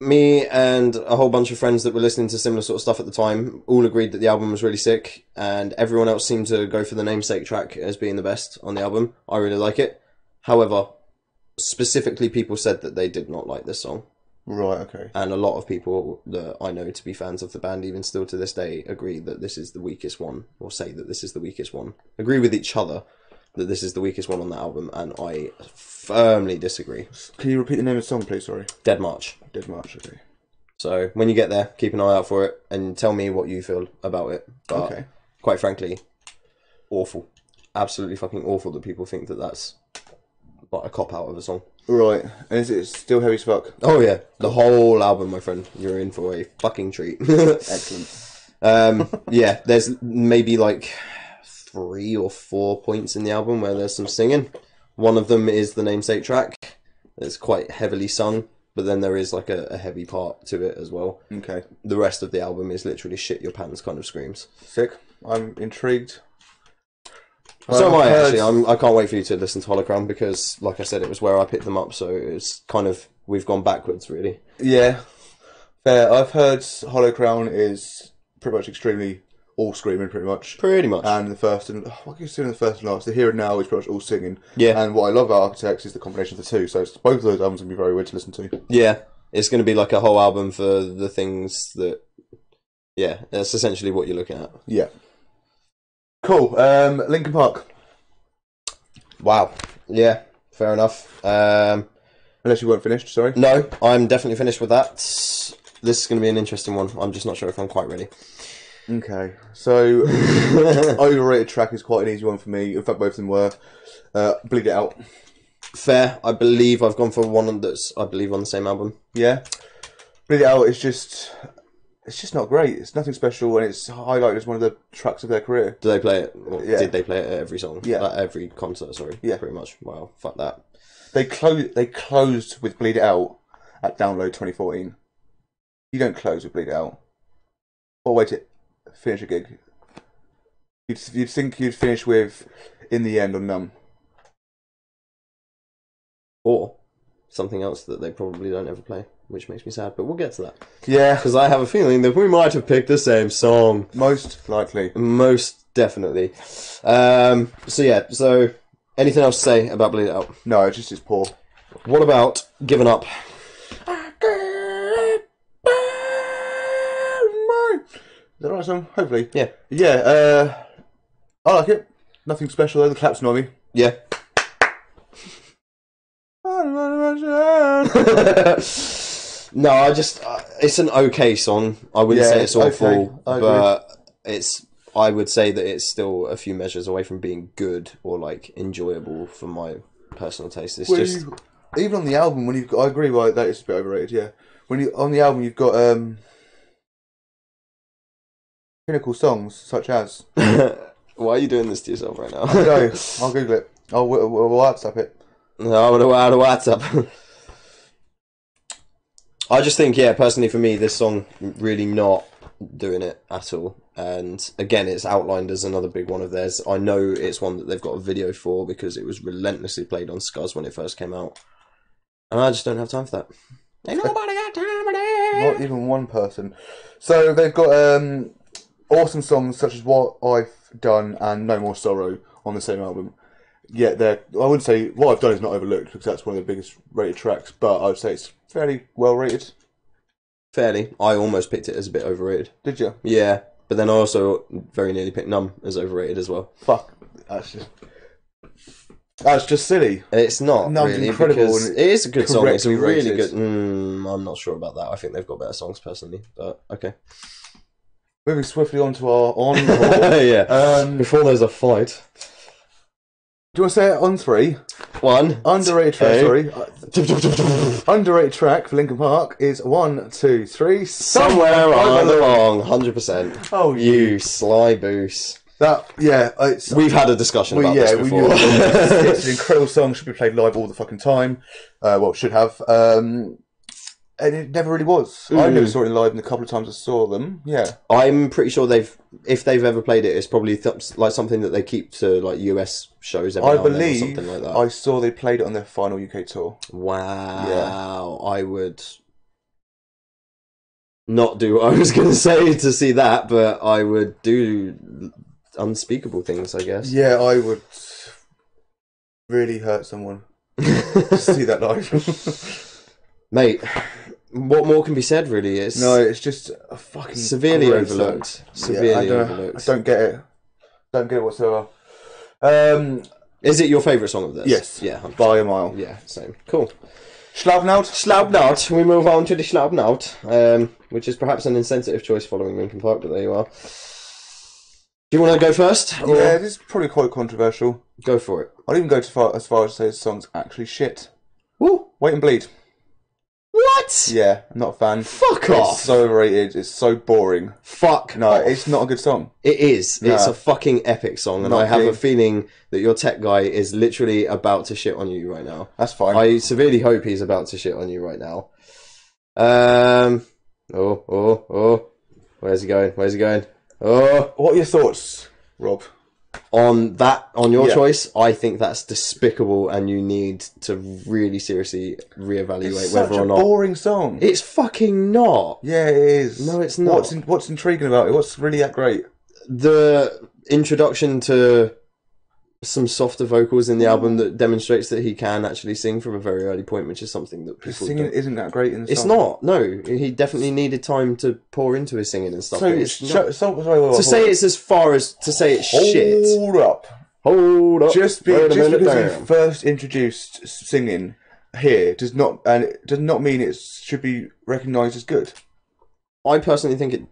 S2: me and a whole bunch of friends that were listening to similar sort of stuff at the time all agreed that the album was really sick, and everyone else seemed to go for the namesake track as being the best on the album. I really like it. However, specifically people said that they did not like this song.
S1: Right, okay.
S2: And a lot of people that I know to be fans of the band, even still to this day, agree that this is the weakest one, or say that this is the weakest one. Agree with each other that this is the weakest one on that album, and I firmly disagree.
S1: Can you repeat the name of the song, please? Sorry.
S2: Dead March.
S1: Dead March, okay.
S2: So when you get there, keep an eye out for it, and tell me what you feel about it. But
S1: okay.
S2: Quite frankly, awful. Absolutely fucking awful that people think that that's like a cop-out of a song.
S1: Right. And is it still heavy as fuck?
S2: Oh yeah. The whole album, my friend. You're in for a fucking treat.
S1: Excellent.
S2: Yeah, there's maybe like 3 or 4 points in the album where there's some singing. One of them is the namesake track. It's quite heavily sung, but then there is like a heavy part to it as well.
S1: Okay.
S2: The rest of the album is literally shit your pants kind of screams.
S1: Sick. I'm intrigued.
S2: So am I, actually. I can't wait for you to listen to Holocron because, like I said, it was where I picked them up, so it's kind of, we've gone backwards, really.
S1: Yeah. Fair. I've heard Hollow Crown is pretty much extremely all screaming, pretty much.
S2: Pretty much.
S1: And the first and... what can you say in the first and last? The Here and Now is pretty much all singing.
S2: Yeah.
S1: And what I love about Architects is the combination of the two, so both of those albums can be very weird to listen to.
S2: Yeah. It's going to be like a whole album for the things that... Yeah, that's essentially what you're looking at.
S1: Yeah. Cool. Linkin Park.
S2: Wow. Yeah, fair enough.
S1: Unless you weren't finished, sorry.
S2: No, I'm definitely finished with that. This is going to be an interesting one. I'm just not sure if I'm quite ready.
S1: Okay. So, overrated track is quite an easy one for me. In fact, both of them were. Bleed It Out.
S2: Fair. I believe I've gone for one that's, I believe, on the same album.
S1: Yeah. Bleed It Out is just... It's just not great. It's nothing special, and it's highlighted as one of the tracks of their career.
S2: Do they play it? Or
S1: Yeah.
S2: Did they play it at every song?
S1: Yeah.
S2: Every concert, sorry.
S1: Yeah.
S2: Pretty much. Wow, fuck that.
S1: They closed with Bleed It Out at Download 2014. You don't close with Bleed It Out. Or wait to finish a gig. You'd think you'd finish with In the End or Numb.
S2: Or something else that they probably don't ever play, which makes me sad, but we'll get to that.
S1: Yeah.
S2: Because I have a feeling that we might have picked the same song.
S1: Most likely.
S2: Most definitely. So anything else to say about Bleed It Out?
S1: No, it's poor.
S2: What about Given Up?
S1: Is that the right song? Hopefully.
S2: Yeah.
S1: Yeah, I like it. Nothing special though, the claps annoy me.
S2: Yeah. No, it's an okay song. I wouldn't say it's awful,
S1: okay.
S2: but I would say that it's still a few measures away from being good or like enjoyable for my personal taste. It's just
S1: even on the album when I agree with that, it's a bit overrated. Yeah, on the album you've got pinnacle songs such as.
S2: Why are you doing this to yourself right now?
S1: No, I'll Google it. I'll WhatsApp it.
S2: No, I don't WhatsApp. I just think, personally for me, this song really not doing it at all. And again, it's outlined as another big one of theirs. I know it's one that they've got a video for because it was relentlessly played on Scuzz when it first came out. And I just don't have time for that. Ain't nobody got time for that.
S1: Not even one person. So they've got awesome songs such as What I've Done and No More Sorrow on the same album. Yeah, I wouldn't say What I've Done is not overlooked because that's one of the biggest rated tracks, but I would say it's fairly well rated.
S2: Fairly. I almost picked it as a bit overrated.
S1: Did you?
S2: Yeah, but then I also very nearly picked Numb as overrated as well.
S1: Fuck. That's just silly.
S2: It's not
S1: Numb's
S2: really,
S1: incredible.
S2: because it is a good song. It's a really
S1: rated.
S2: good. I'm not sure about that. I think they've got better songs personally, but okay.
S1: Moving swiftly on to our encore.
S2: Yeah. Before there's a fight.
S1: Do you want to say it on 3?
S2: 1.
S1: Underrated track, sorry. Underrated track for Linkin Park is 1, 2, 3.
S2: Somewhere along, 100%.
S1: Oh,
S2: you sly boos.
S1: We've
S2: had a discussion about this before.
S1: It's an incredible song, should be played live all the fucking time. Should have. And it never really was. I never saw it live, and the couple of times I saw them, yeah.
S2: I'm pretty sure if they've ever played it, it's probably like something that they keep to like US shows every now and then or something like that.
S1: I saw they played it on their final UK tour.
S2: Wow.
S1: Yeah.
S2: I would not do what I was going to say to see that, but I would do unspeakable things, I guess.
S1: Yeah, I would really hurt someone to see that live.
S2: Mate, what more can be said, really? It's
S1: just a fucking
S2: severely overlooked. Severely overlooked.
S1: I don't get it. Don't get it whatsoever.
S2: Is it your favourite song of this?
S1: Yes.
S2: Yeah.
S1: By a mile.
S2: Yeah, same. Cool.
S1: Schlaubnaut.
S2: Schlaubnaut. We move on to the Schlaubnaut, which is perhaps an insensitive choice following Linkin Park, but there you are. Do you want to go first? Or?
S1: Yeah, this is probably quite controversial.
S2: Go for it.
S1: I'd even go as far as to say the song's actually shit.
S2: Woo!
S1: Wait and Bleed.
S2: What?
S1: Yeah, I'm not a fan.
S2: Fuck off.
S1: It's so overrated. It's so boring.
S2: Fuck
S1: No,
S2: off.
S1: It's not a good song.
S2: It is.
S1: No.
S2: It's a fucking epic song, and
S1: Not
S2: I have
S1: me.
S2: a feeling that your tech guy is literally about to shit on you right now.
S1: That's fine.
S2: I severely hope he's about to shit on you right now. Where's he going? Oh.
S1: What are your thoughts, Rob?
S2: On your choice, I think that's despicable, and you need to really seriously reevaluate
S1: It's
S2: whether
S1: such
S2: or
S1: a
S2: not.
S1: boring song.
S2: It's fucking not.
S1: Yeah, it is.
S2: No, it's not.
S1: What's intriguing about it? What's really that great?
S2: The introduction to some softer vocals in the album that demonstrates that he can actually sing from a very early point, which is something that
S1: His
S2: people
S1: singing
S2: don't.
S1: isn't that great in the song.
S2: It's not. No, he definitely needed time to pour into his singing and stuff.
S1: So,
S2: It's not-
S1: to
S2: say it's as far as to say it's shit.
S1: Hold up. Just
S2: Wait a
S1: because
S2: minute,
S1: he
S2: damn.
S1: first introduced singing here does not mean it should be recognised as good.
S2: I personally think it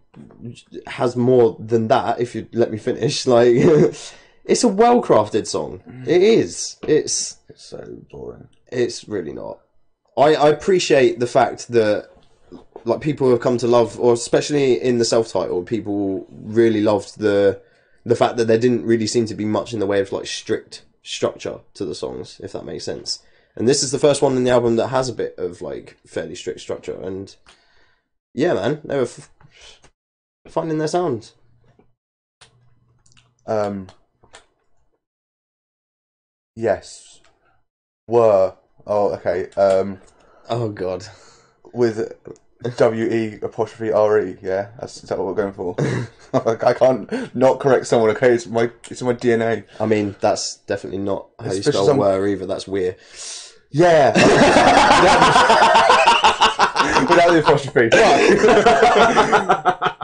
S2: has more than that. If you let me finish, like it's a well-crafted song. It is. It's
S1: so boring.
S2: It's really not. I appreciate the fact that like people have come to love, or especially in the self-titled, people really loved the fact that there didn't really seem to be much in the way of like strict structure to the songs, if that makes sense. And this is the first one in the album that has a bit of like fairly strict structure. And yeah, man, they were finding their sound.
S1: Yes. Were. Oh, okay.
S2: Oh god.
S1: With WE''RE, yeah? Is that what we're going for? I can't not correct someone, okay? It's in my DNA.
S2: I mean, that's definitely not how you
S1: Especially
S2: spell were either. That's weird.
S1: Yeah. Without the apostrophe.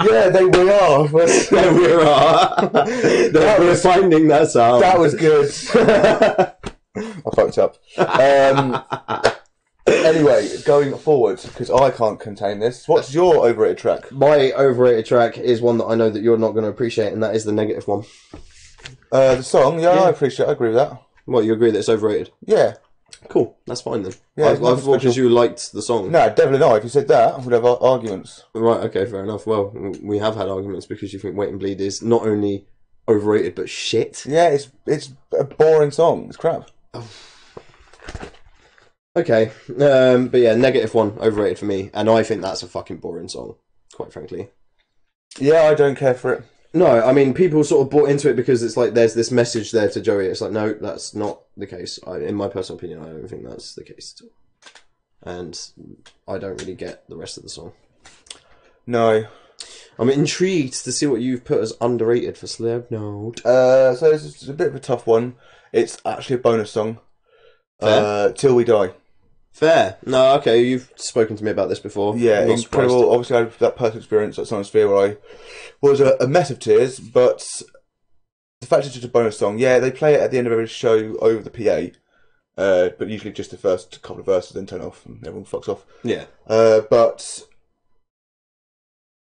S1: Yeah, we are.
S2: We're finding that out.
S1: That was good. I fucked up. Anyway, going forward, because I can't contain this, what's your overrated track?
S2: My overrated track is one that I know that you're not going to appreciate, and that is the negative one.
S1: The song, yeah, I appreciate it, I agree with that.
S2: What, you agree that it's overrated?
S1: Yeah.
S2: Cool, that's fine then.
S1: Yeah,
S2: I thought because you liked the song.
S1: No, definitely not. If you said that, we'd have arguments.
S2: Right, okay, fair enough. Well, we have had arguments because you think Wait and Bleed is not only overrated, but shit.
S1: Yeah, it's a boring song. It's crap.
S2: Okay, but yeah, negative one, overrated for me, and I think that's a fucking boring song, quite frankly.
S1: Yeah, I don't care for it.
S2: No, I mean, people sort of bought into it because it's like there's this message there to Joey. It's like, no, that's not the case. In my personal opinion, I don't think that's the case at all. And I don't really get the rest of the song.
S1: No.
S2: I'm intrigued to see what you've put as underrated for Slipknot.
S1: So it's a bit of a tough one. It's actually a bonus song. Till We Die.
S2: Fair. No, okay, you've spoken to me about this before.
S1: Yeah, incredible. Obviously, I had that personal experience at Sonosphere where I was a mess of tears, but the fact it's just a bonus song, yeah, they play it at the end of every show over the PA, but usually just the first couple of verses, then turn off and everyone fucks off.
S2: Yeah.
S1: But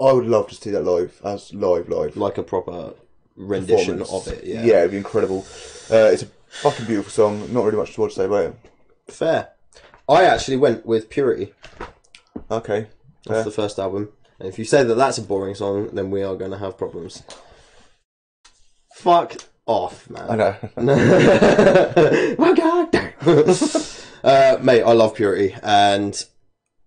S1: I would love to see that live.
S2: Like a proper rendition of it, yeah.
S1: Yeah, it'd be incredible. It's a fucking beautiful song. Not really much more to say about it.
S2: Fair. I actually went with Purity.
S1: Okay.
S2: Off the first album. And if you say that that's a boring song, then we are going to have problems. Fuck off, man.
S1: I know.
S2: My God. Mate, I love Purity. And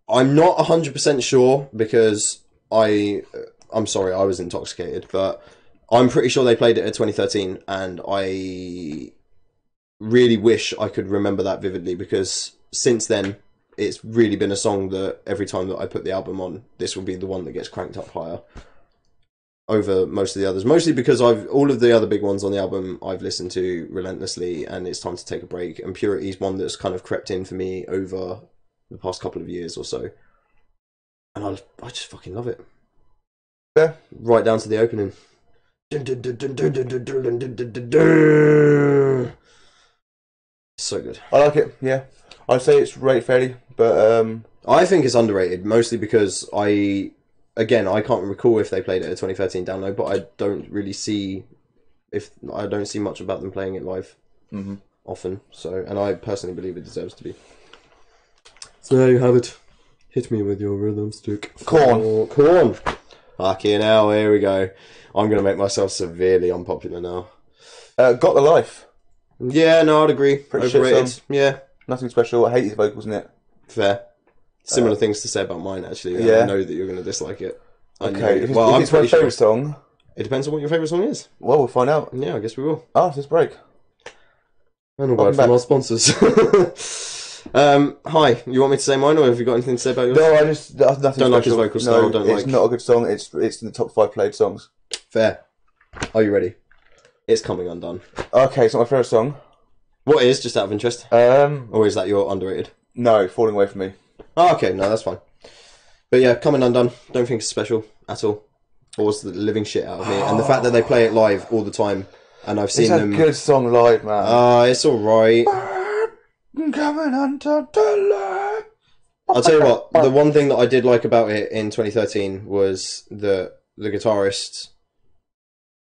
S2: I'm not 100% sure because I'm sorry, I was intoxicated. But I'm pretty sure they played it at 2013. And I really wish I could remember that vividly because since then, it's really been a song that every time that I put the album on, this will be the one that gets cranked up higher over most of the others. Mostly because all of the other big ones on the album I've listened to relentlessly, and it's time to take a break. And Purity's one that's kind of crept in for me over the past couple of years or so, and I just fucking love it.
S1: Yeah,
S2: right down to the opening. So good.
S1: I like it. Yeah. I'd say it's rated fairly, but
S2: I think it's underrated, mostly because I can't recall if they played it at 2013 download, but I don't really see much about them playing it live often. So, and I personally believe it deserves to be. So there you have it. Hit me with your rhythm stick. Corn. Fucking hell, here we go. I'm gonna make myself severely unpopular now.
S1: Got the Life.
S2: Yeah, no, I'd agree.
S1: Pretty
S2: overrated.
S1: Shit song.
S2: Yeah.
S1: Nothing special. I hate his vocals in it.
S2: Fair. Similar things to say about mine, actually.
S1: Yeah.
S2: I know that you're going to dislike it.
S1: Okay. If it's my favourite song...
S2: It depends on what your favourite song is.
S1: Well, we'll find out.
S2: Yeah, I guess we will.
S1: After this break.
S2: And a word from our sponsors. Hi, you want me to say mine, or have you got anything to say about yours?
S1: No, I just... Nothing
S2: don't
S1: special.
S2: like his vocal style.
S1: No, it's not a good song. It's in the top 5 played songs.
S2: Fair. Are you ready? It's Coming Undone.
S1: Okay, it's not my favourite song.
S2: What is, just out of interest? Or is that your underrated?
S1: No, Falling Away From Me.
S2: Oh, okay, no, that's fine. But yeah, Coming Undone, don't think it's special at all. Bores the living shit out of me. And the fact that they play it live all the time, and I've seen them...
S1: It's a good song live, man.
S2: It's alright.
S1: Coming Undone the light.
S2: I'll tell you what, the one thing that I did like about it in 2013 was that the guitarist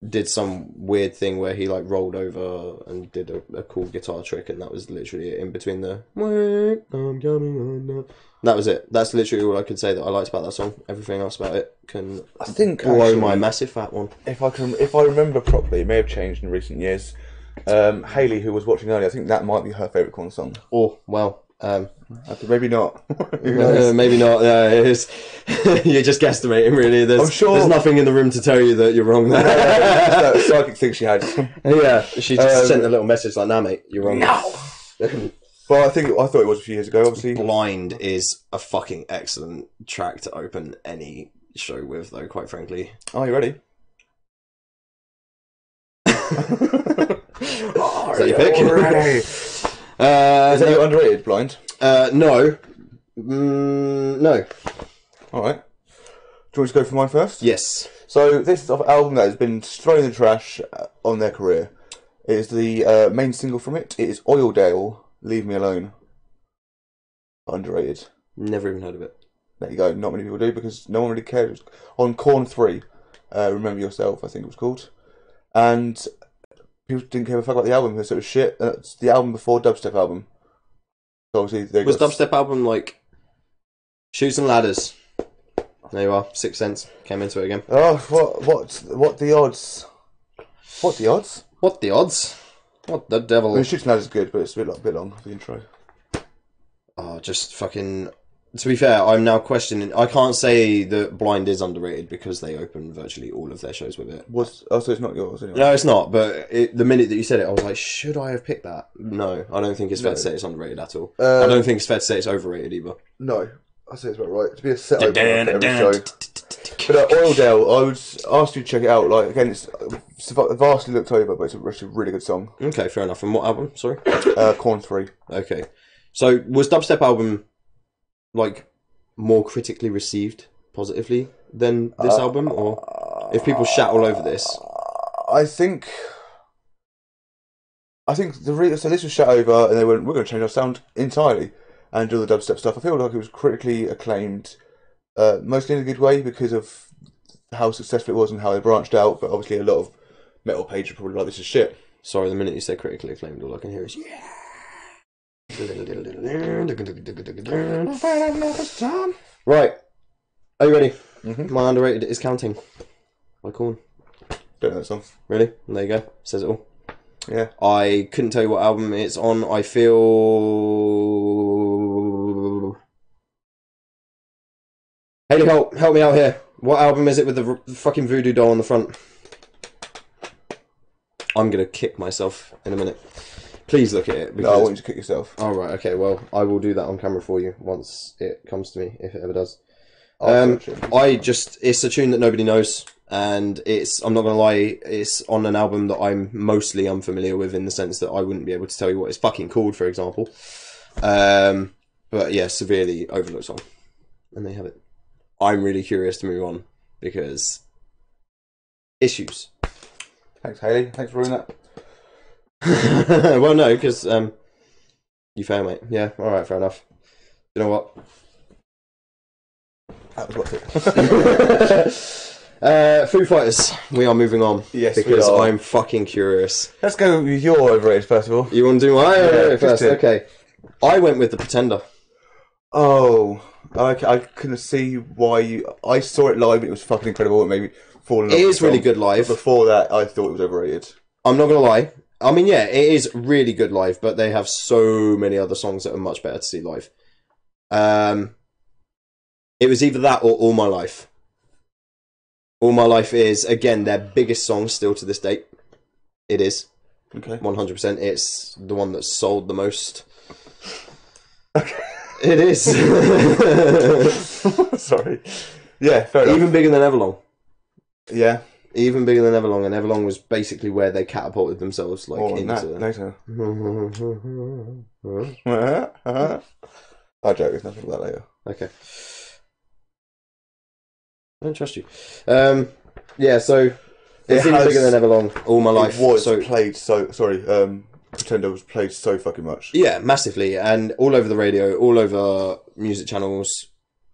S2: did some weird thing where he like rolled over and did a cool guitar trick, and that was literally it in between the I'm coming on. That was it. That's literally all I could say that I liked about that song. Everything else about it can blow my massive fat one.
S1: If I remember properly, it may have changed in recent years. Haley, who was watching earlier, I think that might be her favourite Korn song.
S2: Oh well,
S1: maybe not.
S2: Maybe not. It is. You're just guesstimating, really.
S1: I'm sure
S2: there's nothing in the room to tell you that you're wrong there.
S1: That psychic thing she had.
S2: Yeah, she just sent a little message like, "Nah, mate, you're wrong."
S1: No. Well, I thought it was a few years ago. Obviously,
S2: Blind is a fucking excellent track to open any show with, though. Quite frankly.
S1: Oh, you ready?
S2: Is that your pick?
S1: Ready? Is that your underrated, Blind?
S2: No. No.
S1: Alright. Do you want me to go for mine first?
S2: Yes.
S1: So, this is an album that has been thrown in the trash on their career. It is the main single from it. It is Oildale, Leave Me Alone. Underrated.
S2: Never even heard of it.
S1: There you go. Not many people do because no one really cared. It was on Corn 3, Remember Yourself, I think it was called. And people didn't care a fuck about the album because it was shit. And it's the album before dubstep album. So obviously,
S2: was dubstep album like Shoes and Ladders? There you are. 6th Sense came into it again.
S1: Oh, what the odds? What the odds?
S2: What the odds? What the devil?
S1: I mean, Shooting Ladders is good, but it's a bit long for the intro.
S2: Oh, just fucking. To be fair, I'm now questioning. I can't say that Blind is underrated because they open virtually all of their shows with it.
S1: So it's not yours anyway.
S2: No, it's not. But the minute that you said it, I was like, should I have picked that? No, I don't think it's fair to say it's underrated at all. I don't think it's fair to say it's overrated either.
S1: No, I say it's about right. To be a set opener for every show. But Oildale, I would ask you to check it out. Like again, it's vastly looked over, but it's a really good song.
S2: Okay, fair enough. And what album? Sorry,
S1: Corn 3.
S2: Okay, so was dubstep album like more critically received positively than this album, or if people shout all over this?
S1: I think so this was shut over, and they went, we're going to change our sound entirely and do the dubstep stuff. I feel like it was critically acclaimed, mostly in a good way because of how successful it was and how they branched out. But obviously, a lot of metal pages are probably like, this is shit.
S2: Sorry, the minute you say critically acclaimed, all I can hear is yeah. Right, are you ready?
S1: Mm-hmm.
S2: My underrated is Counting by Korn.
S1: Don't know that song.
S2: Really? There you go. Says it all.
S1: Yeah.
S2: I couldn't tell you what album it's on. I feel. Haley, help me out here. What album is it with the fucking voodoo doll on the front? I'm gonna kick myself in a minute. Please look at it.
S1: No, I want you to kick yourself.
S2: Oh, right, okay, well, I will do that on camera for you once it comes to me, if it ever does. It's a tune that nobody knows, and I'm not going to lie, it's on an album that I'm mostly unfamiliar with in the sense that I wouldn't be able to tell you what it's fucking called, for example. But yeah, severely overlooked song. And they have it. I'm really curious to move on, because issues.
S1: Thanks, Haley. Thanks for ruining that.
S2: Well, no, because you fail, mate. Yeah, all right, fair enough. You know what?
S1: That was worth it.
S2: Foo Fighters. We are moving on.
S1: Yes,
S2: because
S1: we are.
S2: I'm fucking curious.
S1: Let's go with your overrated first of all.
S2: You want to do my overrated first?
S1: do.
S2: Okay. I went with The Pretender.
S1: Oh, I couldn't see why you. I saw it live. It was fucking incredible. It made me fall in love.
S2: It
S1: with
S2: is
S1: the
S2: really
S1: song.
S2: good live.
S1: But before that, I thought it was overrated.
S2: I'm not gonna lie. I mean, yeah, it is really good live, but they have so many other songs that are much better to see live. It was either that or All My Life. All My Life is, again, their biggest song still to this date. It is.
S1: Okay.
S2: 100%. It's the one that's sold the most.
S1: Okay.
S2: It is.
S1: Sorry. Yeah, fair enough.
S2: Even bigger than Everlong.
S1: Yeah.
S2: Even bigger than Everlong, and Everlong was basically where they catapulted themselves into...
S1: later. I joke, there's nothing about that later.
S2: Okay. I don't trust you. Yeah, so it's even bigger than Everlong. All My Life.
S1: It was played so... Sorry, Pretender was played so fucking much.
S2: Yeah, massively, and all over the radio, all over music channels,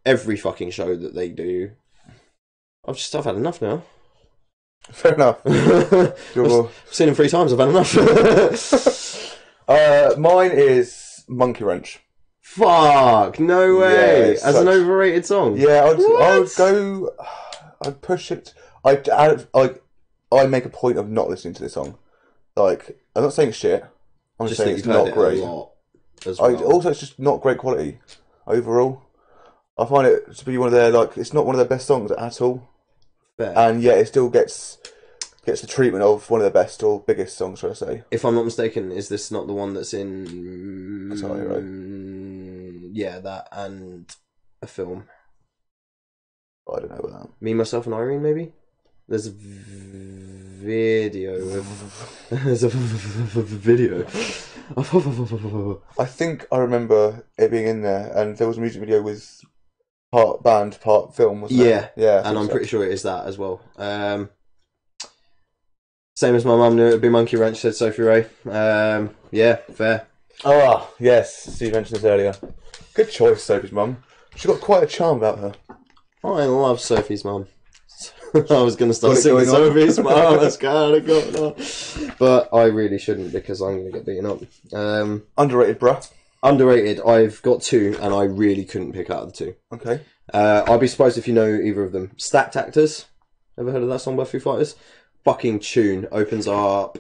S2: every fucking show that they do. I've had enough now.
S1: Fair enough.
S2: I've seen him 3 times. I've had enough.
S1: Mine is Monkey Wrench.
S2: Fuck, no way.
S1: Yeah,
S2: As an overrated song.
S1: Yeah, I would go. I'd push it. I make a point of not listening to this song. Like, I'm not saying shit. I'm just saying it's not great. Also, it's just not great quality overall. I find it to be one of their it's not one of their best songs at all.
S2: Fair.
S1: And yet it still gets the treatment of one of their best or biggest songs, should I say?
S2: If I'm not mistaken, is this not the one that's in?
S1: Guitar Hero.
S2: Yeah, that and a film.
S1: I don't know about that.
S2: Me, Myself, and Irene, maybe. There's a video. There's a video.
S1: I think I remember it being in there, and there was a music video with part band, part film, wasn't it? Yeah,
S2: and I'm pretty sure it is that as well. Same as my mum knew it would be Monkey Wrench, said Sophie Ray. Yeah, fair.
S1: Ah, yes, you mentioned this earlier. Good choice, Sophie's mum. She's got quite a charm about her.
S2: I love Sophie's mum. I was going to start
S1: Got it
S2: singing
S1: going on.
S2: Sophie's mum. That's kind of going on. But I really shouldn't because I'm going to get beaten up.
S1: Underrated, bruh.
S2: Underrated. I've got two, and I really couldn't pick out the two.
S1: Okay.
S2: I'd be surprised if you know either of them. Stacked Actors. Ever heard of that song by Foo Fighters? Fucking tune. Opens up.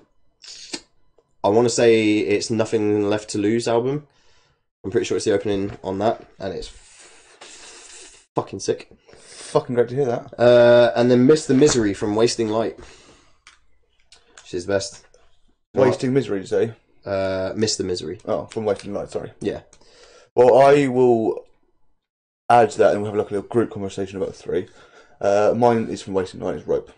S2: I want to say it's Nothing Left to Lose album. I'm pretty sure it's the opening on that, and it's fucking sick.
S1: Fucking great to hear that.
S2: And then Miss the Misery from Wasting Light. She's the best.
S1: Wasting Misery, you say?
S2: Miss the Misery.
S1: Oh, from Wasting Light, sorry.
S2: Yeah.
S1: Well, I will add to that and we'll have like a little group conversation about the three. Mine is from Wasting Light, is Rope.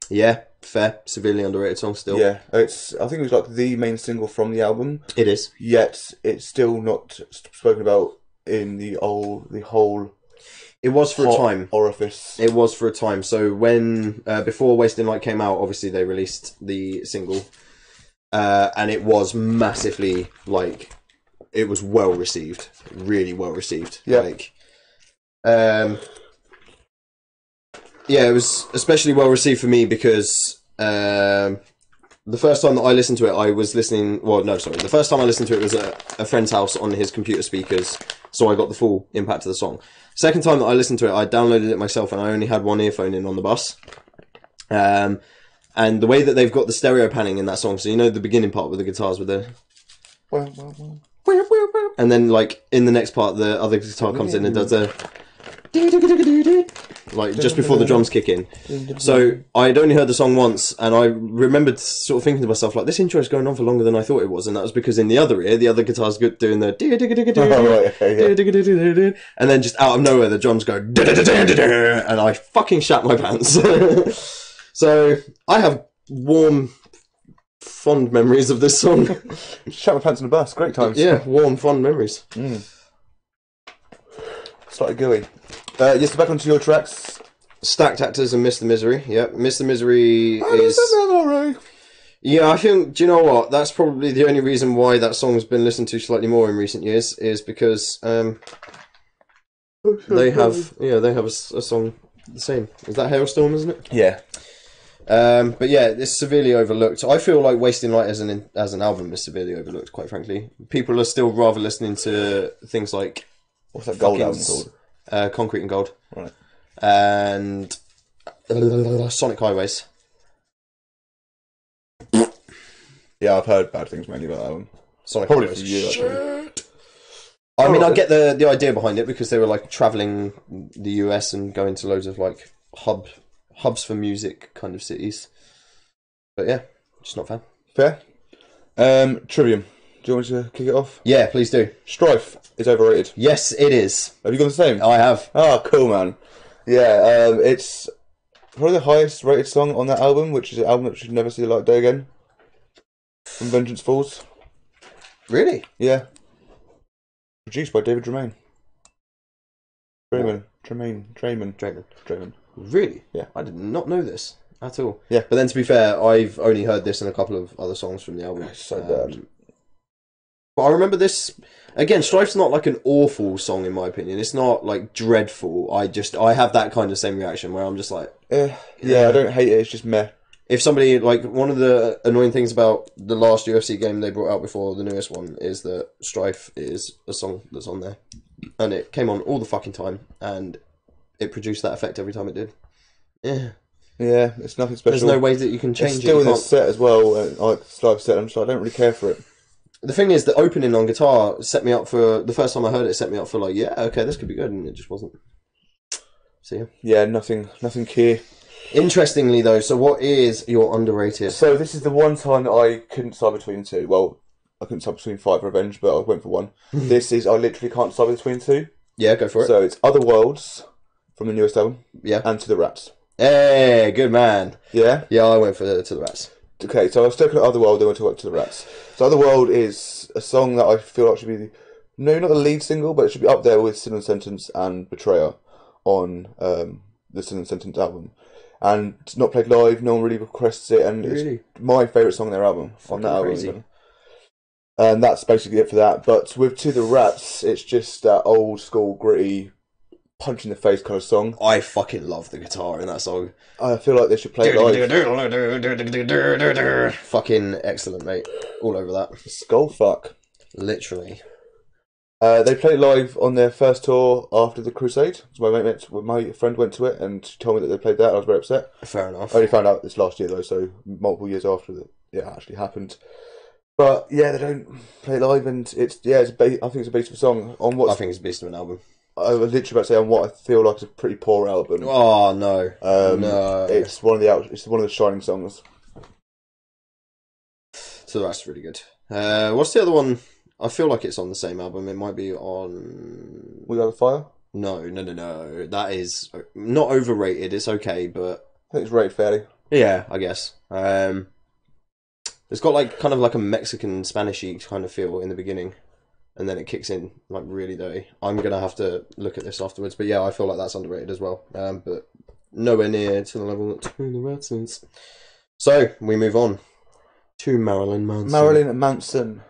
S2: Yeah, fair. Severely underrated song still.
S1: Yeah, I think it was like the main single from the album.
S2: It is.
S1: Yet it's still not spoken about in the whole.
S2: It was for a time.
S1: Orifice.
S2: It was for a time. So when before Wasting Light came out, obviously they released the single, and it was massively it was well received, really well received.
S1: Yeah.
S2: Yeah, it was especially well received for me because the first time that I listened to it, I was listening. Well, no, sorry. The first time I listened to it was at a friend's house on his computer speakers, so I got the full impact of the song. Second time that I listened to it, I downloaded it myself, and I only had one earphone in on the bus. And the way that they've got the stereo panning in that song, so you know the beginning part with the guitars with the. And then, in the next part, the other guitar comes in and does a. Just before the drums kick in. So I'd only heard the song once, and I remembered sort of thinking to myself, this intro is going on for longer than I thought it was, and that was because in the other ear, the other guitar's doing the and then just out of nowhere, the drums go and I fucking shat my pants. So I have warm, fond memories of this song.
S1: Shat my pants on the bus, great times.
S2: Yeah, warm, fond memories.
S1: Slightly gooey. Yes, back onto your tracks.
S2: Stacked Actors and Miss the Misery. Yep, Miss the Misery is... Yeah, I think, do you know what? That's probably the only reason why that song's been listened to slightly more in recent years, is because they have a song the same. Is that Hailstorm, isn't it?
S1: Yeah.
S2: But yeah, it's severely overlooked. I feel like Wasting Light as an album is severely overlooked, quite frankly. People are still rather listening to things like...
S1: What's that Gold album called?
S2: Concrete and Gold.
S1: Right.
S2: And Sonic Highways.
S1: Yeah, I've heard bad things mainly about that album.
S2: Sonic
S1: Probably
S2: Highways.
S1: for you, actually.
S2: I mean, I get the idea behind it because they were traveling the US and going to loads of hubs for music kind of cities. But yeah, just not fan.
S1: Fair. Trivium. Do you want me to kick it off?
S2: Yeah, please do.
S1: Strife is overrated.
S2: Yes, it is.
S1: Have you got the same?
S2: I have.
S1: Oh, cool, man. Yeah, it's probably the highest rated song on that album, which is an album that should never see the light of day again. From Vengeance Falls.
S2: Really?
S1: Yeah. Produced by David Draiman. Draiman.
S2: Really?
S1: Yeah.
S2: I did not know this at all.
S1: Yeah.
S2: But then to be fair, I've only heard this and a couple of other songs from the album.
S1: It's so bad.
S2: But I remember this again. Strife's not an awful song in my opinion. It's not dreadful. I have that kind of same reaction where I'm just
S1: yeah, I don't hate it. It's just meh.
S2: If somebody one of the annoying things about the last UFC game they brought out before the newest one is that Strife is a song that's on there, and it came on all the fucking time, and it produced that effect every time it did. Yeah.
S1: Yeah, it's nothing special.
S2: There's no way that you can change
S1: it's still
S2: it.
S1: in the set as well, Strife set. I don't really care for it.
S2: The thing is, the opening on guitar set me up for... The first time I heard it, set me up for okay, this could be good, and it just wasn't. So, yeah.
S1: Yeah, nothing key.
S2: Interestingly, though, so what is your underrated?
S1: So, this is the one time that I couldn't decide between two. Well, I couldn't decide between Fight for Revenge, but I went for one. This is... I literally can't decide between two.
S2: Yeah, go for it.
S1: So, it's Other Worlds from the newest album.
S2: Yeah.
S1: And To the Rats.
S2: Hey, good man.
S1: Yeah?
S2: Yeah, I went for To the Rats.
S1: Okay, so I was talking about Otherworld, then we'll talk about To the Rats. So Otherworld is a song that I feel like should be, not the lead single, but it should be up there with Sin and Sentence and Betrayer on the Sin and Sentence album. And it's not played live, no one really requests it, and
S2: Really?
S1: it's my favourite song on their album, on that
S2: crazy.
S1: album. And that's basically it for that. But with To the Rats, it's just that old school, gritty, punch in the face kind of song.
S2: I fucking love the guitar in that song.
S1: I feel like they should play it live.
S2: Fucking excellent, mate. All over that.
S1: Skull fuck.
S2: Literally.
S1: They played live on their first tour after the Crusade. So my friend went to it and told me that they played that. And I was very upset.
S2: Fair enough.
S1: I only found out this last year though, so multiple years after it actually happened. But yeah, they don't play live, and I think it's a beautiful song.
S2: I think it's a beast of an album.
S1: I was literally about to say on what I feel like is a pretty poor album.
S2: Oh no, no!
S1: It's one of the shining songs.
S2: So that's really good. What's the other one? I feel like it's on the same album. It might be on.
S1: We Got the Fire?
S2: No. That is not overrated. It's okay, but
S1: I think it's rated fairly.
S2: Yeah, I guess. It's got kind of like a Mexican Spanish-y kind of feel in the beginning, and then it kicks in like really dirty. I'm gonna have to look at this afterwards, but yeah, I feel like that's underrated as well. But nowhere near to the level that To the Rats is. So we move on to Marilyn Manson.
S1: Marilyn Manson,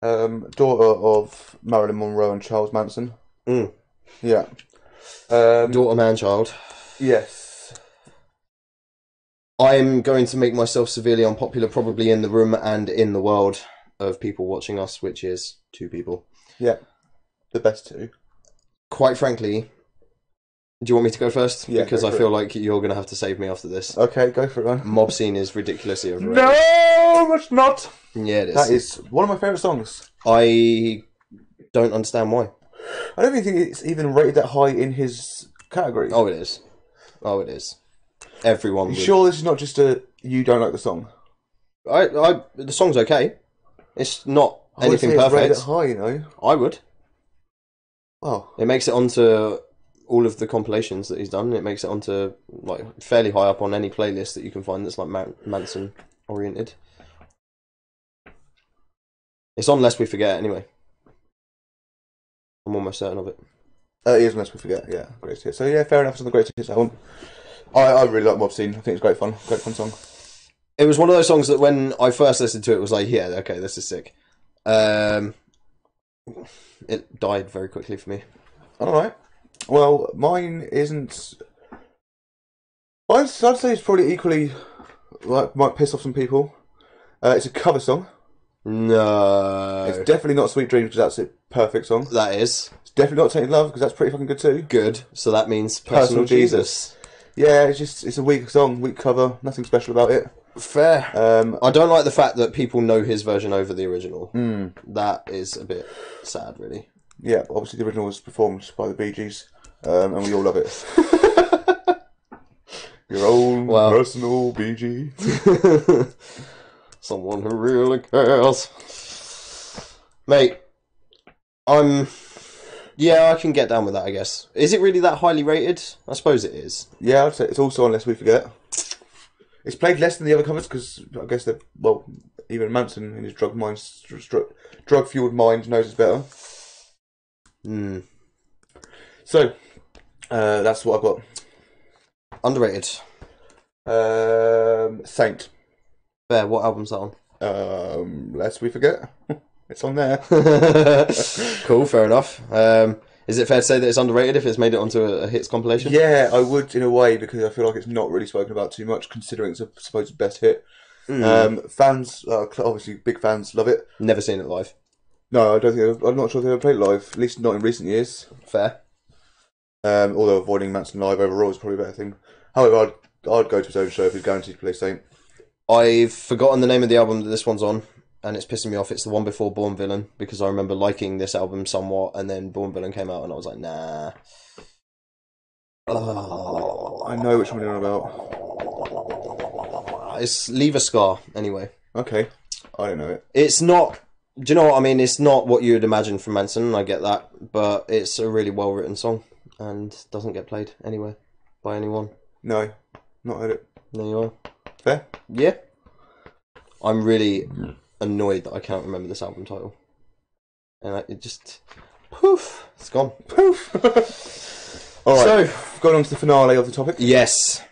S1: daughter of Marilyn Monroe and Charles Manson. Yeah.
S2: Daughter, man, child.
S1: Yes.
S2: I'm going to make myself severely unpopular, probably in the room and in the world of people watching us, which is 2 people.
S1: Yeah, the best 2.
S2: Quite frankly, do you want me to go first?
S1: Yeah,
S2: because I feel like you're going to have to save me after this.
S1: Okay, go for it, man.
S2: Mob Scene is ridiculously overrated.
S1: No, it's not.
S2: Yeah, it is.
S1: That is one of my favourite songs.
S2: I don't understand why.
S1: I don't even think it's even rated that high in his category.
S2: Oh, it is. Oh, it is. Everyone.
S1: You sure this is not just you don't like the song?
S2: The song's okay. It's not anything
S1: it's
S2: perfect.
S1: rated that high, you know.
S2: I would.
S1: Oh.
S2: It makes it onto all of the compilations that he's done. It makes it onto fairly high up on any playlist that you can find that's Manson oriented. It's on Lest We Forget anyway. I'm almost certain of it.
S1: It is Lest We Forget, yeah. Greatest Hits. So yeah, fair enough. It's on the Greatest Hits album. I really like Mob Scene. I think it's great fun. Great fun song.
S2: It was one of those songs that when I first listened to it, was like, yeah, okay, this is sick. It died very quickly for me.
S1: Alright. Well, mine isn't... I'd say it's probably equally... might piss off some people. It's a cover song.
S2: No.
S1: It's definitely not Sweet Dreams, because that's a perfect song.
S2: That is.
S1: It's definitely not Tainted Love, because that's pretty fucking good too.
S2: Good. So that means Personal Jesus.
S1: Yeah, it's a weak song, weak cover, nothing special about it.
S2: Fair. I don't like the fact that people know his version over the original. That is a bit sad, really.
S1: Yeah, obviously the original was performed by the Bee Gees, and we all love it. Your own personal Bee Gees.
S2: Someone who really cares. Mate, yeah, I can get down with that, I guess. Is it really that highly rated? I suppose it is.
S1: Yeah, I'd say it's also on Lest We Forget. It's played less than the other covers because I guess even Manson in his drug-fueled mind knows it's better. So, that's what I've got.
S2: Underrated.
S1: Saint.
S2: Fair. What album's that on?
S1: Lest We Forget. It's on there.
S2: Cool, fair enough. Is it fair to say that it's underrated if it's made it onto a hits compilation?
S1: Yeah, I would in a way because I feel like it's not really spoken about too much considering it's a supposed best hit. Fans, obviously big fans, love it.
S2: Never seen it live.
S1: No, I don't think. I'm not sure if they've ever played it live. At least not in recent years.
S2: Fair.
S1: Although avoiding Manson live overall is probably a better thing. However, I'd go to his own show if he's guaranteed to play Saint.
S2: I've forgotten the name of the album that this one's on, and it's pissing me off. It's the one before Born Villain, because I remember liking this album somewhat, and then Born Villain came out, and I was like, nah.
S1: I know which one you're on about.
S2: It's Leave a Scar, anyway.
S1: Okay, I don't know it.
S2: It's not... Do you know what I mean? It's not what you'd imagine from Manson, I get that, but it's a really well-written song, and doesn't get played anywhere by anyone.
S1: No, not heard it.
S2: There you are.
S1: Fair?
S2: Yeah. I'm really annoyed that I can't remember this album title. And it just... Poof! It's gone.
S1: Poof! Alright,
S2: so,
S1: we've gone on to the finale of the topic.
S2: Yes.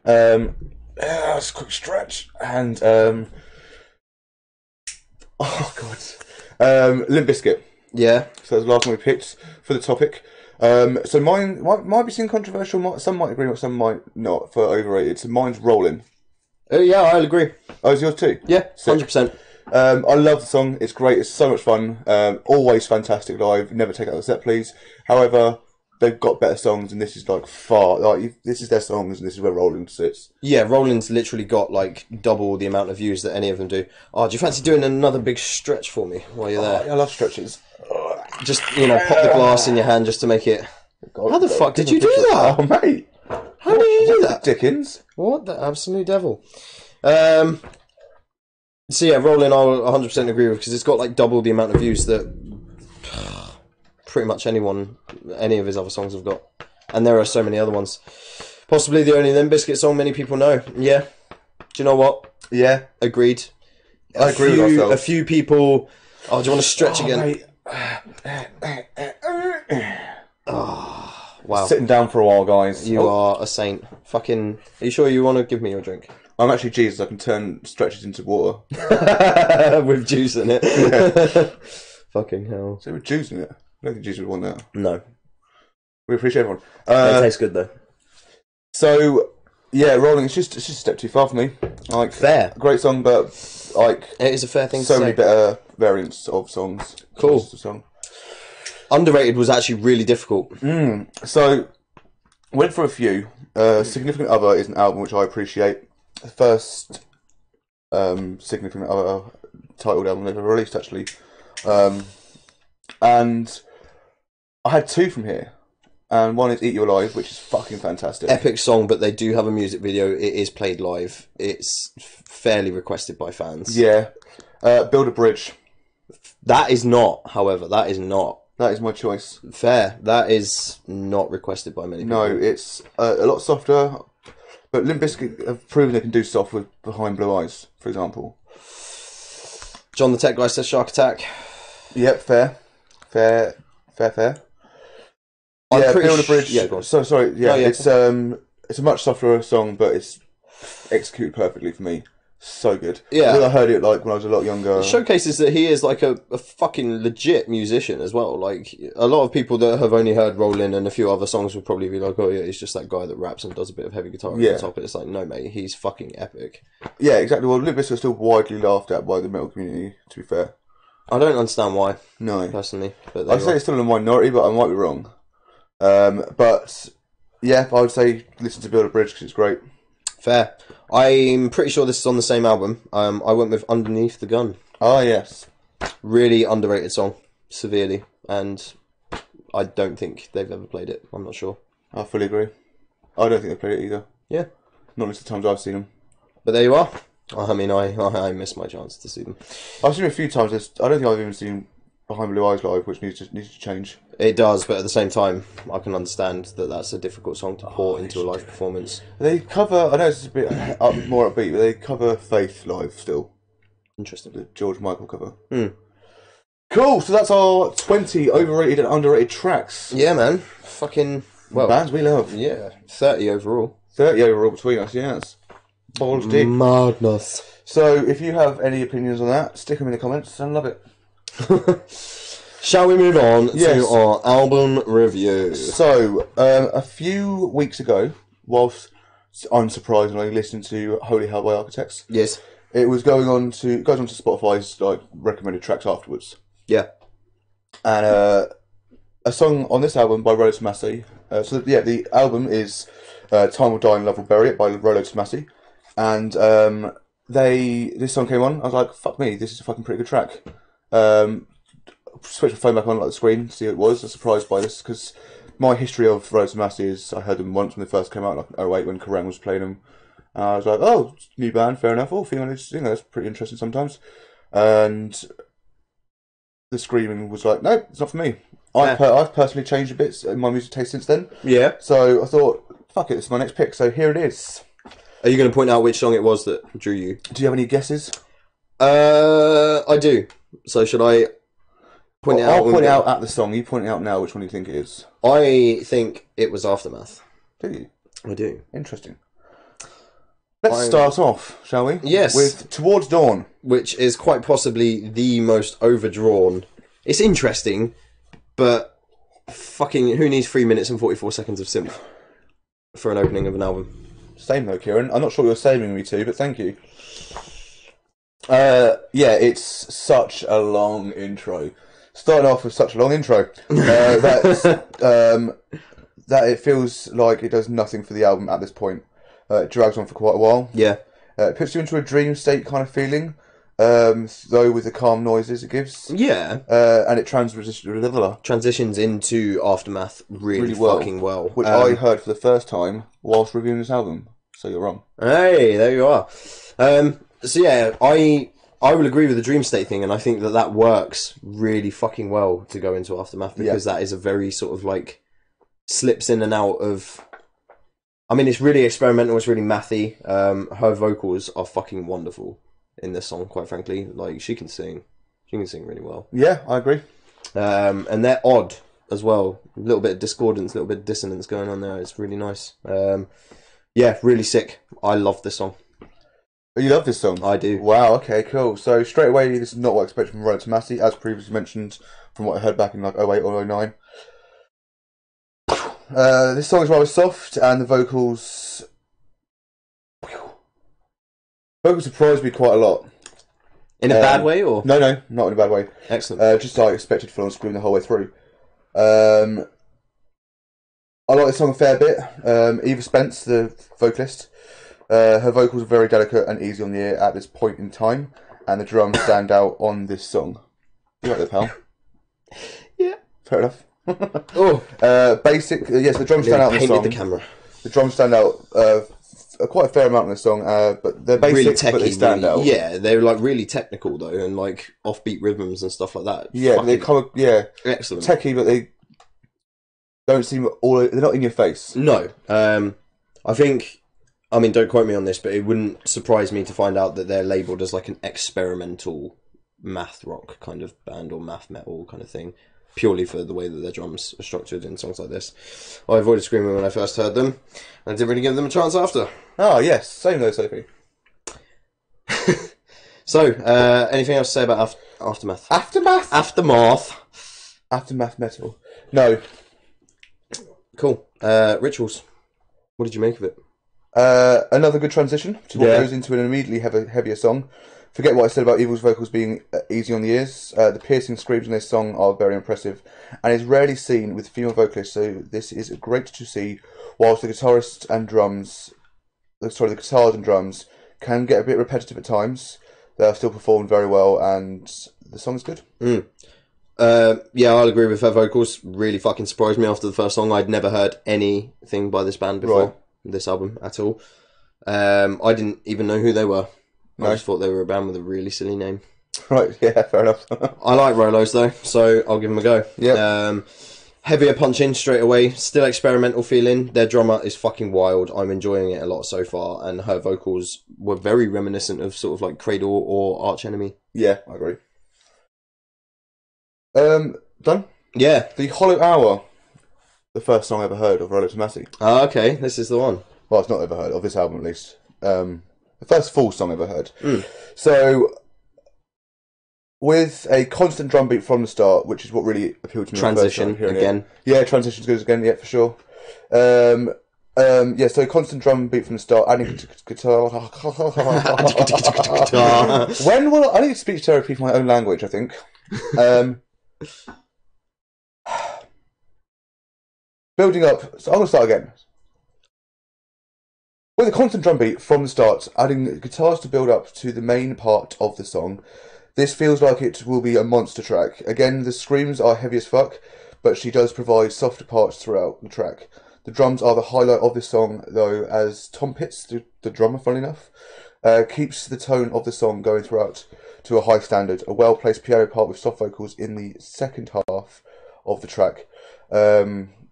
S1: It's a quick stretch. And Oh god. Limp Bizkit.
S2: Yeah.
S1: So that's the last one we picked for the topic. So mine might be seen controversial. Some might agree, some might not. For overrated, so mine's Rolling.
S2: Yeah, I'll agree.
S1: Oh, is yours too?
S2: Yeah, 100%.
S1: I love the song. It's great. It's so much fun. Always fantastic live. Never take out the set, please. However, they've got better songs, and this is like far like this is their songs, and this is where Rolling sits.
S2: Yeah, Rolling's literally got like double the amount of views that any of them do. Oh, do you fancy doing another big stretch for me while you're there?
S1: I love stretches.
S2: Just pop the glass in your hand just to make it. How the fuck did you do that?
S1: Oh mate,
S2: how did you do that,
S1: Dickens?
S2: What the absolute devil? So yeah, Rolling, I'll 100% agree with, because it's got like double the amount of views that pretty much any of his other songs have got, and there are so many other ones. Possibly the only Limp Bizkit song many people know. Yeah. Do you know what?
S1: Yeah,
S2: agreed.
S1: I agree with myself.
S2: A few people. Oh, do you want to stretch again?
S1: Mate.
S2: Oh, wow.
S1: Sitting down for a while, guys.
S2: You are a saint. Fucking. Are you sure you want to give me your drink?
S1: I'm actually Jesus. I can turn stretches into water
S2: with juice in it.
S1: Yeah.
S2: Fucking hell.
S1: So with juice in it. I don't think Jesus would want that.
S2: No.
S1: We appreciate everyone.
S2: It tastes good though.
S1: So yeah, Rolling. It's just a step too far for me. Like
S2: fair.
S1: Great song, but like
S2: it is a fair thing.
S1: So
S2: to
S1: many
S2: say.
S1: better variants of songs.
S2: Cool.
S1: Song.
S2: Underrated was actually really difficult.
S1: So went for a few. Significant Other is an album which I appreciate. The first Significant Other titled album they've ever released, actually. And I had two from here. And one is Eat You Alive, which is fucking fantastic.
S2: Epic song, but they do have a music video. It is played live. It's fairly requested by fans.
S1: Yeah. Build a Bridge.
S2: That is not, however, that is not.
S1: That is my choice.
S2: Fair. That is not requested by many people.
S1: No, it's a lot softer. But Limp Bizkit have proven they can do soft with Behind Blue Eyes, for example.
S2: John the Tech Guy says Shark Attack.
S1: Yep, fair.
S2: I'm
S1: Yeah,
S2: pretty
S1: Build a Bridge.
S2: Yeah, go on.
S1: So sorry. Yeah,
S2: Oh, yeah.
S1: it's a much softer song, but it's executed perfectly for me. So good.
S2: Yeah.
S1: I think I heard it like when I was a lot younger.
S2: It showcases that he is like a fucking legit musician as well. Like a lot of people that have only heard Rollin' and a few other songs would probably be like, oh yeah, he's just that guy that raps and does a bit of heavy guitar on top. It's like, no mate, he's fucking epic.
S1: Yeah, exactly. Well, Limp Bizkit are still widely laughed at by the metal community, to be fair.
S2: I don't understand why.
S1: No.
S2: Personally. But
S1: I'd say it's still in a minority, but I might be wrong. But yeah, I would say listen to Build a Bridge because it's great.
S2: Fair. I'm pretty sure this is on the same album. I went with Underneath the Gun.
S1: Oh, yes.
S2: Really underrated song. Severely. And I don't think they've ever played it. I'm not sure.
S1: I fully agree. I don't think they played it either.
S2: Yeah.
S1: Not at the times I've seen them.
S2: But there you are. I mean, I missed my chance to see them.
S1: I've seen them a few times. I don't think I've even seen Behind Blue Eyes live, which needs to change.
S2: It does, but at the same time, I can understand that that's a difficult song to pour into a live performance.
S1: They cover, I know it's a bit more upbeat, but they cover Faith live still.
S2: Interesting.
S1: The George Michael cover. Cool, so that's our 20 overrated and underrated tracks.
S2: Yeah, man. Fucking, well.
S1: Bands we love.
S2: Yeah, 30 overall.
S1: 30 overall between us, yes. Balls deep.
S2: Madness.
S1: So, if you have any opinions on that, stick them in the comments and love it.
S2: Shall we move on
S1: Yes.
S2: to our album review?
S1: So, a few weeks ago, whilst unsurprisingly listening to Holy Hell by Architects,
S2: Yes.
S1: it was goes on to Spotify's like recommended tracks afterwards.
S2: Yeah.
S1: And a song on this album by Rolo Tomassi. The album is Time Will Die and Love Will Bury It by Rolo Tomassi. And this song came on. I was like, fuck me, this is a fucking pretty good track. Switched my phone back on like the screen to see what it was. I was surprised by this because my history of Rolo Tomassi is I heard them once when they first came out, like in 2008 when Kerrang was playing them. And I was like, oh, new band, fair enough. Oh, female lead singer, that's pretty interesting sometimes. And the screaming was like, no, it's not for me. I've personally changed a bit in my music taste since then.
S2: Yeah.
S1: So I thought, fuck it, this is my next pick. So here it is.
S2: Are you going to point out which song it was that drew you?
S1: Do you have any guesses?
S2: I do. So should I point it out?
S1: I'll point it out at the song. You point it out now which one you think it is.
S2: I think it was Aftermath.
S1: Do you?
S2: I do.
S1: Interesting. Let's start off, shall we?
S2: Yes.
S1: With Towards Dawn.
S2: Which is quite possibly the most overdrawn. It's interesting, but fucking who needs 3 minutes and 44 seconds of synth for an opening of an album?
S1: Same though, Kieran. I'm not sure what you're saving me to, but thank you. Yeah, it's such a long intro. Starting off with such a long intro. That it feels like it does nothing for the album at this point. It drags on for quite a while.
S2: Yeah.
S1: It puts you into a dream state kind of feeling, though with the calm noises it gives.
S2: Yeah.
S1: And it transitions
S2: into Aftermath really fucking well.
S1: Which I heard for the first time whilst reviewing this album. So you're wrong.
S2: Hey, there you are. So yeah, I will agree with the dream state thing, and I think that works really fucking well to go into Aftermath, because that is a very sort of like slips in and out of. I mean, it's really experimental. It's really mathy. Her vocals are fucking wonderful in this song. Quite frankly, like she can sing really well.
S1: Yeah, I agree.
S2: And they're odd as well. A little bit of discordance, a little bit of dissonance going on there. It's really nice. Yeah, really sick. I love this song.
S1: You love this song?
S2: I do.
S1: Wow, okay, cool. So straight away, this is not what I expected from Rolo Tomassi, as previously mentioned, from what I heard back in like 08 or 09. This song is rather soft, and the vocals surprised me quite a lot.
S2: In a bad way, or?
S1: No, not in a bad way.
S2: Excellent.
S1: Just like expected full on scream the whole way through. I like this song a fair bit. Eva Spence, the vocalist, her vocals are very delicate and easy on the ear at this point in time, and the drums stand out on this song. You like that, pal?
S2: Yeah.
S1: Fair enough.
S2: Basic.
S1: Yes, the drums stand out on the song.
S2: The camera.
S1: The drums stand out quite a fair amount in the song, but they're basic,
S2: really techy,
S1: but they stand out.
S2: Yeah, they're like really technical though, and like offbeat rhythms and stuff like that.
S1: Yeah, they come. Yeah,
S2: excellent.
S1: Techy, but they don't seem all. They're not in your face.
S2: No, I think. I mean, don't quote me on this, but it wouldn't surprise me to find out that they're labelled as like an experimental math rock kind of band or math metal kind of thing, purely for the way that their drums are structured in songs like this. I avoided screaming when I first heard them, and I didn't really give them a chance after.
S1: Oh, yes. Same though, Sophie.
S2: So, anything else to say about Aftermath?
S1: Aftermath metal. No.
S2: Cool. Rituals. What did you make of it?
S1: Another good transition to what goes into an immediately heavier song. Forget what I said about Evil's vocals being easy on the ears. The piercing screams in this song are very impressive, and is rarely seen with female vocalists, so this is great to see, whilst the guitars and drums can get a bit repetitive at times. They are still performed very well, and the song is good.
S2: Yeah, I'll agree with her vocals. Really fucking surprised me after the first song. I'd never heard anything by this band before, this album at all. I didn't even know who they were. I just thought they were a band with a really silly name.
S1: Right, yeah, fair enough.
S2: I like Rolo's though, so I'll give them a go.
S1: Yeah.
S2: Heavier punch in straight away, still experimental feeling. Their drummer is fucking wild. I'm enjoying it a lot so far, and her vocals were very reminiscent of sort of like Cradle or Arch Enemy.
S1: Yeah, I agree. Done?
S2: Yeah.
S1: The Hollow Hour, the first song I ever heard of Rolo Tomassi.
S2: Ah, okay, this is the one.
S1: Well, it's not ever heard of this album at least. The first full song I ever heard. So, with a constant drum beat from the start, which is what really appealed to me.
S2: Transition again.
S1: Yeah, transition's good again. Yeah, for sure. Yeah, so constant drum beat from the start, adding guitar. When will I need speech therapy for my own language? I think. Building up. So I'm gonna start again. With a constant drum beat from the start, adding guitars to build up to the main part of the song, this feels like it will be a monster track. Again, the screams are heavy as fuck, but she does provide softer parts throughout the track. The drums are the highlight of this song, though, as Tom Pitts, the drummer, funnily enough, keeps the tone of the song going throughout to a high standard. A well-placed piano part with soft vocals in the second half of the track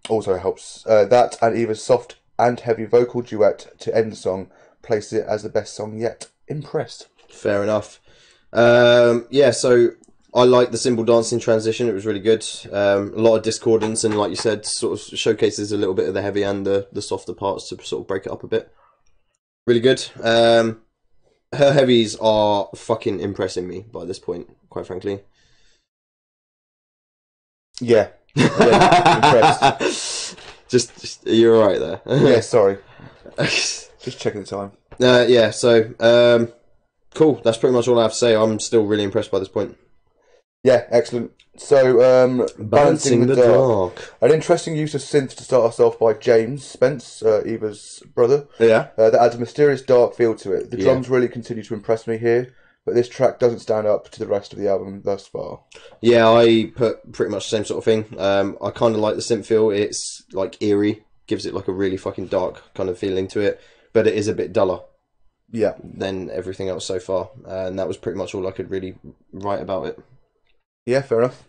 S1: also helps. That and Eva's soft and heavy vocal duet to end the song places it as the best song yet. Impressed.
S2: Fair enough. Yeah, so I like the cymbal dancing transition. It was really good. A lot of discordance, and like you said, sort of showcases a little bit of the heavy and the softer parts to sort of break it up a bit. Really good. Her heavies are fucking impressing me by this point, quite frankly.
S1: Yeah. Impressed.
S2: Just you're all right there.
S1: Yeah, sorry. Just checking the time.
S2: Yeah, so cool. That's pretty much all I have to say. I'm still really impressed by this point.
S1: Yeah, excellent. So, Balancing the Dark. An interesting use of synth to start us off by James Spence, Eva's brother.
S2: Yeah.
S1: That adds a mysterious dark feel to it. The drums really continue to impress me here, but this track doesn't stand up to the rest of the album thus far.
S2: Yeah, I put pretty much the same sort of thing. I kind of like the synth feel. It's like eerie, gives it like a really fucking dark kind of feeling to it, but it is a bit duller.
S1: Yeah.
S2: Than everything else so far, and that was pretty much all I could really write about it.
S1: Yeah, fair enough.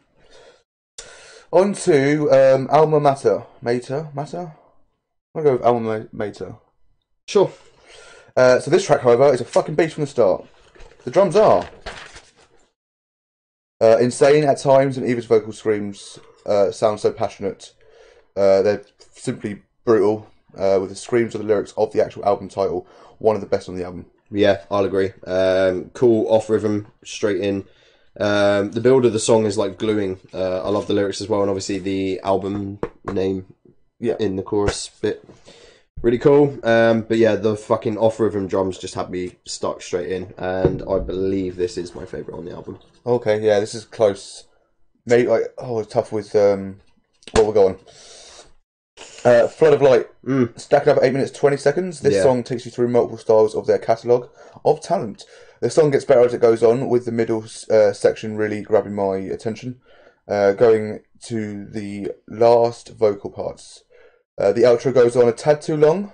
S1: On to Alma Mater. Mater? I'm going to go with Alma Mater.
S2: Sure.
S1: So this track, however, is a fucking beast from the start. The drums are insane at times, and Eva's vocal screams sound so passionate. They're simply brutal, with the screams of the lyrics of the actual album title, one of the best on the album.
S2: Yeah, I'll agree. Cool off rhythm, straight in. The build of the song is like gluing. I love the lyrics as well, and obviously the album name in the chorus bit. Really cool. But yeah, the fucking off rhythm drums just had me stuck straight in, and I believe this is my favourite on the album.
S1: Okay, yeah, this is close. Maybe it's tough with what we're going. Flood of Light, stacking up at 8 minutes 20 seconds. This song takes you through multiple styles of their catalogue of talent. The song gets better as it goes on, with the middle section really grabbing my attention. Going to the last vocal parts. The outro goes on a tad too long,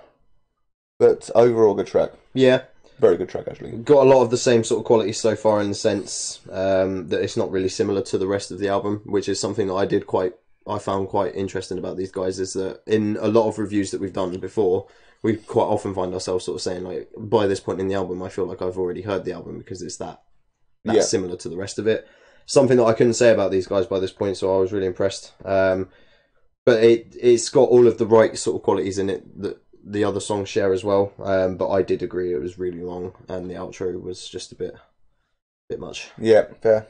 S1: but overall good track.
S2: Yeah.
S1: Very good track, actually.
S2: Got a lot of the same sort of quality so far, in the sense that it's not really similar to the rest of the album, which is something that I found quite interesting about these guys, is that in a lot of reviews that we've done before, we quite often find ourselves sort of saying, like, by this point in the album, I feel like I've already heard the album because it's that similar to the rest of it. Something that I couldn't say about these guys by this point, so I was really impressed. But it's got all of the right sort of qualities in it that the other songs share as well. But I did agree it was really long, and the outro was just a bit much.
S1: Yeah, fair.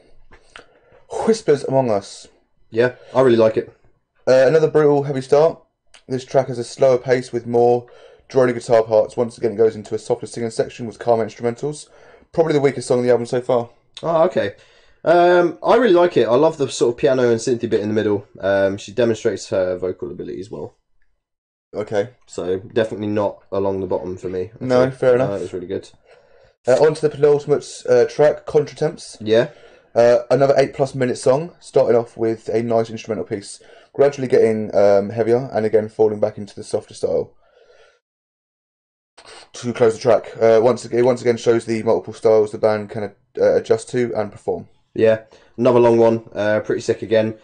S1: Whispers Among Us.
S2: Yeah, I really like it.
S1: Another brutal, heavy start. This track has a slower pace with more droning guitar parts. Once again, it goes into a softer singing section with calmer instrumentals. Probably the weakest song on the album so far.
S2: Oh, okay. I really like it. I love the sort of piano and synthy bit in the middle. She demonstrates her vocal abilities well.
S1: Okay.
S2: So, definitely not along the bottom for me.
S1: No, fair enough.
S2: It was really good.
S1: On to the penultimate track, Contretemps.
S2: Yeah.
S1: Another 8+ minute song, starting off with a nice instrumental piece, gradually getting heavier and again falling back into the softer style. To close the track, once again shows the multiple styles the band can adjust to and perform.
S2: Yeah, another long one, pretty sick again.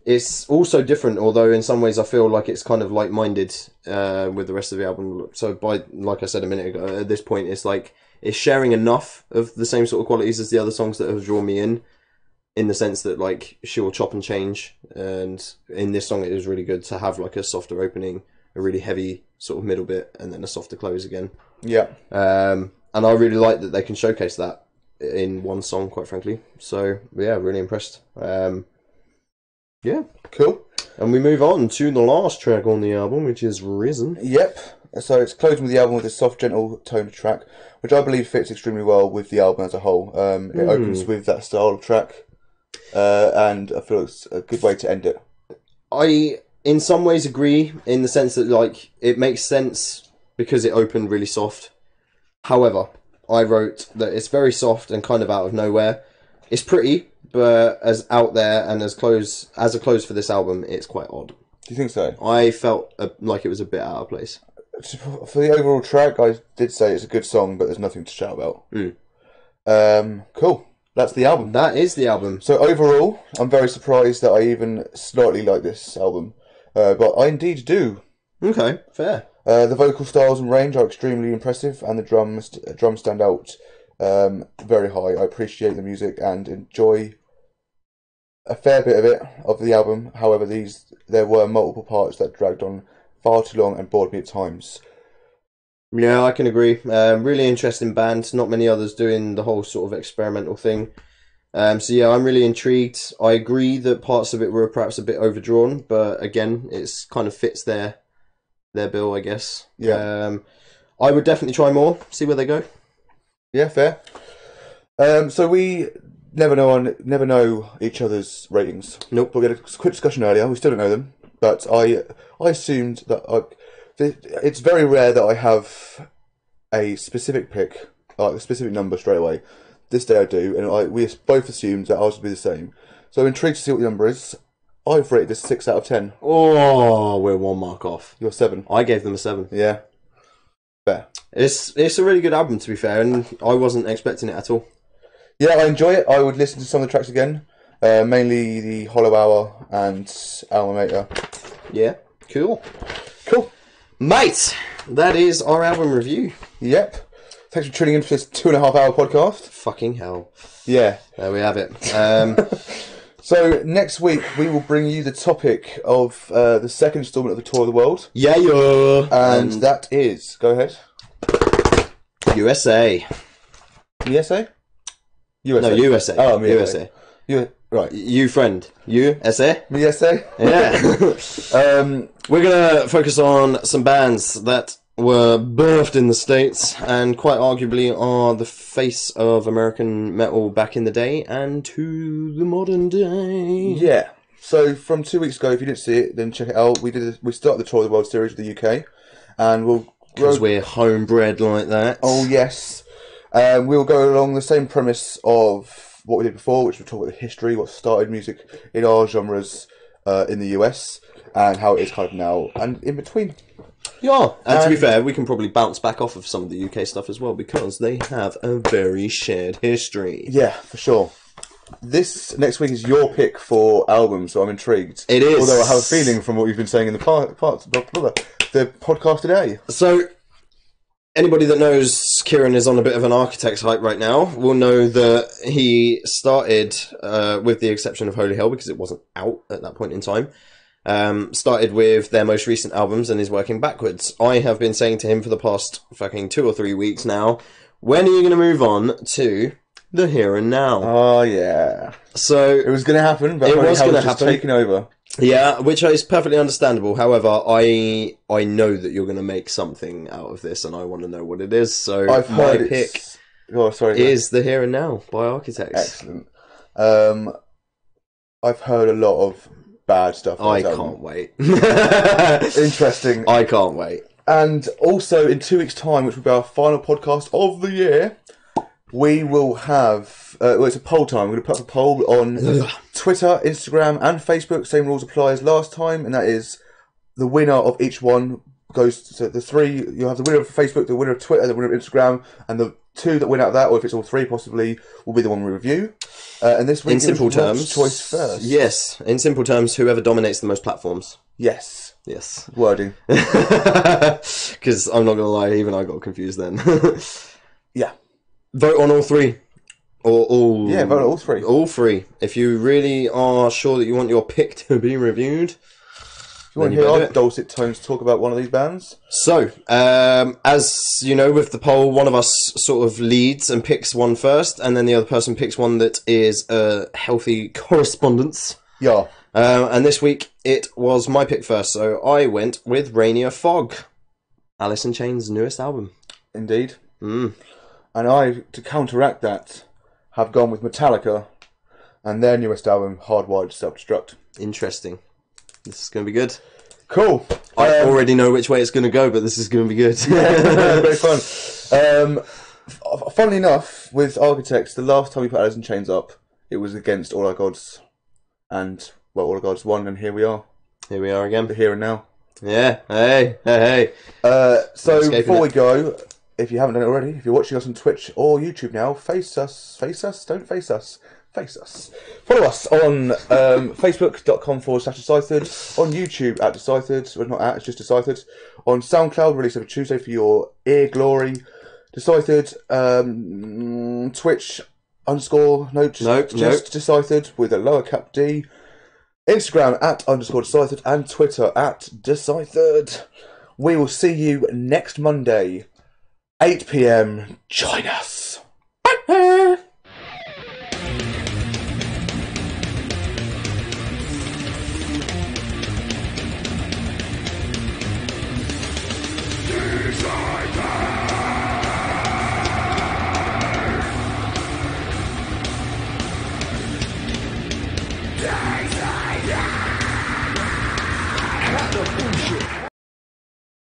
S2: It's also different, although in some ways I feel like it's kind of like-minded with the rest of the album. So like I said a minute ago, at this point it's like it's sharing enough of the same sort of qualities as the other songs that have drawn me in the sense that like she'll chop and change, and in this song it is really good to have like a softer opening, a really heavy sort of middle bit, and then a softer close again.
S1: Yeah.
S2: And I really like that they can showcase that in one song, quite frankly. So yeah, really impressed. Yeah,
S1: cool.
S2: And we move on to the last track on the album, which is Risen.
S1: Yep. So it's closing with the album with a soft, gentle toned track, which I believe fits extremely well with the album as a whole. It opens with that style of track, and I feel it's a good way to end it.
S2: I, in some ways, agree in the sense that like it makes sense because it opened really soft. However, I wrote that it's very soft and kind of out of nowhere. It's pretty, but as out there and as a close for this album, it's quite odd.
S1: Do you think so?
S2: I felt like it was a bit out of place.
S1: For the overall track, I did say it's a good song, but there's nothing to shout about. Cool. That's the album.
S2: That is the album.
S1: So overall, I'm very surprised that I even slightly like this album. But I indeed do.
S2: Okay, fair.
S1: The vocal styles and range are extremely impressive, and the drums stand out very high. I appreciate the music and enjoy a fair bit of the album. However, there were multiple parts that dragged on far too long and bored me at times.
S2: Yeah, I can agree. Really interesting band. Not many others doing the whole sort of experimental thing. So yeah, I'm really intrigued. I agree that parts of it were perhaps a bit overdrawn, but again, it's kind of fits their bill, I guess.
S1: Yeah.
S2: I would definitely try more. See where they go.
S1: Yeah, fair. So we never know each other's ratings.
S2: Nope.
S1: But we had a quick discussion earlier. We still don't know them, but I assumed that it's very rare that I have a specific pick, like a specific number straight away. This day I do, and we both assumed that ours would be the same. So I'm intrigued to see what the number is. I've rated this 6 out of 10.
S2: Oh, we're 1 mark off.
S1: You're 7.
S2: I gave them a 7.
S1: Yeah. Fair.
S2: It's a really good album, to be fair, and I wasn't expecting it at all.
S1: Yeah, I enjoy it. I would listen to some of the tracks again. Mainly the Hollow Hour and Alma Mater.
S2: Yeah, cool.
S1: Cool.
S2: Mate, that is our album review.
S1: Yep. Thanks for tuning in for this 2.5 hour podcast.
S2: Fucking hell.
S1: Yeah.
S2: There we have it.
S1: So next week we will bring you the topic of the second instalment of the Tour of the World.
S2: Yeah.
S1: And that is... Go ahead.
S2: USA.
S1: USA?
S2: USA. No, USA.
S1: Oh,
S2: USA.
S1: Right.
S2: You friend. USA?
S1: USA?
S2: Yeah. We're going to focus on some bands that were birthed in the States and quite arguably are the face of American metal back in the day and to the modern day.
S1: Yeah. So from 2 weeks ago, if you didn't see it, then check it out. We started the Tour of the World series with the UK, and
S2: because we're homebred like that.
S1: Oh yes. We'll go along the same premise of what we did before, which we'll talk about the history, what started music in our genres in the US, and how it is kind of now, and in between.
S2: Yeah, and to be fair, we can probably bounce back off of some of the UK stuff as well, because they have a very shared history.
S1: Yeah, for sure. This next week is your pick for album, so I'm intrigued.
S2: It is.
S1: Although I have a feeling from what you've been saying in the the podcast today.
S2: So, anybody that knows Kieran is on a bit of an Architects hype right now will know that he started, with the exception of Holy Hell, because it wasn't out at that point in time, started with their most recent albums and is working backwards. I have been saying to him for the past fucking 2 or 3 weeks now, when are you going to move on to the here and now?
S1: Oh, yeah.
S2: So
S1: it was going to happen, but
S2: it was going to happen.
S1: Taking over.
S2: Yeah, which is perfectly understandable. However, I know that you're going to make something out of this, and I want to know what it is. So
S1: I've heard
S2: my pick
S1: is
S2: the Here and Now by Architects.
S1: Excellent. I've heard a lot of bad stuff.
S2: I can't wait.
S1: Interesting.
S2: I can't wait.
S1: And also in 2 weeks' time, which will be our final podcast of the year, we will have... it's a poll time. We're going to put up a poll on Twitter, Instagram and Facebook. Same rules apply as last time. And that is the winner of each one goes to the 3. You'll have the winner of Facebook, the winner of Twitter, the winner of Instagram. And the 2 that win out of that, or if it's all 3 possibly, will be the one we review. And this week,
S2: in simple terms,
S1: choice first.
S2: Yes. In simple terms, whoever dominates the most platforms.
S1: Yes.
S2: Yes.
S1: Wording.
S2: Because I'm not going to lie, even I got confused then.
S1: Yeah.
S2: Vote on all 3. Or all...
S1: Yeah, vote on all 3.
S2: All 3. If you really are sure that you want your pick to be reviewed...
S1: If you want to hear our dulcet tones talk about one of these bands.
S2: So, as you know, with the poll, one of us sort of leads and picks one first, and then the other person picks one that is a healthy correspondence.
S1: Yeah.
S2: And this week, it was my pick first, so I went with Rainier Fog, Alice in Chains' newest album.
S1: Indeed. And I, to counteract that, have gone with Metallica and their newest album, Hardwired to Self-Destruct.
S2: Interesting. This is going to be good.
S1: Cool.
S2: I already know which way it's going to go, but this is going to be good.
S1: Yeah, very fun. Funnily enough, with Architects, the last time we put Alice in Chains up, it was against All Our Gods. And, well, All Our Gods won, and here we are.
S2: Here we are again.
S1: The here and now.
S2: Yeah. Hey.
S1: So, before we go, if you haven't done it already, if you're watching us on Twitch or YouTube now, face us. Face us? Don't face us. Face us. Follow us on facebook.com/Deciphered, on YouTube at Deciphered, well not at, it's just Deciphered, on SoundCloud, release every Tuesday for your ear glory, Deciphered, Twitch just Deciphered with a lower cap D, Instagram at _Deciphered, and Twitter at Deciphered. We will see you next Monday 8 p.m. Join us.